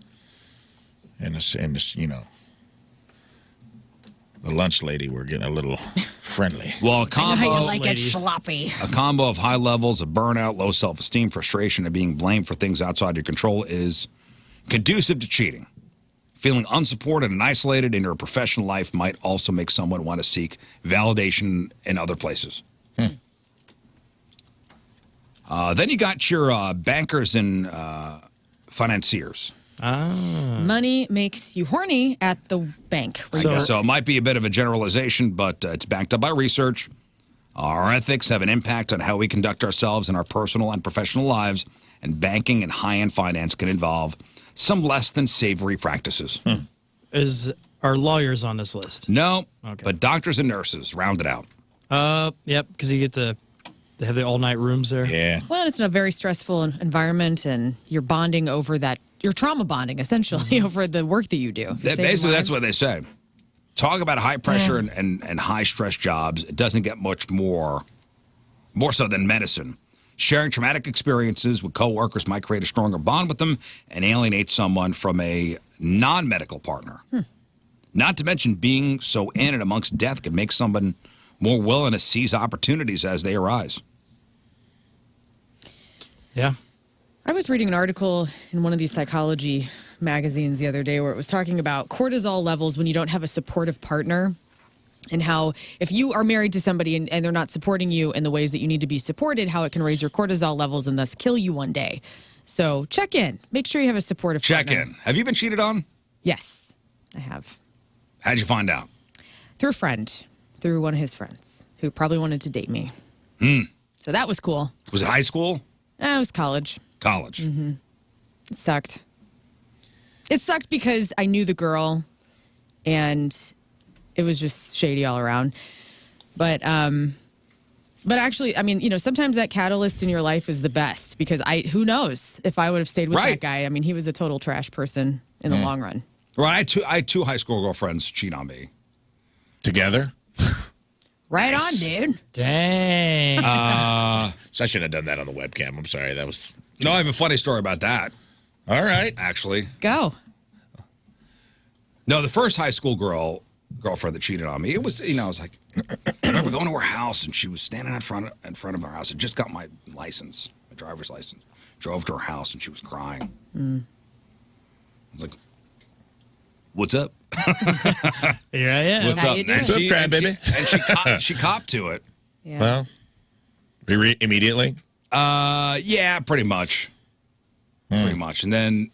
lunch lady were getting a little friendly. Well, a combo. How you like it ladies. sloppy. A combo of high levels of burnout, low self-esteem, frustration, and being blamed for things outside your control is conducive to cheating. Feeling unsupported and isolated in your professional life might also make someone want to seek validation in other places. Then you got your bankers and financiers. Money makes you horny at the bank. So it might be a bit of a generalization, but it's backed up by research. Our ethics have an impact on how we conduct ourselves in our personal and professional lives, and banking and high-end finance can involve some less than savory practices. Are lawyers on this list? No, Okay. but doctors and nurses round it out. Yep, because you get they have the all-night rooms there. Yeah. Well, it's in a very stressful environment, and you're bonding over that. You're trauma bonding, essentially, over the work that you do. Basically, that's what they say. Talk about high pressure and high stress jobs. It doesn't get much more so than medicine. Sharing traumatic experiences with coworkers might create a stronger bond with them and alienate someone from a non-medical partner. Not to mention being so in and amongst death can make someone more willing to seize opportunities as they arise. Yeah. I was reading an article in one of these psychology magazines the other day where it was talking about cortisol levels when you don't have a supportive partner, and how if you are married to somebody and they're not supporting you in the ways that you need to be supported, how it can raise your cortisol levels and thus kill you one day. So check in. Make sure you have a supportive partner. Check in. Have you been cheated on? Yes, I have. How'd you find out? Through a friend, through one of his friends who probably wanted to date me. So that was cool. Was it high school? It was college. College. It sucked. It sucked because I knew the girl and it was just shady all around. But But actually, I mean, sometimes that catalyst in your life is the best because who knows if I would have stayed with that guy. I mean, he was a total trash person in the long run. Well, I had two high school girlfriends cheat on me. Together? Right on, dude. Dang. So I should have done that on the webcam. I'm sorry. That was... No, I have a funny story about that. All right. Actually. Go. No, the first high school girlfriend that cheated on me, it was, I was like, I remember going to her house and she was standing in front of our house. I just got my license, my driver's license. Drove to her house and she was crying. I was like, what's up? Here I am. What's How up? you doing? And What's up, crybaby? she copped to it. Yeah. Well, immediately? Yeah, pretty much. Pretty much. And then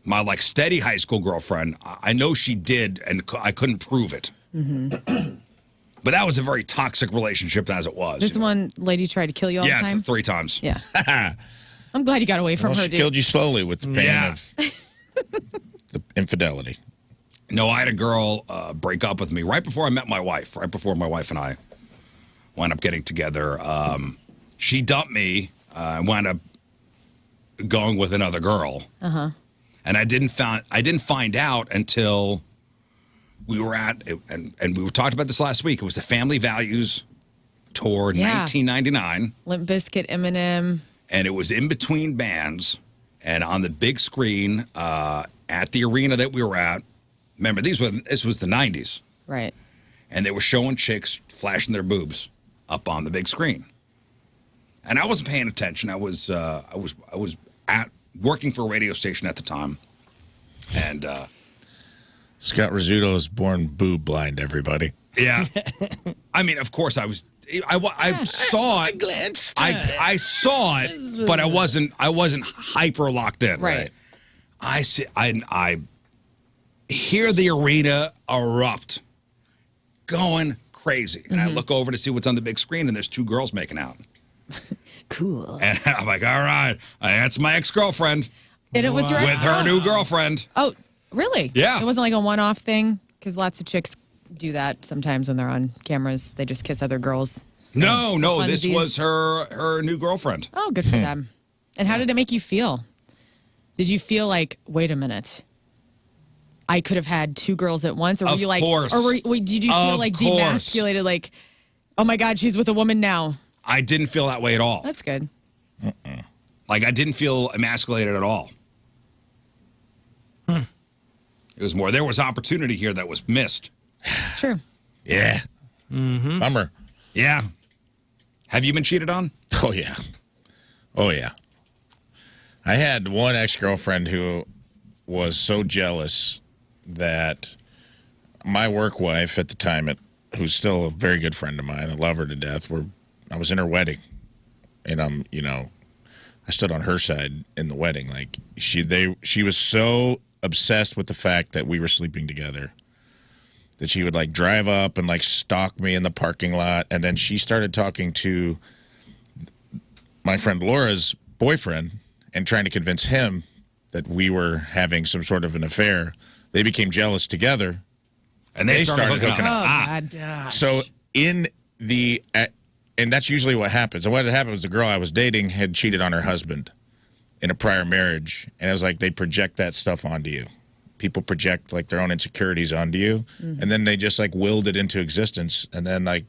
my steady high school girlfriend, I know she did, and I couldn't prove it. But that was a very toxic relationship as it was. This one lady tried to kill you all the Yeah, time? 3 times. Yeah. I'm glad you got away from Well, her, she dude. killed you slowly with the pain Yeah. of the infidelity. No, I had a girl break up with me right before I met my wife, right before my wife and I wound up getting together. She dumped me and wound up going with another girl. Uh-huh. And I didn't find out until we were and we talked about this last week. It was the Family Values Tour, 1999. Limp Bizkit, Eminem. And it was in between bands. And on the big screen at the arena that we were at, remember, this was the 90s. Right. And they were showing chicks flashing their boobs up on the big screen. And I wasn't paying attention. I was working for a radio station at the time. And Scott Rizzuto is born boob blind, everybody. yeah. I mean, of course I saw it. I glanced. I saw it, but I wasn't hyper locked in. Right. I hear the arena erupt, going crazy. And I look over to see what's on the big screen, and there's 2 girls making out. Cool. And I'm like, all right, that's my ex-girlfriend And it was your with ex? her new girlfriend. Oh, really? Yeah. It wasn't like a one-off thing? Because lots of chicks do that sometimes when they're on cameras. They just kiss other girls. No, this Funsies. was her new girlfriend. Oh, good for them. And how did it make you feel? Did you feel like, wait a minute, I could have had 2 girls at once? Or were Of you like, course. or did you feel Of like course. demasculated, like, oh my God, she's with a woman now? I didn't feel that way at all. That's good. Like, I didn't feel emasculated at all. It was more, there was opportunity here that was missed. It's true. Yeah. Bummer. Yeah. Have you been cheated on? Oh, yeah. Oh, yeah. I had one ex-girlfriend who was so jealous that my work wife at the time, who's still a very good friend of mine, I love her to death, I was in her wedding. And I stood on her side in the wedding. Like, she was so obsessed with the fact that we were sleeping together that she would drive up and stalk me in the parking lot. And then she started talking to my friend Laura's boyfriend and trying to convince him that we were having some sort of an affair. They became jealous together. And they started hooking up. Oh, God. So and that's usually what happens. And what had happened was the girl I was dating had cheated on her husband in a prior marriage. And it was like they project that stuff onto you. People project their own insecurities onto you. And then they just willed it into existence. And then I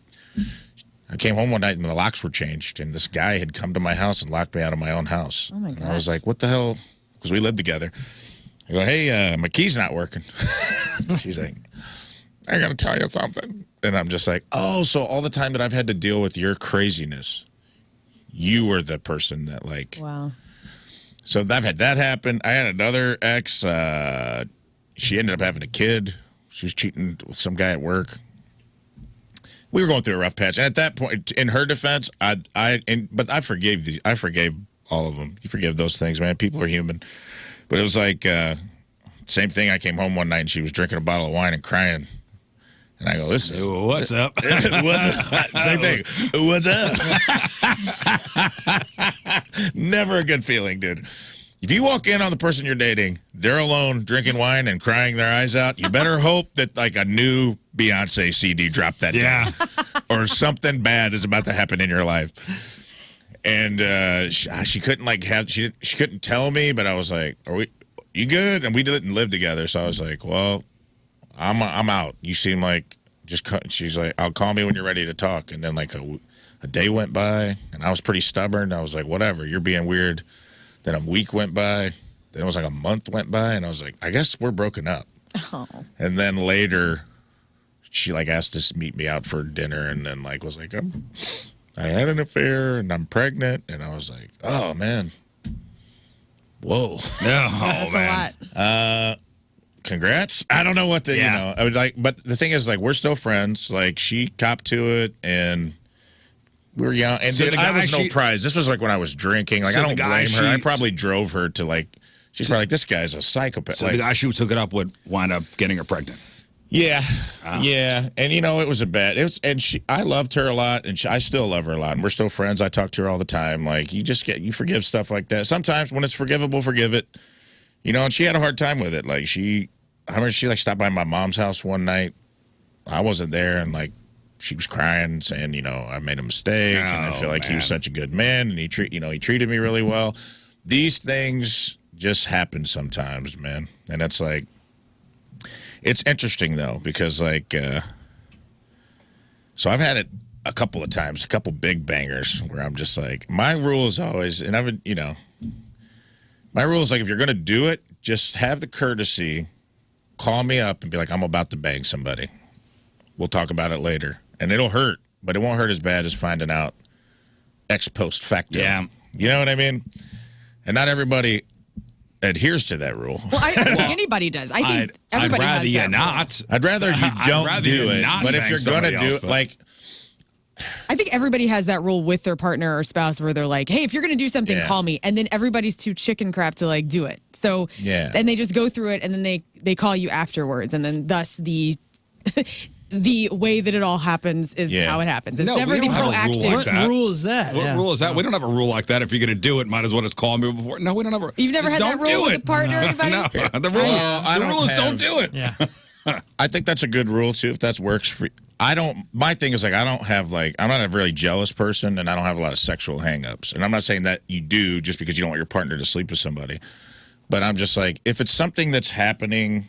came home one night and the locks were changed. And this guy had come to my house and locked me out of my own house. Oh, my God. And I was like, what the hell? Because we lived together. I go, hey, my key's not working. She's like, I got to tell you something. And I'm just like, oh, so all the time that I've had to deal with your craziness, you were the person that Wow. So I've had that happen. I had another ex. She ended up having a kid. She was cheating with some guy at work. We were going through a rough patch. And at that point, in her defense, but I forgave all of them. You forgive those things, man. People are human. But it was same thing. I came home one night and she was drinking a bottle of wine and crying. And I go, listen. What's up? Same thing. What's up? Never a good feeling, dude. If you walk in on the person you're dating, they're alone drinking wine and crying their eyes out, you better hope that like a new Beyonce CD dropped that day. Or something bad is about to happen in your life. And she couldn't like she couldn't tell me, but I was like, you good? And we didn't live together, so I was like, well, I'm out. You seem like she's like, I'll call me when you're ready to talk. And then like a day went by, and I was pretty stubborn. I was like, whatever, you're being weird. Then a week went by. Then it was like a month went by, and I was like, I guess we're broken up. Oh. And then later, she like asked to meet me out for dinner, and then like was like, I had an affair, and I'm pregnant, and I was like, oh man, whoa, That's a lot. Congrats. I don't know what to, I would like, but the thing is, like, we're still friends. Like, she copped to it, and we were young, and So the I guy was no prize. This was like when I was drinking. Like, So I the don't guy blame her. I probably drove her to like. She's probably like, this guy's a psychopath. So like, the guy she took it up with wound up getting her pregnant. yeah, yeah, and it was a bad. It was, and I loved her a lot, and I still love her a lot, and we're still friends. I talk to her all the time. Like, you forgive stuff like that. Sometimes when it's forgivable, forgive it. And she had a hard time with it. Like I remember she like stopped by my mom's house one night. I wasn't there, and like. She was crying, saying, I made a mistake, and I feel like he was such a good man, and he treated me really well. These things just happen sometimes, man, and it's like, it's interesting though because like, so I've had it a couple of times, a couple big bangers where I'm just like, my rule is always, and I would, my rule is like if you're gonna do it, just have the courtesy, call me up and be like, I'm about to bang somebody. We'll talk about it later. And it'll hurt, but it won't hurt as bad as finding out ex post facto. Yeah. You know what I mean? And not everybody adheres to that rule. Well, I don't think anybody does. I think everybody I'd rather has you that not. I'd rather you don't rather do you it. not But if bang you're going to somebody do else, it, but- like, I think everybody has that rule with their partner or spouse where they're like, hey, if you're going to do something, Yeah. call me. And then everybody's too chicken crap to like do it. So then they just go through it and then they call you afterwards. And then thus the the way that it all happens is how it happens. It's No, never we the don't have a rule proactive. like What that. rule is that? What rule is that? We don't have a rule like that. If you're going to do it, might as well just call me before. No, we don't have a. You've never had don't that rule do with it. a partner, anybody? No, the rule, I the don't rule is have- don't do it. Yeah. I think that's a good rule too. If that works for my thing is like I'm not a really jealous person, and I don't have a lot of sexual hangups. And I'm not saying that you do just because you don't want your partner to sleep with somebody. But I'm just like, if it's something that's happening,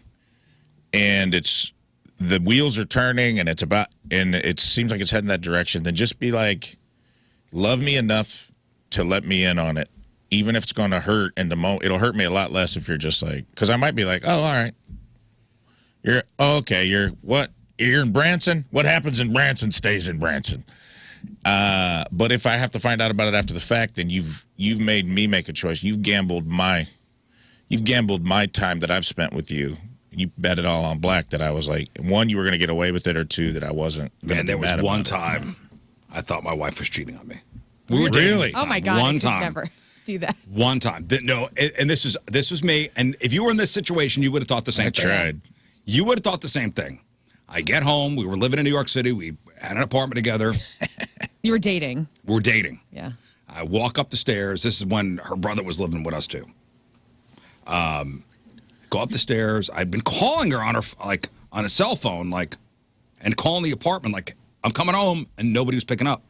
and the wheels are turning, and it seems like it's heading that direction, then just be like, love me enough to let me in on it, even if it's going to hurt in the moment. It'll hurt me a lot less if you're just like, because I might be like, oh, all right. You're in Branson? What happens in Branson stays in Branson. But if I have to find out about it after the fact, then you've made me make a choice. You've gambled my time that I've spent with you. You bet it all on black that I was like, one, you were going to get away with it, or two, that I wasn't. Man, there was mad one about it. time I thought my wife was cheating on me. We were really? Oh my God, One I could time. never see that. One time. No, and this was me. And if you were in this situation, you would have thought the same thing. I tried. You would have thought the same thing. I get home. We were living in New York City. We had an apartment together. You were dating. We're dating. Yeah. I walk up the stairs. This is when her brother was living with us too. Go up the stairs. I'd been calling her on a cell phone, and calling the apartment like I'm coming home, and nobody was picking up.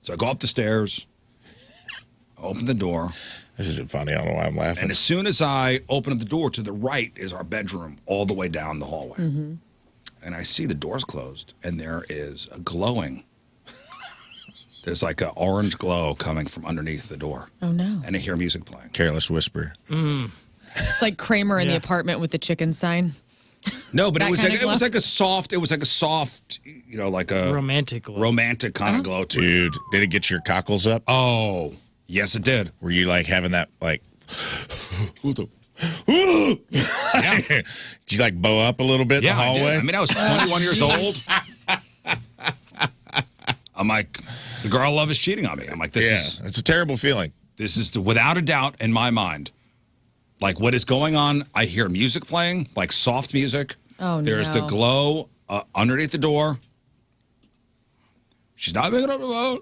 So I go up the stairs, open the door. This isn't funny. I don't know why I'm laughing. And as soon as I open up the door, to the right is our bedroom, all the way down the hallway. Mm-hmm. And I see the doors closed, and there is a glowing. There's like an orange glow coming from underneath the door. Oh, no. And I hear music playing. Careless whisper. It's like Kramer in the apartment with the chicken sign. No, but That it was kind like of a soft, like a Romantic glow. romantic kind of glow to it. Dude, did it get your cockles up? Oh, yes, it did. Were you like having that like Yeah. Did you like bow up a little bit in the I hallway? did. I mean, I was 21 years old. I'm like, the girl I love is cheating on me. I'm like, this it's a terrible feeling. is without a doubt in my mind. Like, what is going on? I hear music playing, like soft music. Oh, There's no. the glow underneath the door. She's not picking up the phone.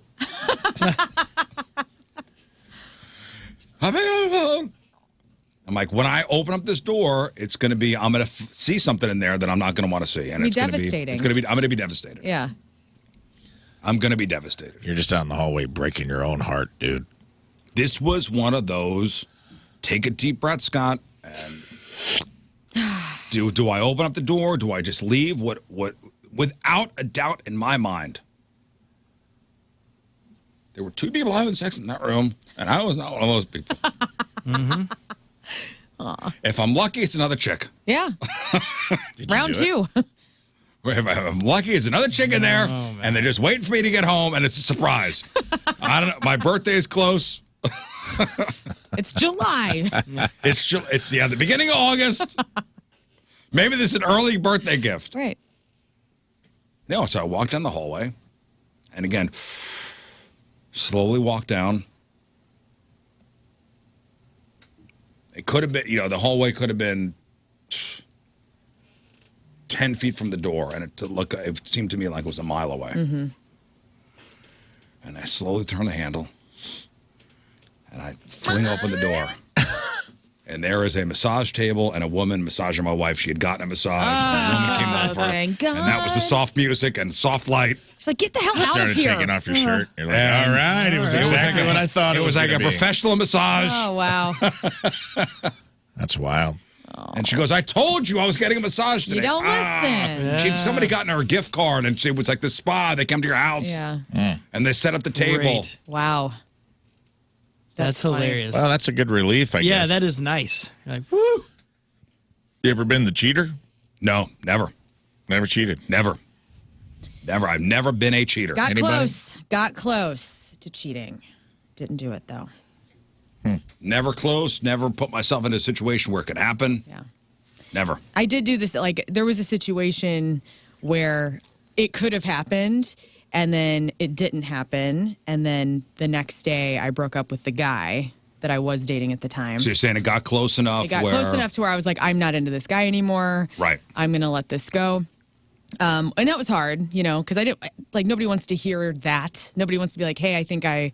I'm like, when I open up this door, it's going to be, I'm going to see something in there that I'm not going to want to see. And It's devastating. I'm going to be devastated. Yeah. I'm going to be devastated. You're just out in the hallway breaking your own heart, dude. This was one of those, take a deep breath, Scott, and do I open up the door? Do I just leave? What, without a doubt in my mind, there were two people having sex in that room, and I was not one of those people. If I'm lucky, it's another chick. Yeah. Round two. If I'm lucky, it's another chick in there, and they're just waiting for me to get home, and it's a surprise. I don't know. My birthday is close. It's July. It's the beginning of August. Maybe this is an early birthday gift. Right. No, so I walked down the hallway, and again, slowly walked down. It could have been, the hallway could have been 10 feet from the door, and it seemed to me like it was a mile away. Mm-hmm. And I slowly turn the handle, and I fling open the door. And there is a massage table and a woman massaging my wife. She had gotten a massage. And a woman came over, thank God. and that was the soft music and soft light. She's like, get the hell out of Started here. taking off your shirt. You're like, all right. It was exactly what I thought it was like a gonna be. professional massage. Oh, wow. That's wild. And she goes, I told you I was getting a massage today. You don't listen. Somebody got in her a gift card, and it was like the spa. They come to your house. Yeah. And they set up the table. Great. Wow. That's funny. hilarious. Well, that's a good relief, I guess. Yeah, that is nice. You're like, woo. You ever been the cheater? No, never. Never cheated. Never. I've never been a cheater. Got Anybody? close. Got close to cheating. Didn't do it, though. Never close. Never put myself in a situation where it could happen. Yeah. Never. I did do this. Like, there was a situation where it could have happened, and then it didn't happen. And then the next day, I broke up with the guy that I was dating at the time. So you're saying it got close enough It got where... close enough to where I was like, I'm not into this guy anymore. Right. I'm going to let this go. And that was hard, because I didn't, like, nobody wants to hear that. Nobody wants to be like, hey, I think I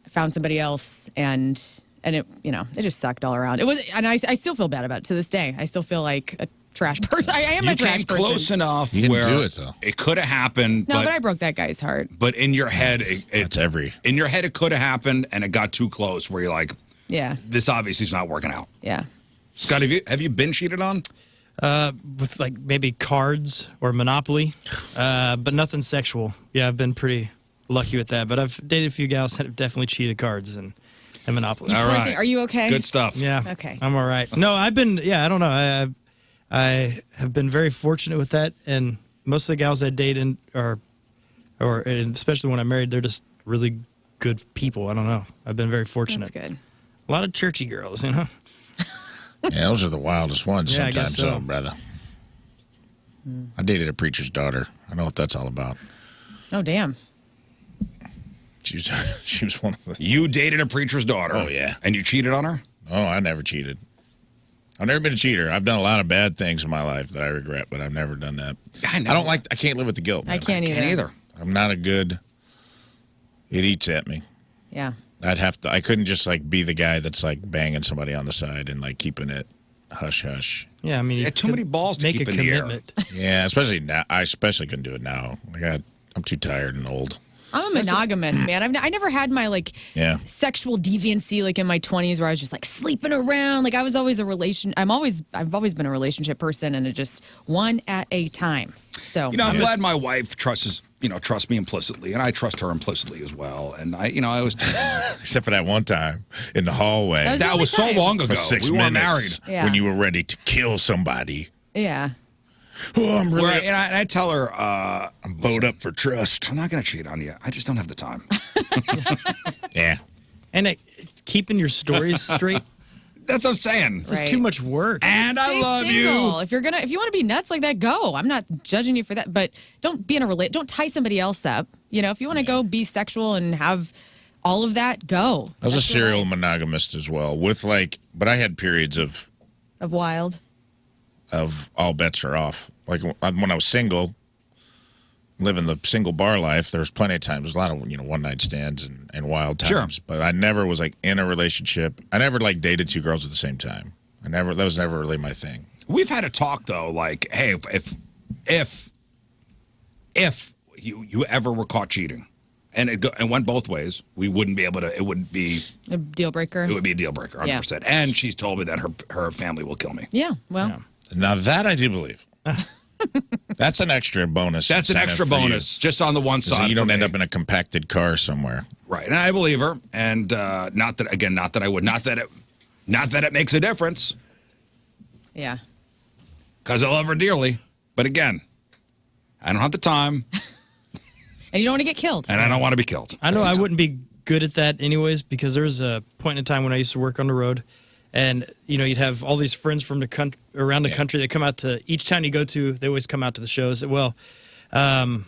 found somebody else. And it, it just sucked all around. It was, and I still feel bad about it to this day. I still feel like a trash person. I am a trash person. You came close enough You didn't where do it, though. it could have happened. No, but I broke that guy's heart. But in your head, In your head, it could have happened, and it got too close where you're like, Yeah. this obviously is not working out. Yeah. Scott, have you been cheated on? With like maybe cards or Monopoly, but nothing sexual. Yeah, I've been pretty lucky with that. But I've dated a few gals that have definitely cheated cards and Monopoly. All right. Are you okay? Good stuff. Yeah. Okay. I'm all right. No, I don't know. I have been very fortunate with that, and most of the gals I date and especially when I'm married, they're just really good people. I don't know. I've been very fortunate. That's good. A lot of churchy girls, Yeah, those are the wildest ones Yeah, I guess sometimes, so. brother. I dated a preacher's daughter. I know what that's all about. Oh, damn. She was one of the... You dated a preacher's daughter. Oh, yeah. And you cheated on her? Oh, I never cheated. I've never been a cheater. I've done a lot of bad things in my life that I regret, but I've never done that. I can't live with the guilt. I man. can't either. I'm not a good... It eats at me. Yeah. I couldn't just like be the guy that's like banging somebody on the side and like keeping it hush hush. Yeah, I mean, You had too many balls to make keep a in the air. commitment. Yeah, especially now. I especially couldn't do it now. I'm too tired and old. I'm a monogamous, man. I never had my sexual deviancy like in my 20s where I was just like sleeping around. Like I was always I've always been a relationship person, and it just one at a time. So I'm glad my wife trusts me implicitly, and I trust her implicitly as well. And I was Except for that one time in the hallway. That was so long ago. For 6 we weren't minutes married. Yeah. when you were ready to kill somebody. yeah. Oh, I'm really... And I tell her, I'm bowed up for trust. I'm not going to cheat on you. I just don't have the time. Yeah. And keeping your stories straight. That's what I'm saying. It's just too much work. And I Stay love single. you. If you want to be nuts like that, go. I'm not judging you for that, but don't be in a don't tie somebody else up. If you want to go be sexual and have all of that, go. I was a That's your serial life. monogamist as well, but I had periods of Wild. all bets are off. Like when I was single, living the single bar life, there's plenty of times, there's a lot of, one-night stands and wild times. Sure. But I never was, like, in a relationship. I never, like, dated two girls at the same time. That was never really my thing. We've had a talk, though, like, hey, if you ever were caught cheating, and it went both ways, we wouldn't be able to, it would be A deal breaker. It would be a deal breaker, 100%. And she's told me that her family will kill me. Yeah, well. Yeah. Now, that I do believe. That's an extra bonus. That's an extra bonus, just on the one side. So you don't end up in a compacted car somewhere. Right, and I believe her, and not that it makes a difference, Yeah. because I love her dearly. But again, I don't have the time, And you don't want to get killed. and I don't want to be killed. I know I wouldn't be good at that anyways, because there was a point in time when I used to work on the road, and you'd have all these friends from around the country that come out to each town you go to. They always come out to the shows. Well, there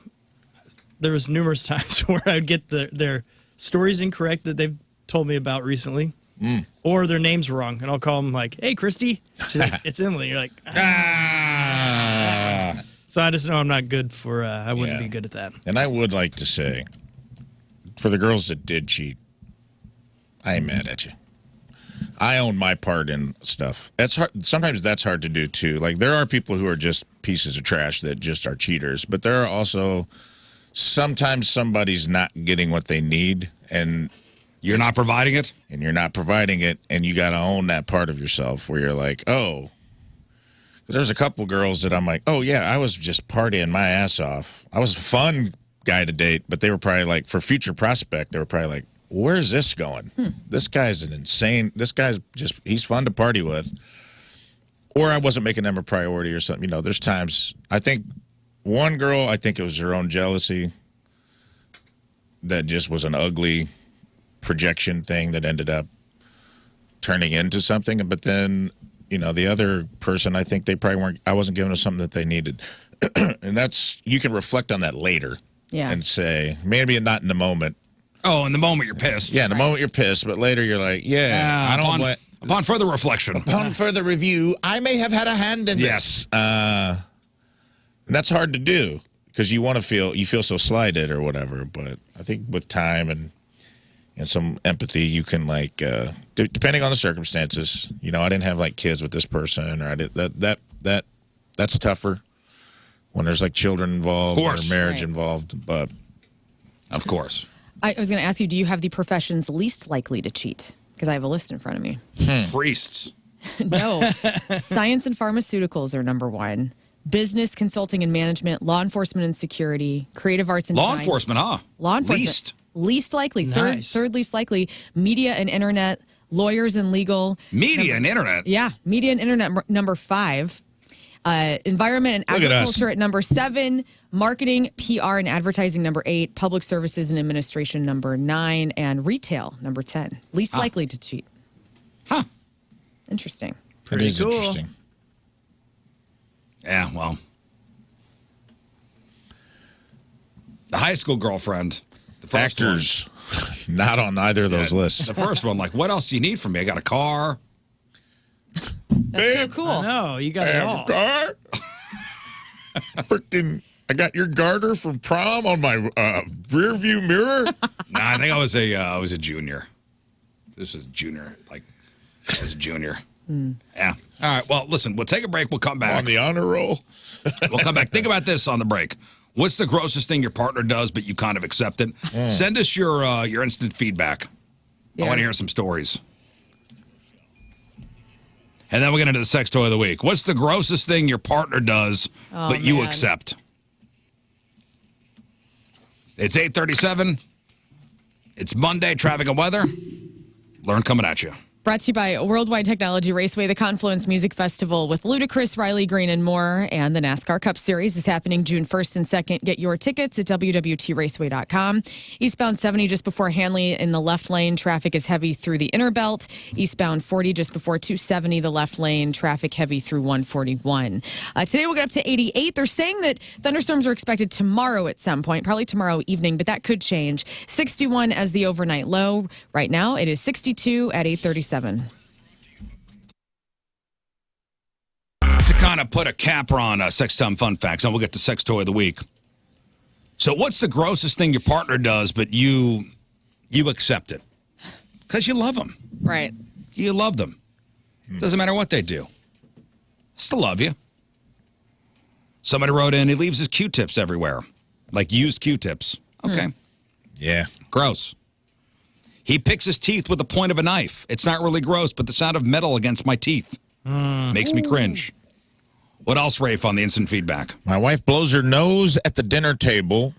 was numerous times where I would get their stories incorrect that they've told me about recently, or their names wrong, and I'll call them like, "Hey, Christy," she's like, "It's Emily." You're like, "Ah." So I just know I'm not good for. I wouldn't be good at that. And I would like to say, for the girls that did cheat, I ain't mad at you. I own my part in stuff. That's hard. Sometimes that's hard to do too. Like, there are people who are just pieces of trash that just are cheaters, but there are also sometimes somebody's not getting what they need, and You're not providing it? you're not providing it, and you got to own that part of yourself where you're like, oh. 'Cause there's a couple girls that I'm like, oh, yeah, I was just partying my ass off. I was a fun guy to date, but they were probably like, for future prospect, they were probably like, where's this going? This guy's he's fun to party with. Or I wasn't making them a priority or something. There's times, I think one girl, I think it was her own jealousy that just was an ugly projection thing that ended up turning into something. But then, the other person, I think they probably I wasn't giving them something that they needed. And you can reflect on that later and say, maybe not in the moment. Oh, in the moment you're pissed. Yeah, in the moment you're pissed, but later you're like, I don't want. Upon further reflection. Upon further review, I may have had a hand in this. And that's hard to do because you feel so slighted or whatever. But I think with time and some empathy, you can depending on the circumstances. I didn't have like kids with this person, or I did that's tougher when there's like children involved or marriage involved. But of course. I was going to ask you, do you have the professions least likely to cheat? Because I have a list in front of me. Priests. No. Science and pharmaceuticals are number one. Business, consulting, and management, law enforcement and security, creative arts and Law design. enforcement, huh? Law enforcement. Least likely. Nice. Third least likely. Media and internet, lawyers and legal. Media and internet. Yeah. Media and internet, number 5. Environment and agriculture at number 7. Marketing, PR, and advertising, number 8. Public services and administration, number 9. And retail, number 10. Least likely to cheat. Huh. Interesting. Pretty cool. Interesting. Yeah, well. The high school girlfriend. The first Actors, not on either of those lists. The first one, like, what else do you need from me? I got a car. That's so cool. No, you got it all. Car? Freaking, I got your garter from prom on my rear view mirror. Nah, I think I was a junior. This is junior, as a junior. Yeah. All right. Well, listen, we'll take a break. We'll come back. On the honor roll. We'll come back. Think about this on the break. What's the grossest thing your partner does, but you kind of accept it? Send us your instant feedback. I want to hear some stories. And then we're going to do the sex toy of the week. What's the grossest thing your partner does, but you accept? It's 8:37. It's Monday, traffic and weather. Lern coming at you. Brought to you by Worldwide Technology Raceway, the Confluence Music Festival with Ludacris, Riley Green, and more. And the NASCAR Cup Series is happening June 1st and 2nd. Get your tickets at WWTRaceway.com. Eastbound 70 just before Hanley in the left lane. Traffic is heavy through the inner belt. Eastbound 40 just before 270, the left lane. Traffic heavy through 141. Today we'll get up to 88. They're saying that thunderstorms are expected tomorrow at some point, probably tomorrow evening, but that could change. 61 as the overnight low. Right now it is 62 at 8:37. To kind of put a capper on Sex Time Fun Facts, and we'll get to Sex Toy of the Week. So what's the grossest thing your partner does, but you accept it? Because you love them. Right. You love them. Doesn't matter what they do. Still love you. Somebody wrote in, he leaves his Q-tips everywhere. Like used Q-tips. Okay. Yeah. Gross. He picks his teeth with the point of a knife. It's not really gross, but the sound of metal against my teeth makes me cringe. What else, Rafe, on the instant feedback? My wife blows her nose at the dinner table.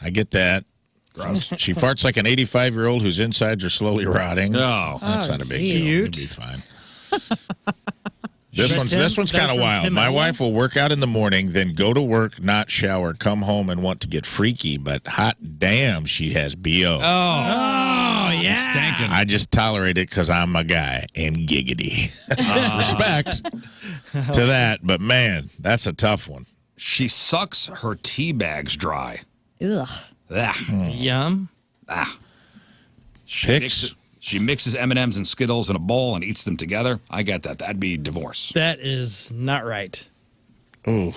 I get that. Gross. She farts like an 85-year-old whose insides are slowly rotting. No. That's not a big deal. Cute. It'll be fine. This one's kind of wild. My wife will work out in the morning, then go to work, not shower, come home, and want to get freaky, but hot damn, she has BO. Oh, yeah. Stinking. I just tolerate it because I'm a guy and giggity. Respect to that, but man, that's a tough one. She sucks her tea bags dry. Ugh. Yum. She mixes M&Ms and Skittles in a bowl and eats them together. I get that. That'd be divorce. That is not right. Ooh.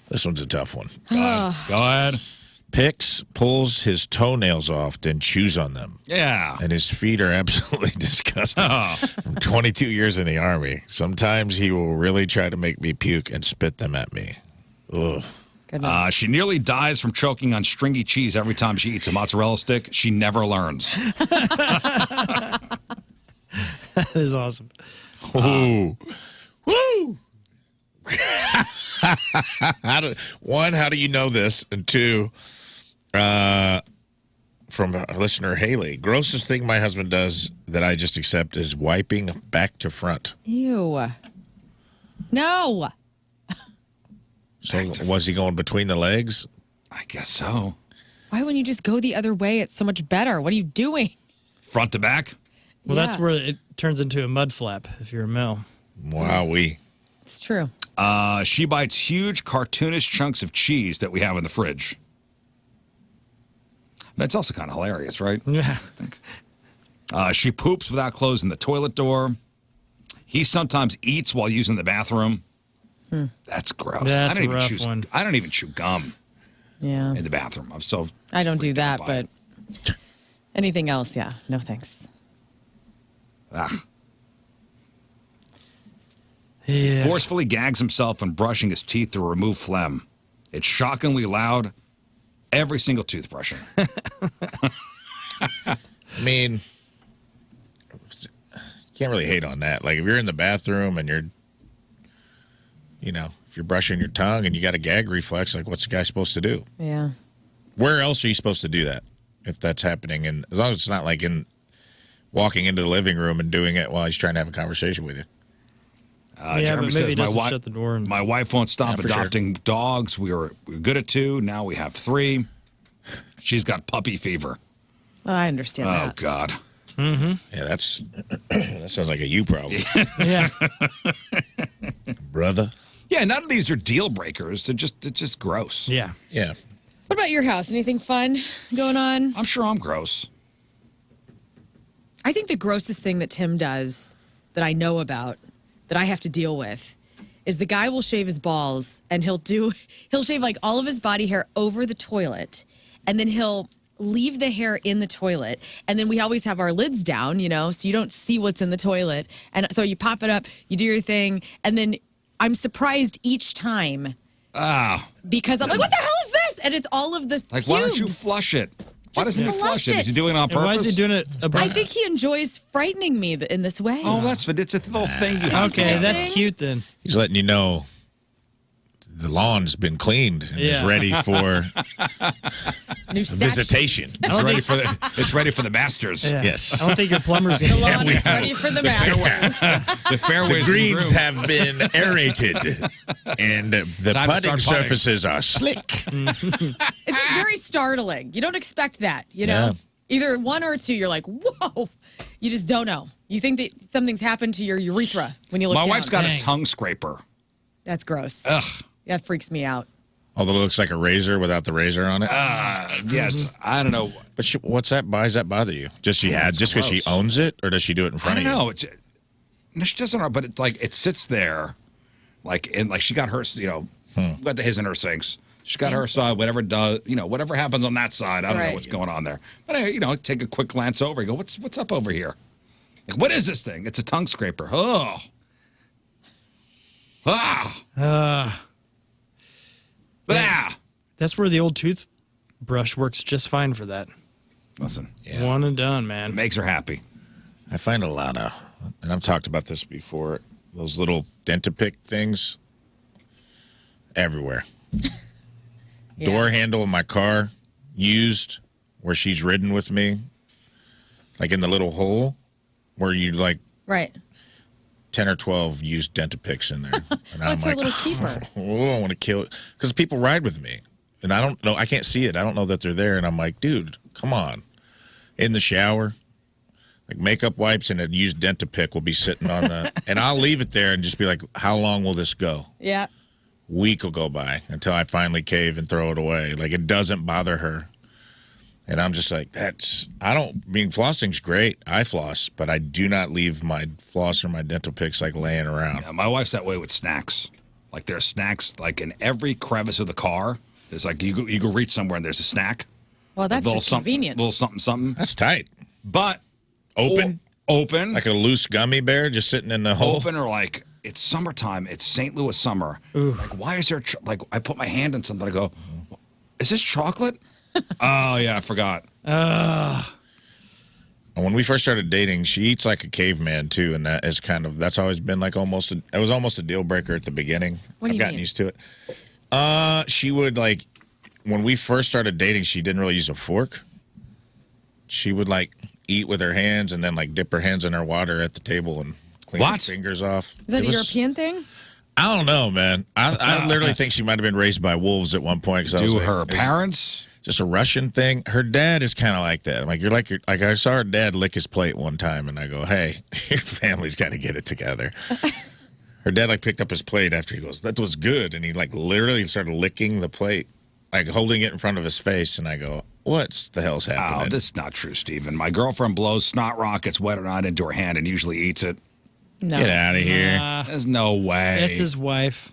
This one's a tough one. Go ahead. Picks, pulls his toenails off, then chews on them. Yeah. And his feet are absolutely disgusting. From 22 years in the Army, sometimes he will really try to make me puke and spit them at me. Ugh. She nearly dies from choking on stringy cheese every time she eats a mozzarella stick. She never learns. That is awesome. Ooh. Woo! How do you know this? And two, from our listener Haley, grossest thing my husband does that I just accept is wiping back to front. Ew. No. So was he going between the legs? I guess so. Why wouldn't you just go the other way? It's so much better. What are you doing? Front to back? Well, that's where it turns into a mud flap if you're a male. Wowee. It's true. She bites huge cartoonish chunks of cheese that we have in the fridge. That's also kind of hilarious, right? Yeah. She poops without closing the toilet door. He sometimes eats while using the bathroom. That's gross. That's I don't a rough even one. I don't even chew gum Yeah. in the bathroom. I'm so I don't do freaked out that, by but it. anything else, yeah. No thanks. Yeah. Forcefully gags himself when brushing his teeth to remove phlegm. It's shockingly loud. Every single toothbrushing. I mean, can't really hate on that. Like if you're in the bathroom and you're, if you're brushing your tongue and you got a gag reflex, like what's the guy supposed to do? Yeah. Where else are you supposed to do that if that's happening? And as long as it's not like in walking into the living room and doing it while he's trying to have a conversation with you. Jeremy but says, maybe doesn't shut the door. And... my wife won't stop for adopting dogs. We're good at 2. Now we have 3. She's got puppy fever. Well, I understand that. Oh, God. Mm-hmm. Yeah, that sounds like a you problem. Yeah. Brother. Yeah, none of these are deal breakers. It's just gross. Yeah. Yeah. What about your house? Anything fun going on? I'm sure I'm gross. I think the grossest thing that Tim does that I know about that I have to deal with is the guy will shave his balls and he'll shave like all of his body hair over the toilet and then he'll leave the hair in the toilet. And then we always have our lids down, so you don't see what's in the toilet. And so you pop it up, you do your thing, and then I'm surprised each time. Because I'm like, what the hell is this? And it's all of the Like, pubes. why don't you flush it? Why doesn't he flush flush it? it. Is he doing it on And purpose? why is he doing it? I think he enjoys frightening me in this way. Oh, it's a little thing you have to Okay, do. that's cute then. He's letting you know the lawn's been cleaned and is ready for New visitation. It's ready for the masters. Yeah. Yes. I don't think your plumber's going The to... lawn is ready for the masters. The The fairways greens grew. have been aerated and the Time to putting start putting. surfaces are slick. It's just very startling. You don't expect that, Yeah. Either 1 or 2, you're like, whoa. You just don't know. You think that something's happened to your urethra when you look My down. wife's got a Dang. tongue scraper. That's gross. Ugh. That freaks me out. Although it looks like a razor without the razor on it. Yes, I don't know. But what's that? Why does that bother you? Just because she gross. owns it, or does she do it in I front don't of you? know. No, she doesn't know, but it's like it sits there, like she got hers, We've got the his and her sinks. She's got her side, whatever does, whatever happens on that side. I don't know Right. what's going on there. But, take a quick glance over. You go, what's up over here? Like, what is this thing? It's a tongue scraper. Oh. Ah. That's where the old toothbrush works just fine for that. Listen. Yeah. One and done, man. It makes her happy. I find a lot of, and I've talked about this before, those little Dentapick things everywhere. Door handle in my car, used, where she's ridden with me, like in the little hole where you like Right. 10 or 12 used Dentapicks in there. And What's I'm her little keeper? Oh, I want to kill it. Because people ride with me. And I don't know, I can't see it. I don't know that they're there. And I'm like, dude, come on. In the shower, like makeup wipes and a used Dentapick will be sitting on the, and I'll leave it there and just be like, how long will this go? Yeah. Week will go by until I finally cave and throw it away. Like, it doesn't bother her. And I'm just like, flossing's great. I floss, but I do not leave my floss or my dental picks like laying around. Yeah, my wife's that way with snacks. Like, there's snacks, like in every crevice of the car. There's like, you go reach somewhere and there's a snack. Well, that's just convenient. Little something. That's tight. But open? Open. Like a loose gummy bear just sitting in the hole? Open, or like, it's summertime. It's St. Louis summer. Like, why is there, like, I put my hand in something. I go, is this chocolate? Oh, yeah, I forgot. When we first started dating, she eats like a caveman, too. And that's always been like it was almost a deal breaker at the beginning. What do you I've gotten mean? used to it. She would like, when we first started dating, she didn't really use a fork. She would like eat with her hands and then like dip her hands in her water at the table and clean her fingers off. Is that a European thing? I don't know, man. I literally think she might have been raised by wolves at one point. Her parents? Just a Russian thing. Her dad is kind of like that. I'm like, like I saw her dad lick his plate one time, and I go, hey, your family's got to get it together. Her dad like picked up his plate after he goes, that was good, and he like literally started licking the plate, like holding it in front of his face, and I go, what the hell's happening? Oh, this is not true, Stephen. My girlfriend blows snot rockets wet or not into her hand and usually eats it. No. Get out of here. There's no way. That's his wife.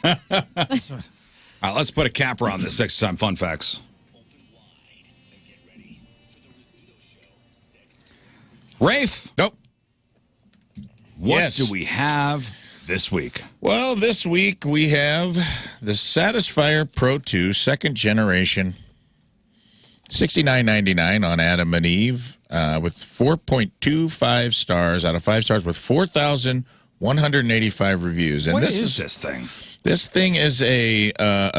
All right, let's put a capper on this 6-time fun facts. Rafe. Nope. What do we have this week? Well, this week we have the Satisfyer Pro 2 second generation, $69.99 on Adam and Eve, with 4.25 stars out of 5 stars with 4,185 reviews. And What is this thing? This thing is a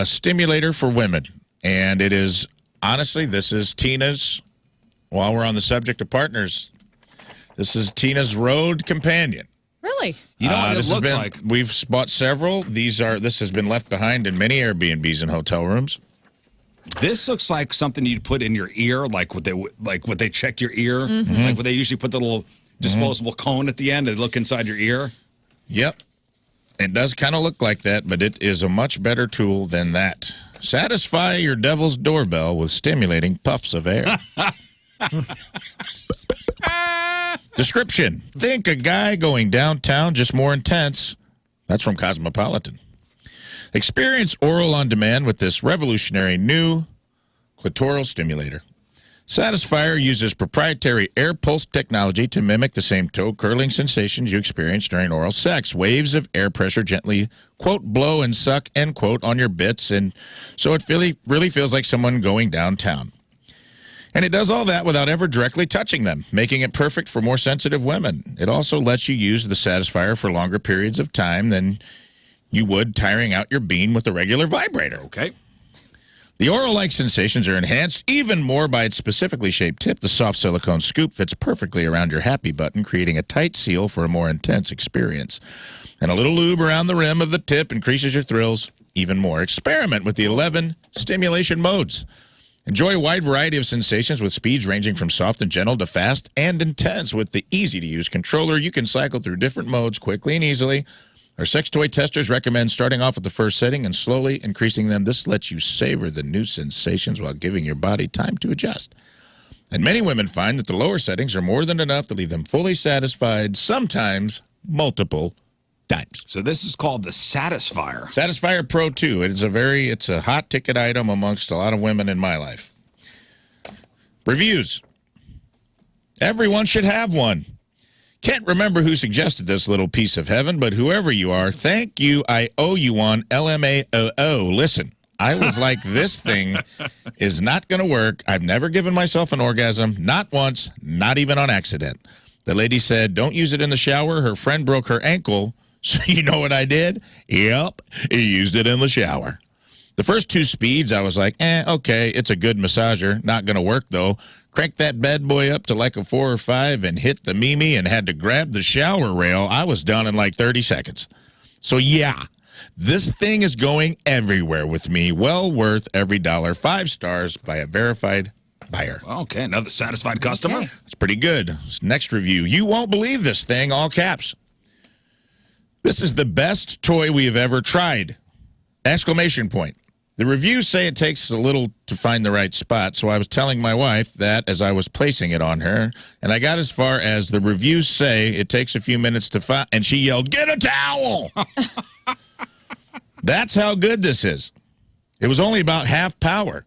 stimulator for women, and it is, honestly, this is Tina's, while we're on the subject of partners, this is Tina's road companion. Really? You know what it looks like? We've bought several. This has been left behind in many Airbnbs and hotel rooms. This looks like something you'd put in your ear, like what they check your ear, like what they usually put the little disposable cone at the end and look inside your ear. Yep. It does kind of look like that, but it is a much better tool than that. Satisfy your devil's doorbell with stimulating puffs of air. Description. Think a guy going downtown, just more intense. That's from Cosmopolitan. Experience oral on demand with this revolutionary new clitoral stimulator. Satisfyer uses proprietary air pulse technology to mimic the same toe-curling sensations you experience during oral sex. Waves of air pressure gently, quote, blow and suck, end quote, on your bits, and so it really feels like someone going downtown. And it does all that without ever directly touching them, making it perfect for more sensitive women. It also lets you use the Satisfyer for longer periods of time than you would tiring out your bean with a regular vibrator. Okay. The oral-like sensations are enhanced even more by its specifically shaped tip. The soft silicone scoop fits perfectly around your happy button, creating a tight seal for a more intense experience. And a little lube around the rim of the tip increases your thrills even more. Experiment with the 11 stimulation modes. Enjoy a wide variety of sensations with speeds ranging from soft and gentle to fast and intense. With the easy-to-use controller, you can cycle through different modes quickly and easily. Our sex toy testers recommend starting off with the first setting and slowly increasing them. This lets you savor the new sensations while giving your body time to adjust. And many women find that the lower settings are more than enough to leave them fully satisfied, sometimes multiple times. So this is called the Satisfier. Satisfier Pro 2. It's a hot ticket item amongst a lot of women in my life. Reviews. Everyone should have one. Can't remember who suggested this little piece of heaven, but whoever you are, thank you. I owe you one. LMAOO. Listen, I was like, this thing is not going to work. I've never given myself an orgasm, not once, not even on accident. The lady said, don't use it in the shower. Her friend broke her ankle. So you know what I did? Yep, he used it in the shower. The first 2 speeds, I was like, okay, it's a good massager. Not going to work, though. Cranked that bad boy up to like a 4 or 5 and hit the Mimi and had to grab the shower rail. I was done in like 30 seconds. So, yeah, this thing is going everywhere with me. Well worth every dollar. 5 stars by a verified buyer. Okay, another satisfied customer. Okay. It's pretty good. Next review. You won't believe this thing, all caps. This is the best toy we have ever tried. Exclamation point. The reviews say it takes a little to find the right spot, so I was telling my wife that as I was placing it on her, and I got as far as the reviews say it takes a few minutes to find, and she yelled, "Get a towel!" That's how good this is. It was only about half power.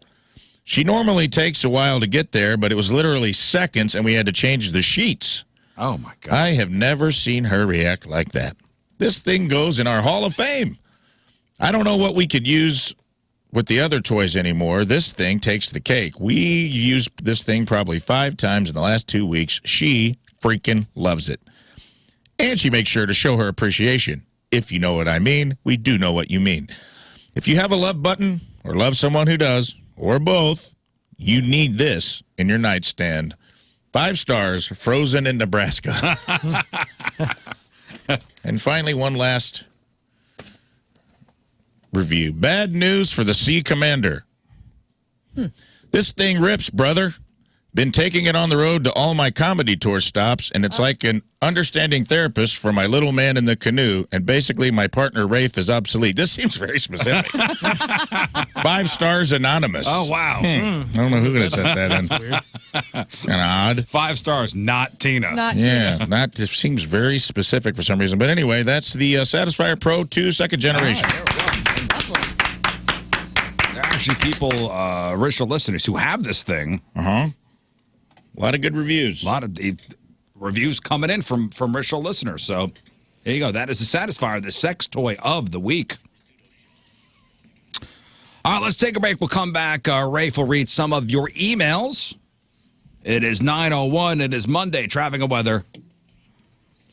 She normally takes a while to get there, but it was literally seconds, and we had to change the sheets. Oh, my God. I have never seen her react like that. This thing goes in our Hall of Fame. I don't know what we could use with the other toys anymore. This thing takes the cake. We used this thing probably 5 times in the last 2 weeks. She freaking loves it. And she makes sure to show her appreciation. If you know what I mean, we do know what you mean. If you have a love button or love someone who does, or both, you need this in your nightstand. 5 stars, frozen in Nebraska. And finally, one last review. Bad news for the Sea Commander. This thing rips, brother. Been taking it on the road to all my comedy tour stops, and it's like an understanding therapist for my little man in the canoe, and basically my partner, Rafe, is obsolete. This seems very specific. 5 stars anonymous. Oh, wow. I don't know who could have set that in. That's weird. Kind of odd. 5 stars, not Tina. Not Yeah, that just seems very specific for some reason. But anyway, that's the Satisfier Pro 2 second generation. There are actually people, original listeners, who have this thing. A lot of good reviews. A lot of reviews coming in from original listeners. So there you go. That is the Satisfier, the sex toy of the week. All right, let's take a break. We'll come back. Rafe will read some of your emails. It is 9:01. It is Monday. Traffic and weather.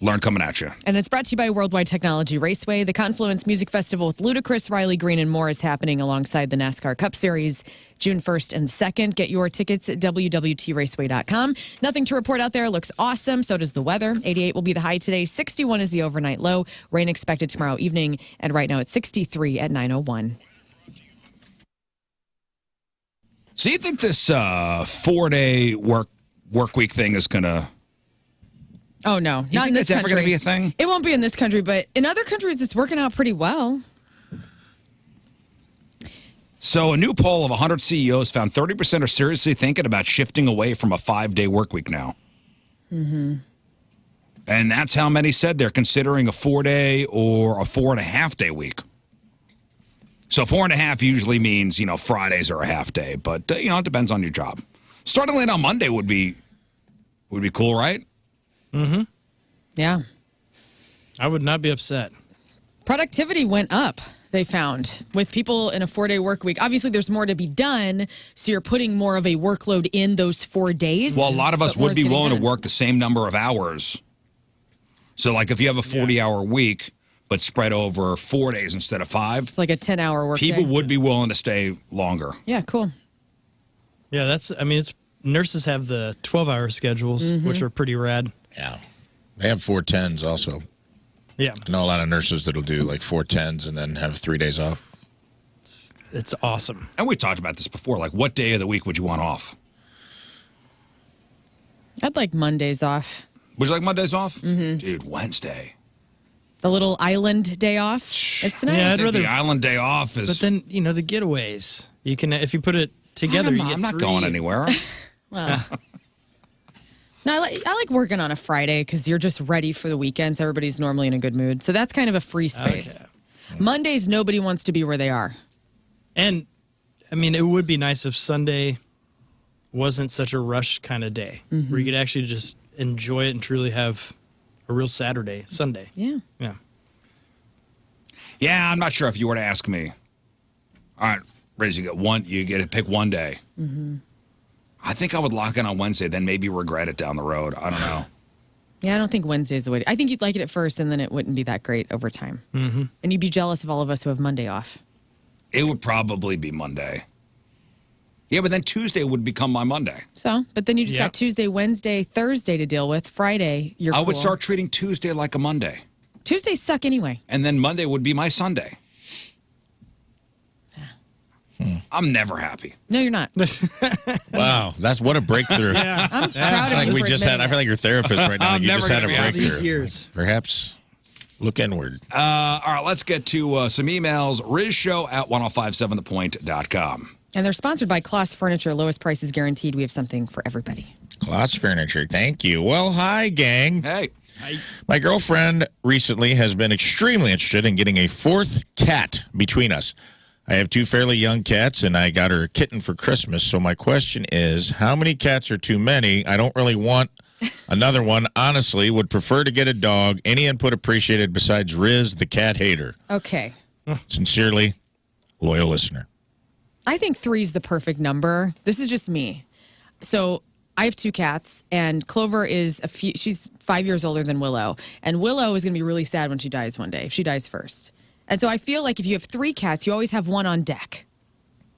Lern coming at you. And it's brought to you by Worldwide Technology Raceway. The Confluence Music Festival with Ludacris, Riley Green, and more is happening alongside the NASCAR Cup Series June 1st and 2nd. Get your tickets at www.raceway.com. Nothing to report out there. Looks awesome. So does the weather. 88 will be the high today. 61 is the overnight low. Rain expected tomorrow evening. And right now it's 63 at 9:01. So you think this 4-day work week thing is going to... Oh, no. You Not think in this that's ever country. going to be a thing? It won't be in this country, but in other countries, it's working out pretty well. So a new poll of 100 CEOs found 30% are seriously thinking about shifting away from a 5-day work week now. And that's how many said they're considering a 4-day or a 4.5-day week. So 4.5 usually means, Fridays are a half day, but, it depends on your job. Starting late on Monday would be cool, right? Yeah. I would not be upset. Productivity went up, they found, with people in a 4-day work week. Obviously, there's more to be done, so you're putting more of a workload in those 4 days. Well, a lot of us but more would is be getting willing to done. work the same number of hours. So, like, if you have a 40-hour week, but spread over 4 days instead of 5, It's like a 10-hour work people day. would be willing to stay longer. Yeah, cool. Yeah, nurses have the 12-hour schedules, which are pretty rad. Yeah. They have 410s also. Yeah, I know a lot of nurses that'll do like 410s and then have 3 days off. it's awesome. And we talked about this before. Like, what day of the week would you want off? I'd like Mondays off. Would you like Mondays off? Dude, Wednesday. The little island day off. It's nice. Yeah, I I'd think rather- the island day off is... But then, the getaways. You can, if you put it together, you get I'm not 3. going anywhere. Well, No, I like working on a Friday because you're just ready for the weekend. So everybody's normally in a good mood. So that's kind of a free space. Okay. Mondays, nobody wants to be where they are. And, I mean, it would be nice if Sunday wasn't such a rush kind of day where you could actually just enjoy it and truly have a real Sunday. Yeah. Yeah. Yeah, I'm not sure if you were to ask me. All right, Rizz, you get to pick one day. I think I would lock in on Wednesday, then maybe regret it down the road. I don't know. Yeah, I don't think Wednesday's the way. I think you'd like it at first, and then it wouldn't be that great over time. And you'd be jealous of all of us who have Monday off. It would probably be Monday. Yeah, but then Tuesday would become my Monday. So, but then you just got Tuesday, Wednesday, Thursday to deal with. Friday, you're I would cool. start treating Tuesday like a Monday. Tuesdays suck anyway. And then Monday would be my Sunday. I'm never happy. No, you're not. Wow, that's what a breakthrough. I'm proud I of feel like you we for just had. I admitting feel like your therapist right now. I'm You just never had a gonna be happy. breakthrough. These years. Perhaps look inward. All right, let's get to some emails. RizzShow at 1057thepoint.com. it. And they're sponsored by Kloss Furniture. Lowest prices guaranteed. We have something for everybody. Kloss Furniture. Thank you. Well, hi, gang. Hey. My girlfriend recently has been extremely interested in getting a fourth cat between us. I have two fairly young cats, and I got her a kitten for Christmas. So my question is, how many cats are too many? I don't really want another one. Honestly, would prefer to get a dog. Any input appreciated besides Rizz, the cat hater. Okay. Sincerely, loyal listener. I think 3 is the perfect number. This is just me. So I have 2 cats, and Clover is she's 5 years older than Willow. And Willow is going to be really sad when she dies one day, if she dies first. And so I feel like if you have 3 cats, you always have one on deck.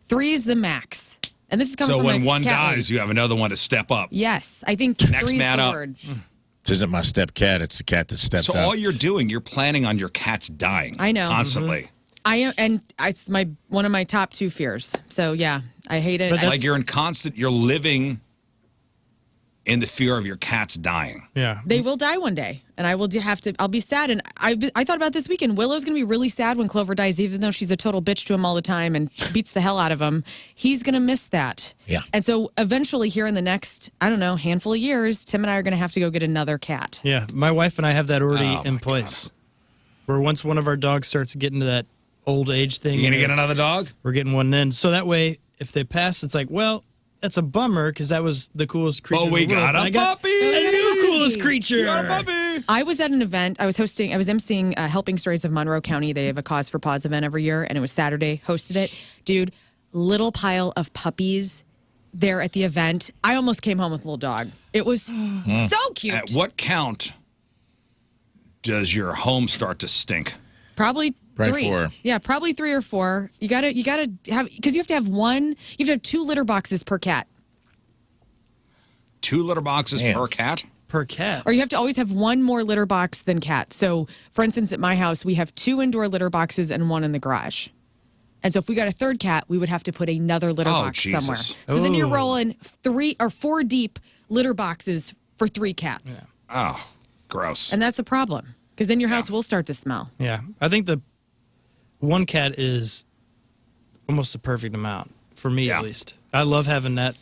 3 is the max. And this is coming So from when my one cat dies, lady. you have another one to step up. Yes, I think Next 3 is man the up. word. This isn't my step cat. It's the cat that stepped So up. all you're doing, you're planning on your cats dying. I know. Constantly. It's one of my top 2 fears. So yeah, I hate it. Like you're living in the fear of your cats dying. Yeah. They will die one day, and I will I'll be sad. And I thought about this weekend. Willow's going to be really sad when Clover dies, even though she's a total bitch to him all the time and beats the hell out of him. He's going to miss that. Yeah. And so eventually here in the next, I don't know, handful of years, Tim and I are going to have to go get another cat. Yeah. My wife and I have that already Oh, in my place. Where once one of our dogs starts getting to that old age thing. You gonna get another dog? We're getting one in. So that way, if they pass, it's like, well, that's a bummer because that was the coolest creature. Oh, we in the world. got a And I puppy! A new coolest creature. You got a puppy! I was at an event. I was emceeing Helping Stories of Monroe County. They have a Cause for Paws event every year, and it was Saturday. Hosted it. Dude, little pile of puppies there at the event. I almost came home with a little dog. It was so cute. At what count does your home start to stink? Probably Probably 3. 4. Yeah, probably 3 or 4. You gotta have, because you have to have 2 litter boxes per cat. 2 litter boxes Man. per cat? Per cat. Or you have to always have 1 more litter box than cat. So, for instance, at my house, we have 2 indoor litter boxes and 1 in the garage. And so if we got a 3rd cat, we would have to put another litter box Jesus. somewhere. So then you're Ooh. rolling 3 or 4 deep litter boxes for 3 cats. Oh, gross. And that's a problem because then your house will start to smell. Yeah. I think the one cat is almost the perfect amount for me, Yeah. at least. I love having that.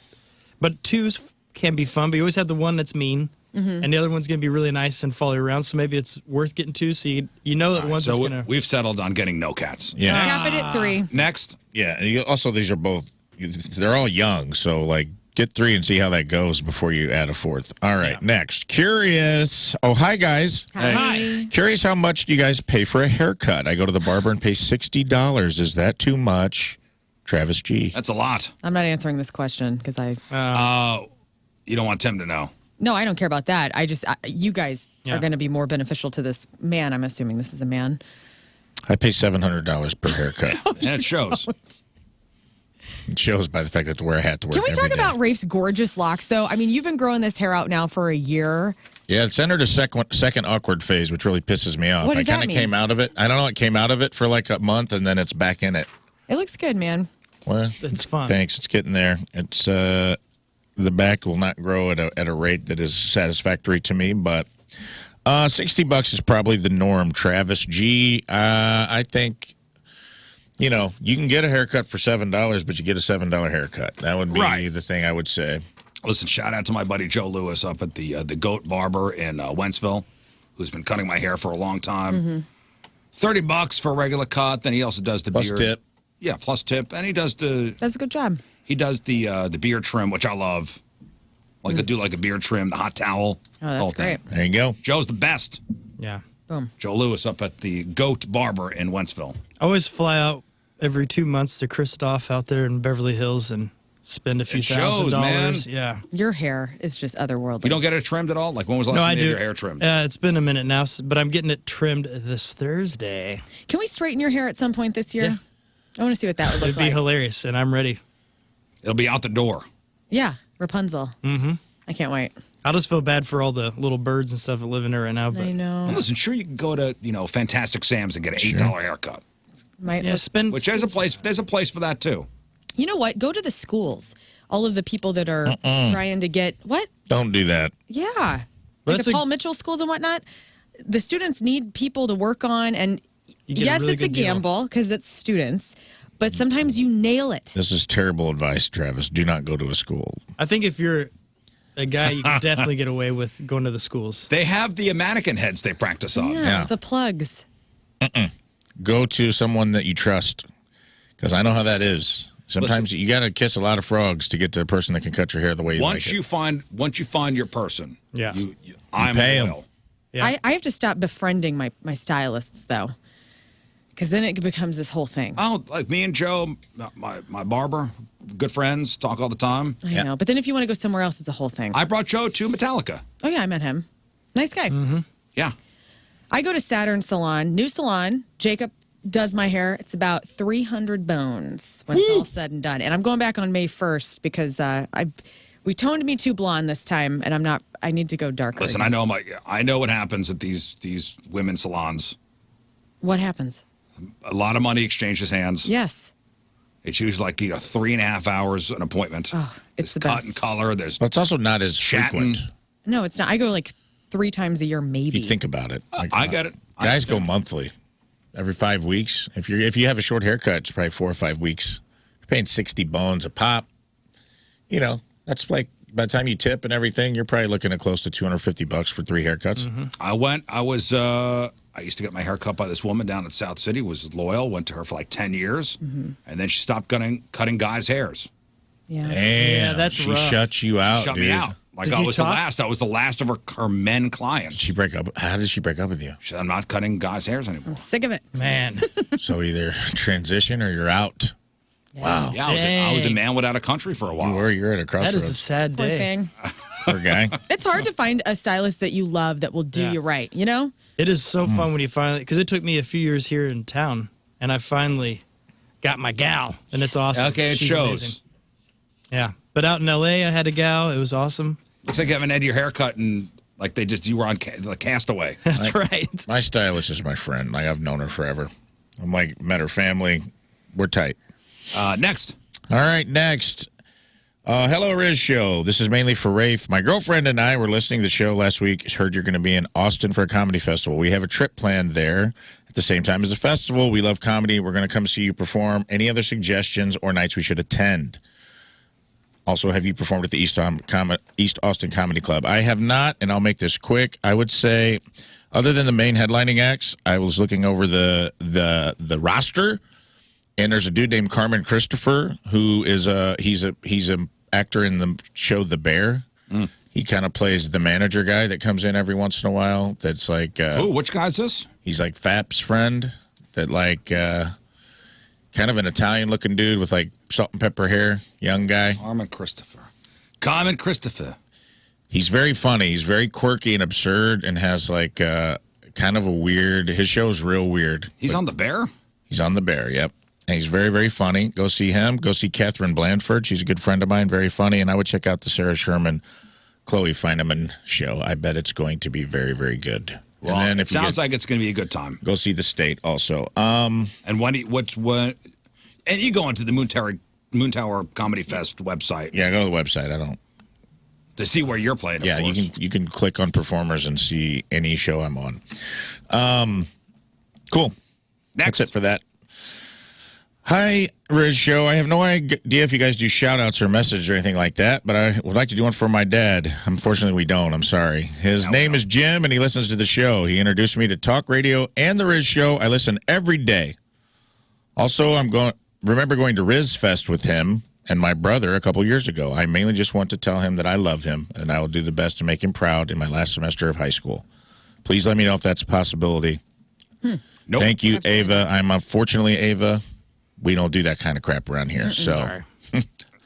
But 2s can be fun, but you always have the one that's mean. And the other one's going to be really nice and follow you around. So maybe it's worth getting 2 so you know that one's so going to. we've settled on getting no cats. Yeah. Cap it at 3. Next. Yeah. And also, these are both, they're all young. So, like, get 3 and see how that goes before you add a 4th. All right. Next. Curious. Oh, hi, guys. Hi. Curious, how much do you guys pay for a haircut? I go to the barber and pay $60. Is that too much? Travis G. That's a lot. I'm not answering this question because You don't want Tim to know. No, I don't care about that. You guys Yeah. are going to be more beneficial to this man. I'm assuming this is a man. I pay $700 per haircut. And it shows. It shows by the fact that I have to wear a hat to work Can we every talk day. about Rafe's gorgeous locks, though? I mean, you've been growing this hair out now for a year. Yeah, it's entered a second awkward phase, which really pisses me off. What does I kind that of mean? came out of it. I don't know. It came out of it for like a month, and then it's back in it. It looks good, man. Well, It's fun. Thanks. It's getting there. It's the back will not grow at a rate that is satisfactory to me, but $60 is probably the norm. Travis G. I think, you can get a haircut for $7, but you get a $7 haircut. That would be Right. the thing I would say. Listen, shout out to my buddy Joe Lewis up at the Goat Barber in Wentzville, who's been cutting my hair for a long time. $30 for a regular cut. Then he also does the Plus beard. tip. Yeah, plus tip, and he does Does a good job. He does the beard trim, which I love. Like I do like a beard trim, the hot towel. Oh, that's great. There you go. Joe's the best. Yeah. Boom. Joe Lewis up at the Goat Barber in Wentzville. I always fly out every 2 months to Christoph out there in Beverly Hills and spend a few It shows, $1,000. man. Yeah. Your hair is just otherworldly. You don't get it trimmed at all? Like when was the last No, time I you had do. your hair trimmed? It's been a minute now, but I'm getting it trimmed this Thursday. Can we straighten your hair at some point this year? Yeah. I want to see what that would look It'd be like. hilarious, and I'm ready. It'll be out the door. Yeah, Rapunzel. Mm-hmm. I can't wait. I just feel bad for all the little birds and stuff that live in there right now. But I know. And listen, sure you can go to Fantastic Sam's and get an $8 haircut. Might yeah, look- spend. Which there's a place. There's a place for that too. You know what? Go to the schools. All of the people that are trying to get what? Don't do that. Yeah, Well, like that's the a- Paul Mitchell schools and whatnot. The students need people to work on, and You get a yes, really it's a good deal. gamble because it's students. But sometimes you nail it. This is terrible advice, Travis. Do not go to a school. I think if you're a guy, you can definitely get away with going to the schools. They have the mannequin heads they practice on. Yeah. The plugs. Go to someone that you trust, because I know how that is. Sometimes you got to kiss a lot of frogs to get to a person that can cut your hair the way you Once like you it. find your person, Yeah. I'm pay 'em. loyal. Yeah. I have to stop befriending my stylists though, because then it becomes this whole thing. Oh, like me and Joe, my barber, good friends, talk all the time. I know. But then if you want to go somewhere else, it's a whole thing. I brought Joe to Metallica. Oh yeah, I met him. Nice guy. Yeah. I go to Saturn Salon, new salon. Jacob does my hair. It's about 300 bones when it's all said and done. And I'm going back on May 1st because we toned me too blonde this time, and I'm not. I need to go darker. Listen, again. I know what happens at these women's salons. What happens? A lot of money exchanges hands. Yes. It's usually like 3.5 hours an appointment. Oh, it's There's the cut best. and color. There's But it's also not as Chatting. frequent. No, it's not. I go like 3 times a year, maybe. If you think about it. Like, I get it. Guys go monthly, every 5 weeks. If you have a short haircut, it's probably 4 or 5 weeks. You're paying 60 bones a pop. That's like by the time you tip and everything, you're probably looking at close to $250 for 3 haircuts. I used to get my hair cut by this woman down at South City, was loyal, went to her for like 10 years, and then she stopped cutting guys' hairs. Yeah. Damn, that's she rough. shut you out, She shut dude. me out. Like Did I you was talk? the last. I was the last of her men clients. She break up. How did she break up with you? She said, I'm not cutting guys' hairs anymore. Sick of it. Man. So either transition or you're out. Wow. Yeah, I was a man without a country for a while. You're at a That crossroads. is a sad Poor day. thing. Poor guy. It's hard to find a stylist that you love that will do Yeah. you right, you know? It is so fun when you finally, because it took me a few years here in town, and I finally got my gal, and it's awesome. Okay, it She's shows. amazing. Yeah. But out in LA, I had a gal. It was awesome. Looks like you haven't had your hair cut and like you were on the Castaway. That's right. My stylist is my friend. Like, I've known her forever. I'm like, met her family. We're tight. Next. All right, next. Hello, Rizz Show. This is mainly for Rafe. My girlfriend and I were listening to the show last week. Heard you're going to be in Austin for a comedy festival. We have a trip planned there at the same time as the festival. We love comedy. We're going to come see you perform. Any other suggestions or nights we should attend? Also, have you performed at the East Austin Comedy Club? I have not, and I'll make this quick. I would say, other than the main headlining acts, I was looking over the roster, and there's a dude named Carmen Christopher who is he's an actor in the show The Bear. He kind of plays the manager guy that comes in every once in a while. That's like Which guy's this? he's like Fap's friend. That like kind of an Italian-looking dude with like salt and pepper hair, young guy. Carmen Christopher. He's very funny. He's very quirky and absurd, and has like kind of a weird. His show's real weird. He's on The Bear? He's on The Bear. Yep. And he's very, very funny. Go see him. Go see Catherine Blandford. She's a good friend of mine. Very funny. And I would check out the Sarah Sherman, Chloe Feineman show. I bet it's going to be very, very good. Well, and then it sounds like it's going to be a good time. go see The State also. And and you go onto the Moon Tower Comedy Fest website Yeah, go to the website. I don't. to see where you're playing. Of Yeah, course. you can click on performers and see any show I'm on. Cool. Next. That's it for that. Hi, Rizz Show. I have no idea if you guys do shout-outs or messages or anything like that, but I would like to do one for my dad. Unfortunately, we don't. I'm sorry. His name is Jim, and he listens to the show. He introduced me to talk radio and the Rizz Show. I listen every day. Also, remember going to Rizz Fest with him and my brother a couple years ago. I mainly just want to tell him that I love him, and I will do the best to make him proud in my last semester of high school. Please let me know if that's a possibility. Nope. Thank you, Absolutely. Ava. Unfortunately, Ava, we don't do that kind of crap around here. So,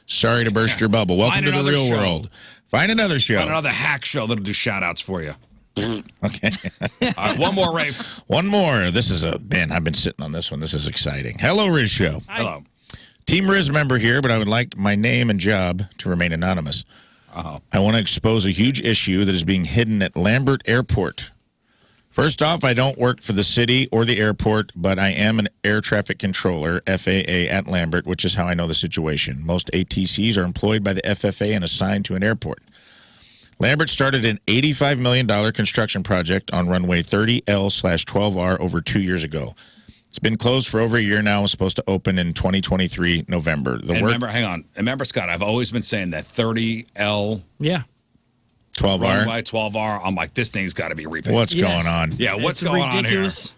sorry to burst your bubble. Welcome to the another real show. world. Find another show. Find another hack show that'll do shout-outs for you. Okay. All right, one more, Rafe. One more. This is man, I've been sitting on this one. This is exciting. Hello, Rizz Show. Hello. Team Rizz member here, but I would like my name and job to remain anonymous. I want to expose a huge issue that is being hidden at Lambert Airport. First off, I don't work for the city or the airport, but I am an air traffic controller, FAA, at Lambert, which is how I know the situation. Most ATCs are employed by the FFA and assigned to an airport. Lambert started an $85 million construction project on runway 30L/12R over 2 years ago. It's been closed for over a year now. It's supposed to open in 2023, November. Hang on. Remember, Scott, I've always been saying that 30L 12R. runway 12R. I'm like, this thing's got to be repaid. What's going on? Yeah, what's It's going on here? ridiculous.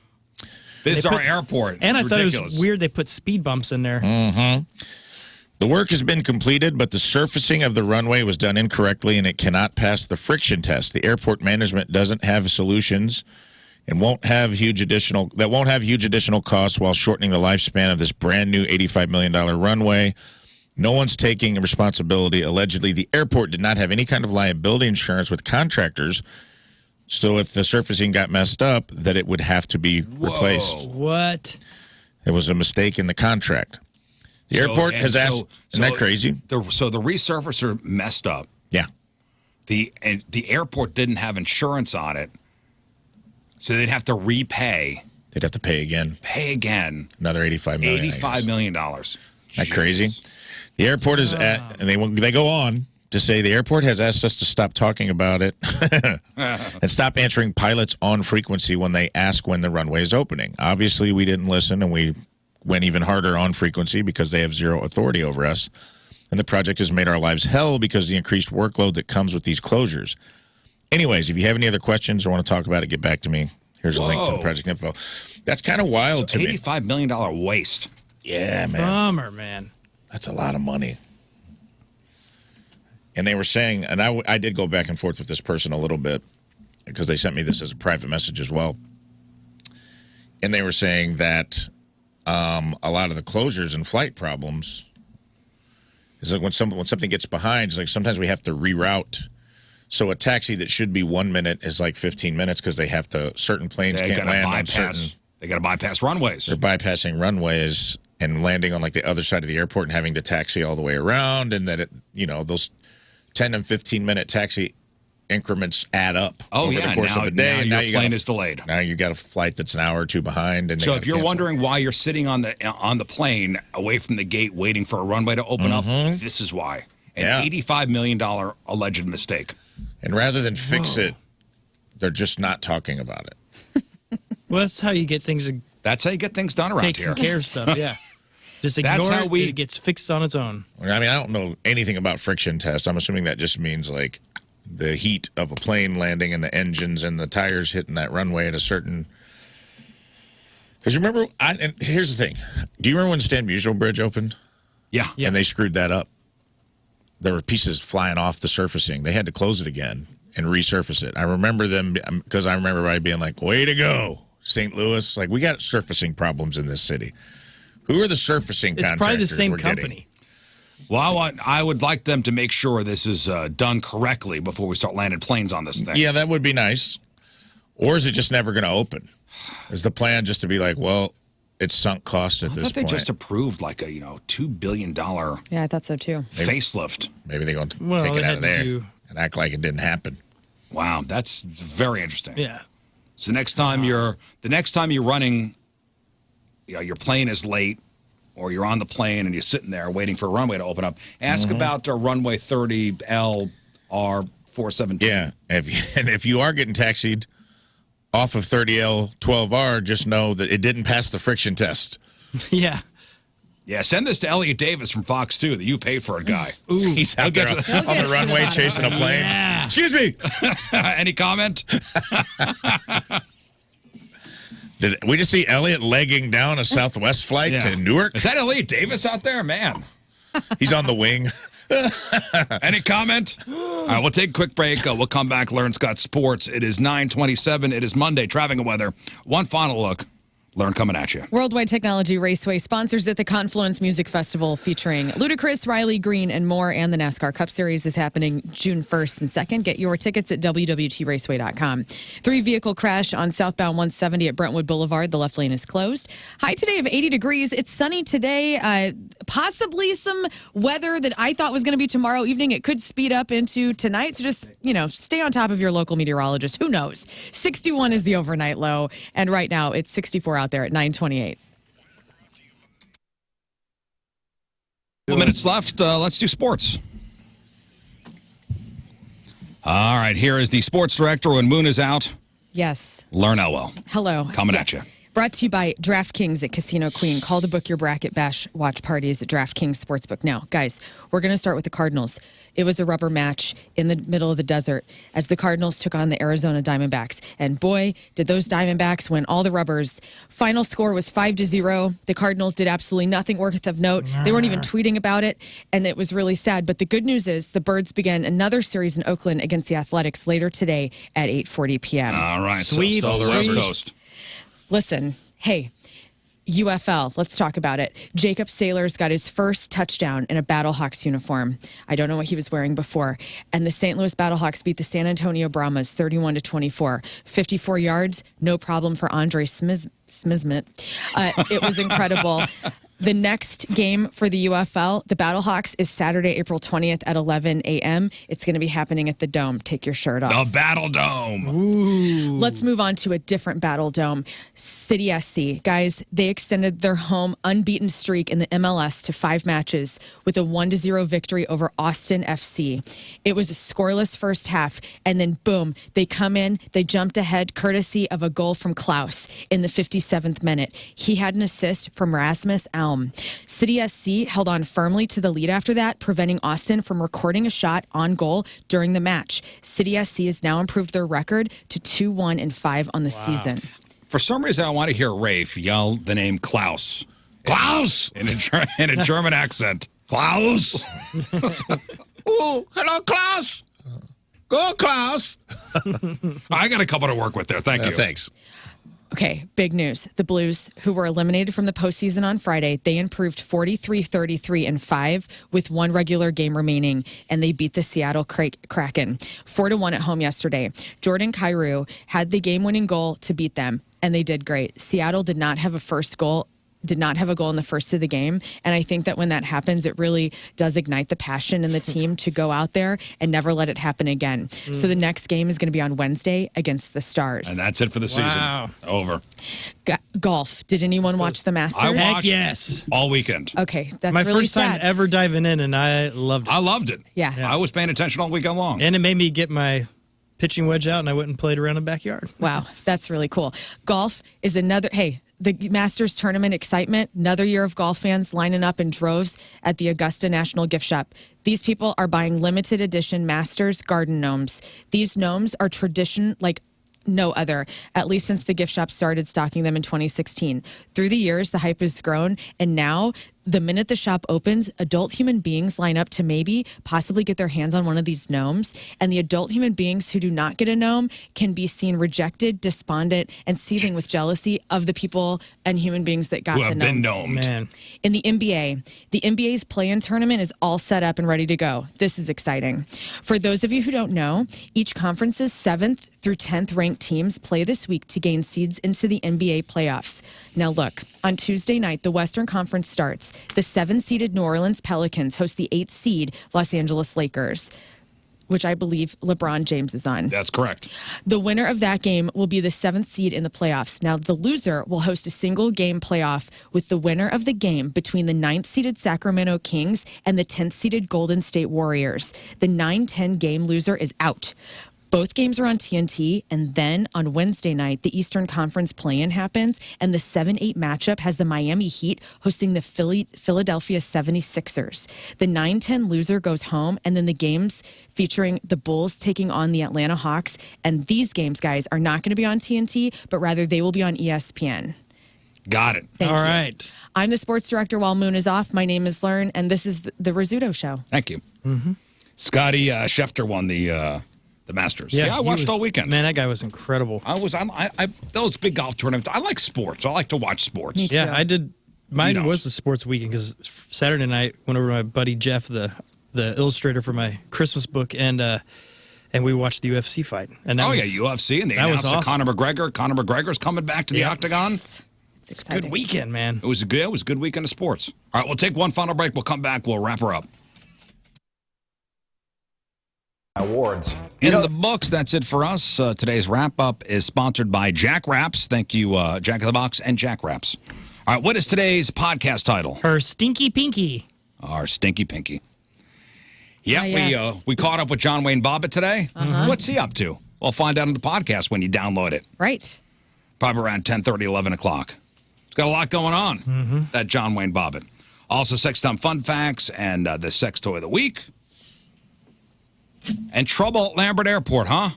This is They our put- airport. And I It's thought ridiculous. it was weird they put speed bumps in there. The work has been completed, but the surfacing of the runway was done incorrectly, and it cannot pass the friction test. The airport management doesn't have solutions and won't have huge additional costs while shortening the lifespan of this brand new $85 million runway. No one's taking responsibility. Allegedly, the airport did not have any kind of liability insurance with contractors, so if the surfacing got messed up, that it would have to be replaced. What? It was a mistake in the contract. The airport has asked. Isn't that crazy? So the resurfacer messed up. Yeah. The airport didn't have insurance on it, so they'd have to repay. They'd have to pay again. Another $85 million. $85 million. Isn't that crazy? The airport is and they go on to say the airport has asked us to stop talking about it and stop answering pilots on frequency when they ask when the runway is opening. Obviously, we didn't listen, and we went even harder on frequency because they have zero authority over us. And the project has made our lives hell because of the increased workload that comes with these closures. Anyways, if you have any other questions or want to talk about it, get back to me. Here's a link to the project info. That's kind of wild to me. $85 million waste. Yeah, man. Bummer, man. That's a lot of money. And they were saying, and I did go back and forth with this person a little bit because they sent me this as a private message as well. And they were saying that a lot of the closures and flight problems is like when something gets behind, it's like sometimes we have to reroute. So a taxi that should be 1 minute is like 15 minutes because they have to, certain planes can't land on certain. They got to bypass runways. They're bypassing runways and landing on like the other side of the airport and having to taxi all the way around, and that those 10 and 15 minute taxi increments add up over the course of a day. Now your plane is delayed. Now you got a flight that's an hour or two behind. And so if you're wondering why you're sitting on the plane away from the gate waiting for a runway to open up, this is why. An $85 million alleged mistake. And rather than fix it, they're just not talking about it. Well, that's how you get things. That's how you get things done around taking here. care of stuff. Yeah. Just ignore That's how it gets fixed on its own. I mean, I don't know anything about friction tests. I'm assuming that just means like the heat of a plane landing and the engines and the tires hitting that runway at a certain. Because remember, and here's the thing. Do you remember when the Stan Musial Bridge opened? Yeah. And they screwed that up. There were pieces flying off the surfacing. They had to close it again and resurface it. I remember them because I remember everybody being like, way to go, St. Louis. Like, we got surfacing problems in this city. Who are the surfacing contractors? It's probably the same we're company. Getting? Well, I would like them to make sure this is done correctly before we start landing planes on this thing. Yeah, that would be nice. Or is it just never going to open? Is the plan just to be like, well, it's sunk cost at this I thought they point? just approved like a $2 billion Yeah, I thought so too. facelift. Maybe they're going to Well, take they it out had of to there do- and act like it didn't happen. Wow, that's very interesting. Yeah. So next time you're running, your plane is late, or you're on the plane and you're sitting there waiting for a runway to open up. Ask about runway 30L R417. Yeah, if you are getting taxied off of 30L 12R, just know that it didn't pass the friction test. Yeah. Yeah, send this to Elliot Davis from Fox 2, the you paid for it guy. He's out there on the runway chasing a plane. Yeah. Excuse me. Any comment? Did we just see Elliot legging down a Southwest flight to Newark? Is that Elliot Davis out there? Man. He's on the wing. Any comment? All right, we'll take a quick break. We'll come back. Lern's got sports. It is 9:27. It is Monday. Traffic and weather. One final look. Lern coming at you. Worldwide Technology Raceway sponsors at the Confluence Music Festival featuring Ludacris, Riley Green, and more. And the NASCAR Cup Series is happening June 1st and 2nd. Get your tickets at www.raceway.com. 3-vehicle crash on southbound 170 at Brentwood Boulevard. The left lane is closed. High today of 80 degrees. It's sunny today. Possibly some weather that I thought was going to be tomorrow evening. It could speed up into tonight. So just, stay on top of your local meteorologist. Who knows? 61 is the overnight low. And right now it's 64 out there at 9:28. Minutes left. Let's do sports. All right, here is the sports director when Moon is out. Yes. Lern Elwell. Hello. Coming at you. Brought to you by DraftKings at Casino Queen. Call to book your bracket bash watch parties at DraftKings Sportsbook. Now, guys, we're going to start with the Cardinals. It was a rubber match in the middle of the desert as the Cardinals took on the Arizona Diamondbacks. And boy, did those Diamondbacks win all the rubbers. Final score was 5-0. The Cardinals did absolutely nothing worth of note. They weren't even tweeting about it, and it was really sad. But the good news is the Birds begin another series in Oakland against the Athletics later today at 8:40 p.m. All right, Sweet. so the West Coast. Listen, hey, UFL, let's talk about it. Jacob Saylor's got his first touchdown in a Battlehawks uniform. I don't know what he was wearing before. And the St. Louis Battlehawks beat the San Antonio Brahmas 31-24. 54 yards, no problem for Andre Smizmet. It was incredible. The next game for the UFL, the Battlehawks, is Saturday, April 20th at 11 a.m. It's going to be happening at the Dome. Take your shirt off. The Battle Dome. Ooh. Let's move on to a different Battle Dome. City SC. Guys, they extended their home unbeaten streak in the MLS to 5 matches with a 1-0 victory over Austin FC. It was a scoreless first half, and then boom, they come in, they jumped ahead courtesy of a goal from Klaus in the 57th minute. He had an assist from Rasmus Alm. City SC held on firmly to the lead after that, preventing Austin from recording a shot on goal during the match. City SC has now improved their record to 2-1-5 on the season. For some reason, I want to hear Rafe yell the name Klaus. Klaus! In a German accent. Klaus! Oh, hello, Klaus. Go, Klaus. I got a couple to work with there. Thank you. Thanks. Okay, big news. The Blues, who were eliminated from the postseason on Friday, they improved 43-33-5 with one regular game remaining, and they beat the Seattle Kraken 4-1 at home yesterday. Jordan Kyrou had the game-winning goal to beat them, and they did great. Seattle did not have a goal in the first of the game. And I think that when that happens, it really does ignite the passion in the team to go out there and never let it happen again. So the next game is going to be on Wednesday against the Stars. And that's it for the season. Wow. Over. Golf. Did anyone watch the Masters? I Heck watched yes. all weekend. Okay, that's My really first sad. time ever diving in, and I loved it. I loved it. Yeah. I was paying attention all weekend long. And it made me get my pitching wedge out, and I went and played around the backyard. Wow, that's really cool. Golf is another, the Masters tournament excitement, another year of golf fans lining up in droves at the Augusta National Gift Shop. These people are buying limited edition Masters garden gnomes. These gnomes are tradition like no other, at least since the gift shop started stocking them in 2016. Through the years, the hype has grown, and now the minute the shop opens, adult human beings line up to possibly get their hands on one of these gnomes. And the adult human beings who do not get a gnome can be seen rejected, despondent, and seething with jealousy of the people and human beings that got Who the have gnomes. been gnomed. Man. In the NBA's play-in tournament is all set up and ready to go. This is exciting. For those of you who don't know, each conference's 7th through 10th ranked teams play this week to gain seeds into the NBA playoffs. Now look, on Tuesday night, the Western Conference starts. The 7-seeded New Orleans Pelicans host the 8th-seed Los Angeles Lakers, which I believe LeBron James is on. That's correct. The winner of that game will be the 7th seed in the playoffs. Now, the loser will host a single-game playoff with the winner of the game between the 9th-seeded Sacramento Kings and the 10th-seeded Golden State Warriors. The 9-10 game loser is out. Both games are on TNT, and then on Wednesday night, the Eastern Conference play-in happens, and the 7-8 matchup has the Miami Heat hosting the Philadelphia 76ers. The 9-10 loser goes home, and then the games featuring the Bulls taking on the Atlanta Hawks. And these games, guys, are not going to be on TNT, but rather they will be on ESPN. Got it. Thank All you. right. I'm the sports director while Moon is off. My name is Lern, and this is the Rizzuto Show. Thank you. Scotty Schefter won the Masters. Yeah, I he watched was- all weekend. Man, that guy was incredible. Those big golf tournaments. I like sports. I like to watch sports. Me too. Yeah, I did. Mine You know. was the sports weekend because Saturday night went over to my buddy Jeff, the illustrator for my Christmas book, and we watched the UFC fight. And that Oh, was, yeah, UFC, and they that was announced awesome. Conor McGregor. Conor McGregor's coming back to the Yeah. octagon. It's exciting. Good weekend, man. It was a good weekend of sports. All right, we'll take one final break. We'll come back. We'll wrap her up. Awards. In the books, that's it for us. Today's wrap-up is sponsored by Jack Wraps. Thank you, Jack in the Box and Jack Wraps. All right, what is today's podcast title? Her Stinky Pinky. Our Stinky Pinky. Yeah, yes. we caught up with John Wayne Bobbitt today. What's he up to? We'll find out on the podcast when you download it. Right. Probably around 10:30, 11 o'clock. It's got a lot going on, that John Wayne Bobbitt. Also, Sex Time Fun Facts and the Sex Toy of the Week. And trouble at Lambert Airport, huh?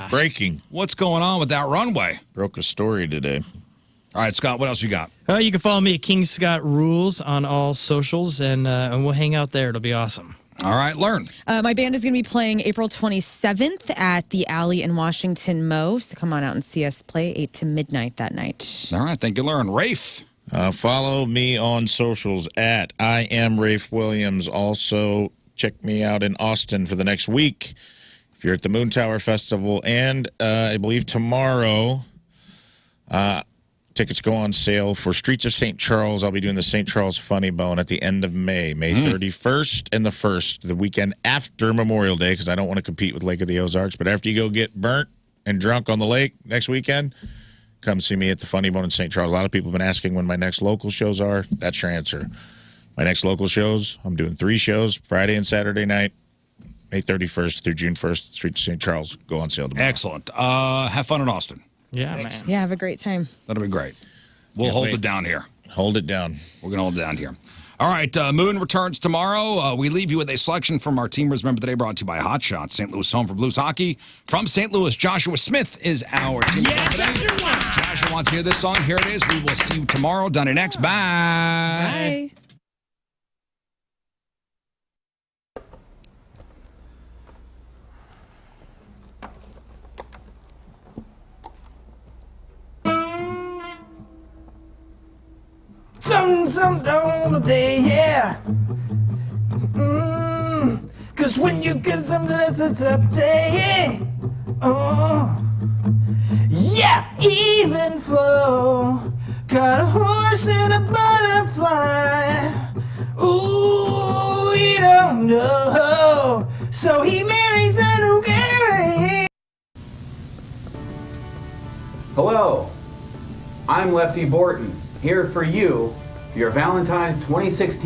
Breaking. What's going on with that runway? Broke a story today. All right, Scott, what else you got? You can follow me at King Scott Rules on all socials, and we'll hang out there. It'll be awesome. All right, Lern. My band is going to be playing April 27th at the Alley in Washington, Mo. So come on out and see us play 8 to midnight that night. All right, thank you, Lern. Rafe. Follow me on socials at I am Rafe Williams. Also, check me out in Austin for the next week. If you're at the Moon Tower Festival, and I believe tomorrow, tickets go on sale for Streets of St. Charles. I'll be doing the St. Charles Funny Bone at the end of May 31st and the 1st, the weekend after Memorial Day, because I don't want to compete with Lake of the Ozarks. But after you go get burnt and drunk on the lake next weekend, come see me at the Funny Bone in St. Charles. A lot of people have been asking when my next local shows are. That's your answer. My next local shows, I'm doing 3 shows, Friday and Saturday night, May 31st through June 1st, Streets of St. Charles. Go on sale tomorrow. Excellent. Have fun in Austin. Yeah, man. Yeah, have a great time. That'll be great. We'll hold it down here. Hold it down. We're going to hold it down here. All right, Moon returns tomorrow. We leave you with a selection from our Teamers Member Today, brought to you by Hot Shots, St. Louis home for Blues hockey. From St. Louis, Joshua Smith is our Teamers Member Today. Joshua wants to hear this song. Here it is. We will see you tomorrow. Done and next. Bye. Bye. Some all day, yeah. Cause when you get some, that's a tough day. Oh, yeah, even flow. Got a horse and a butterfly. Ooh, you don't know. So he marries an okay. Hello, I'm Lefty Borton, here for you, your Valentine's 2016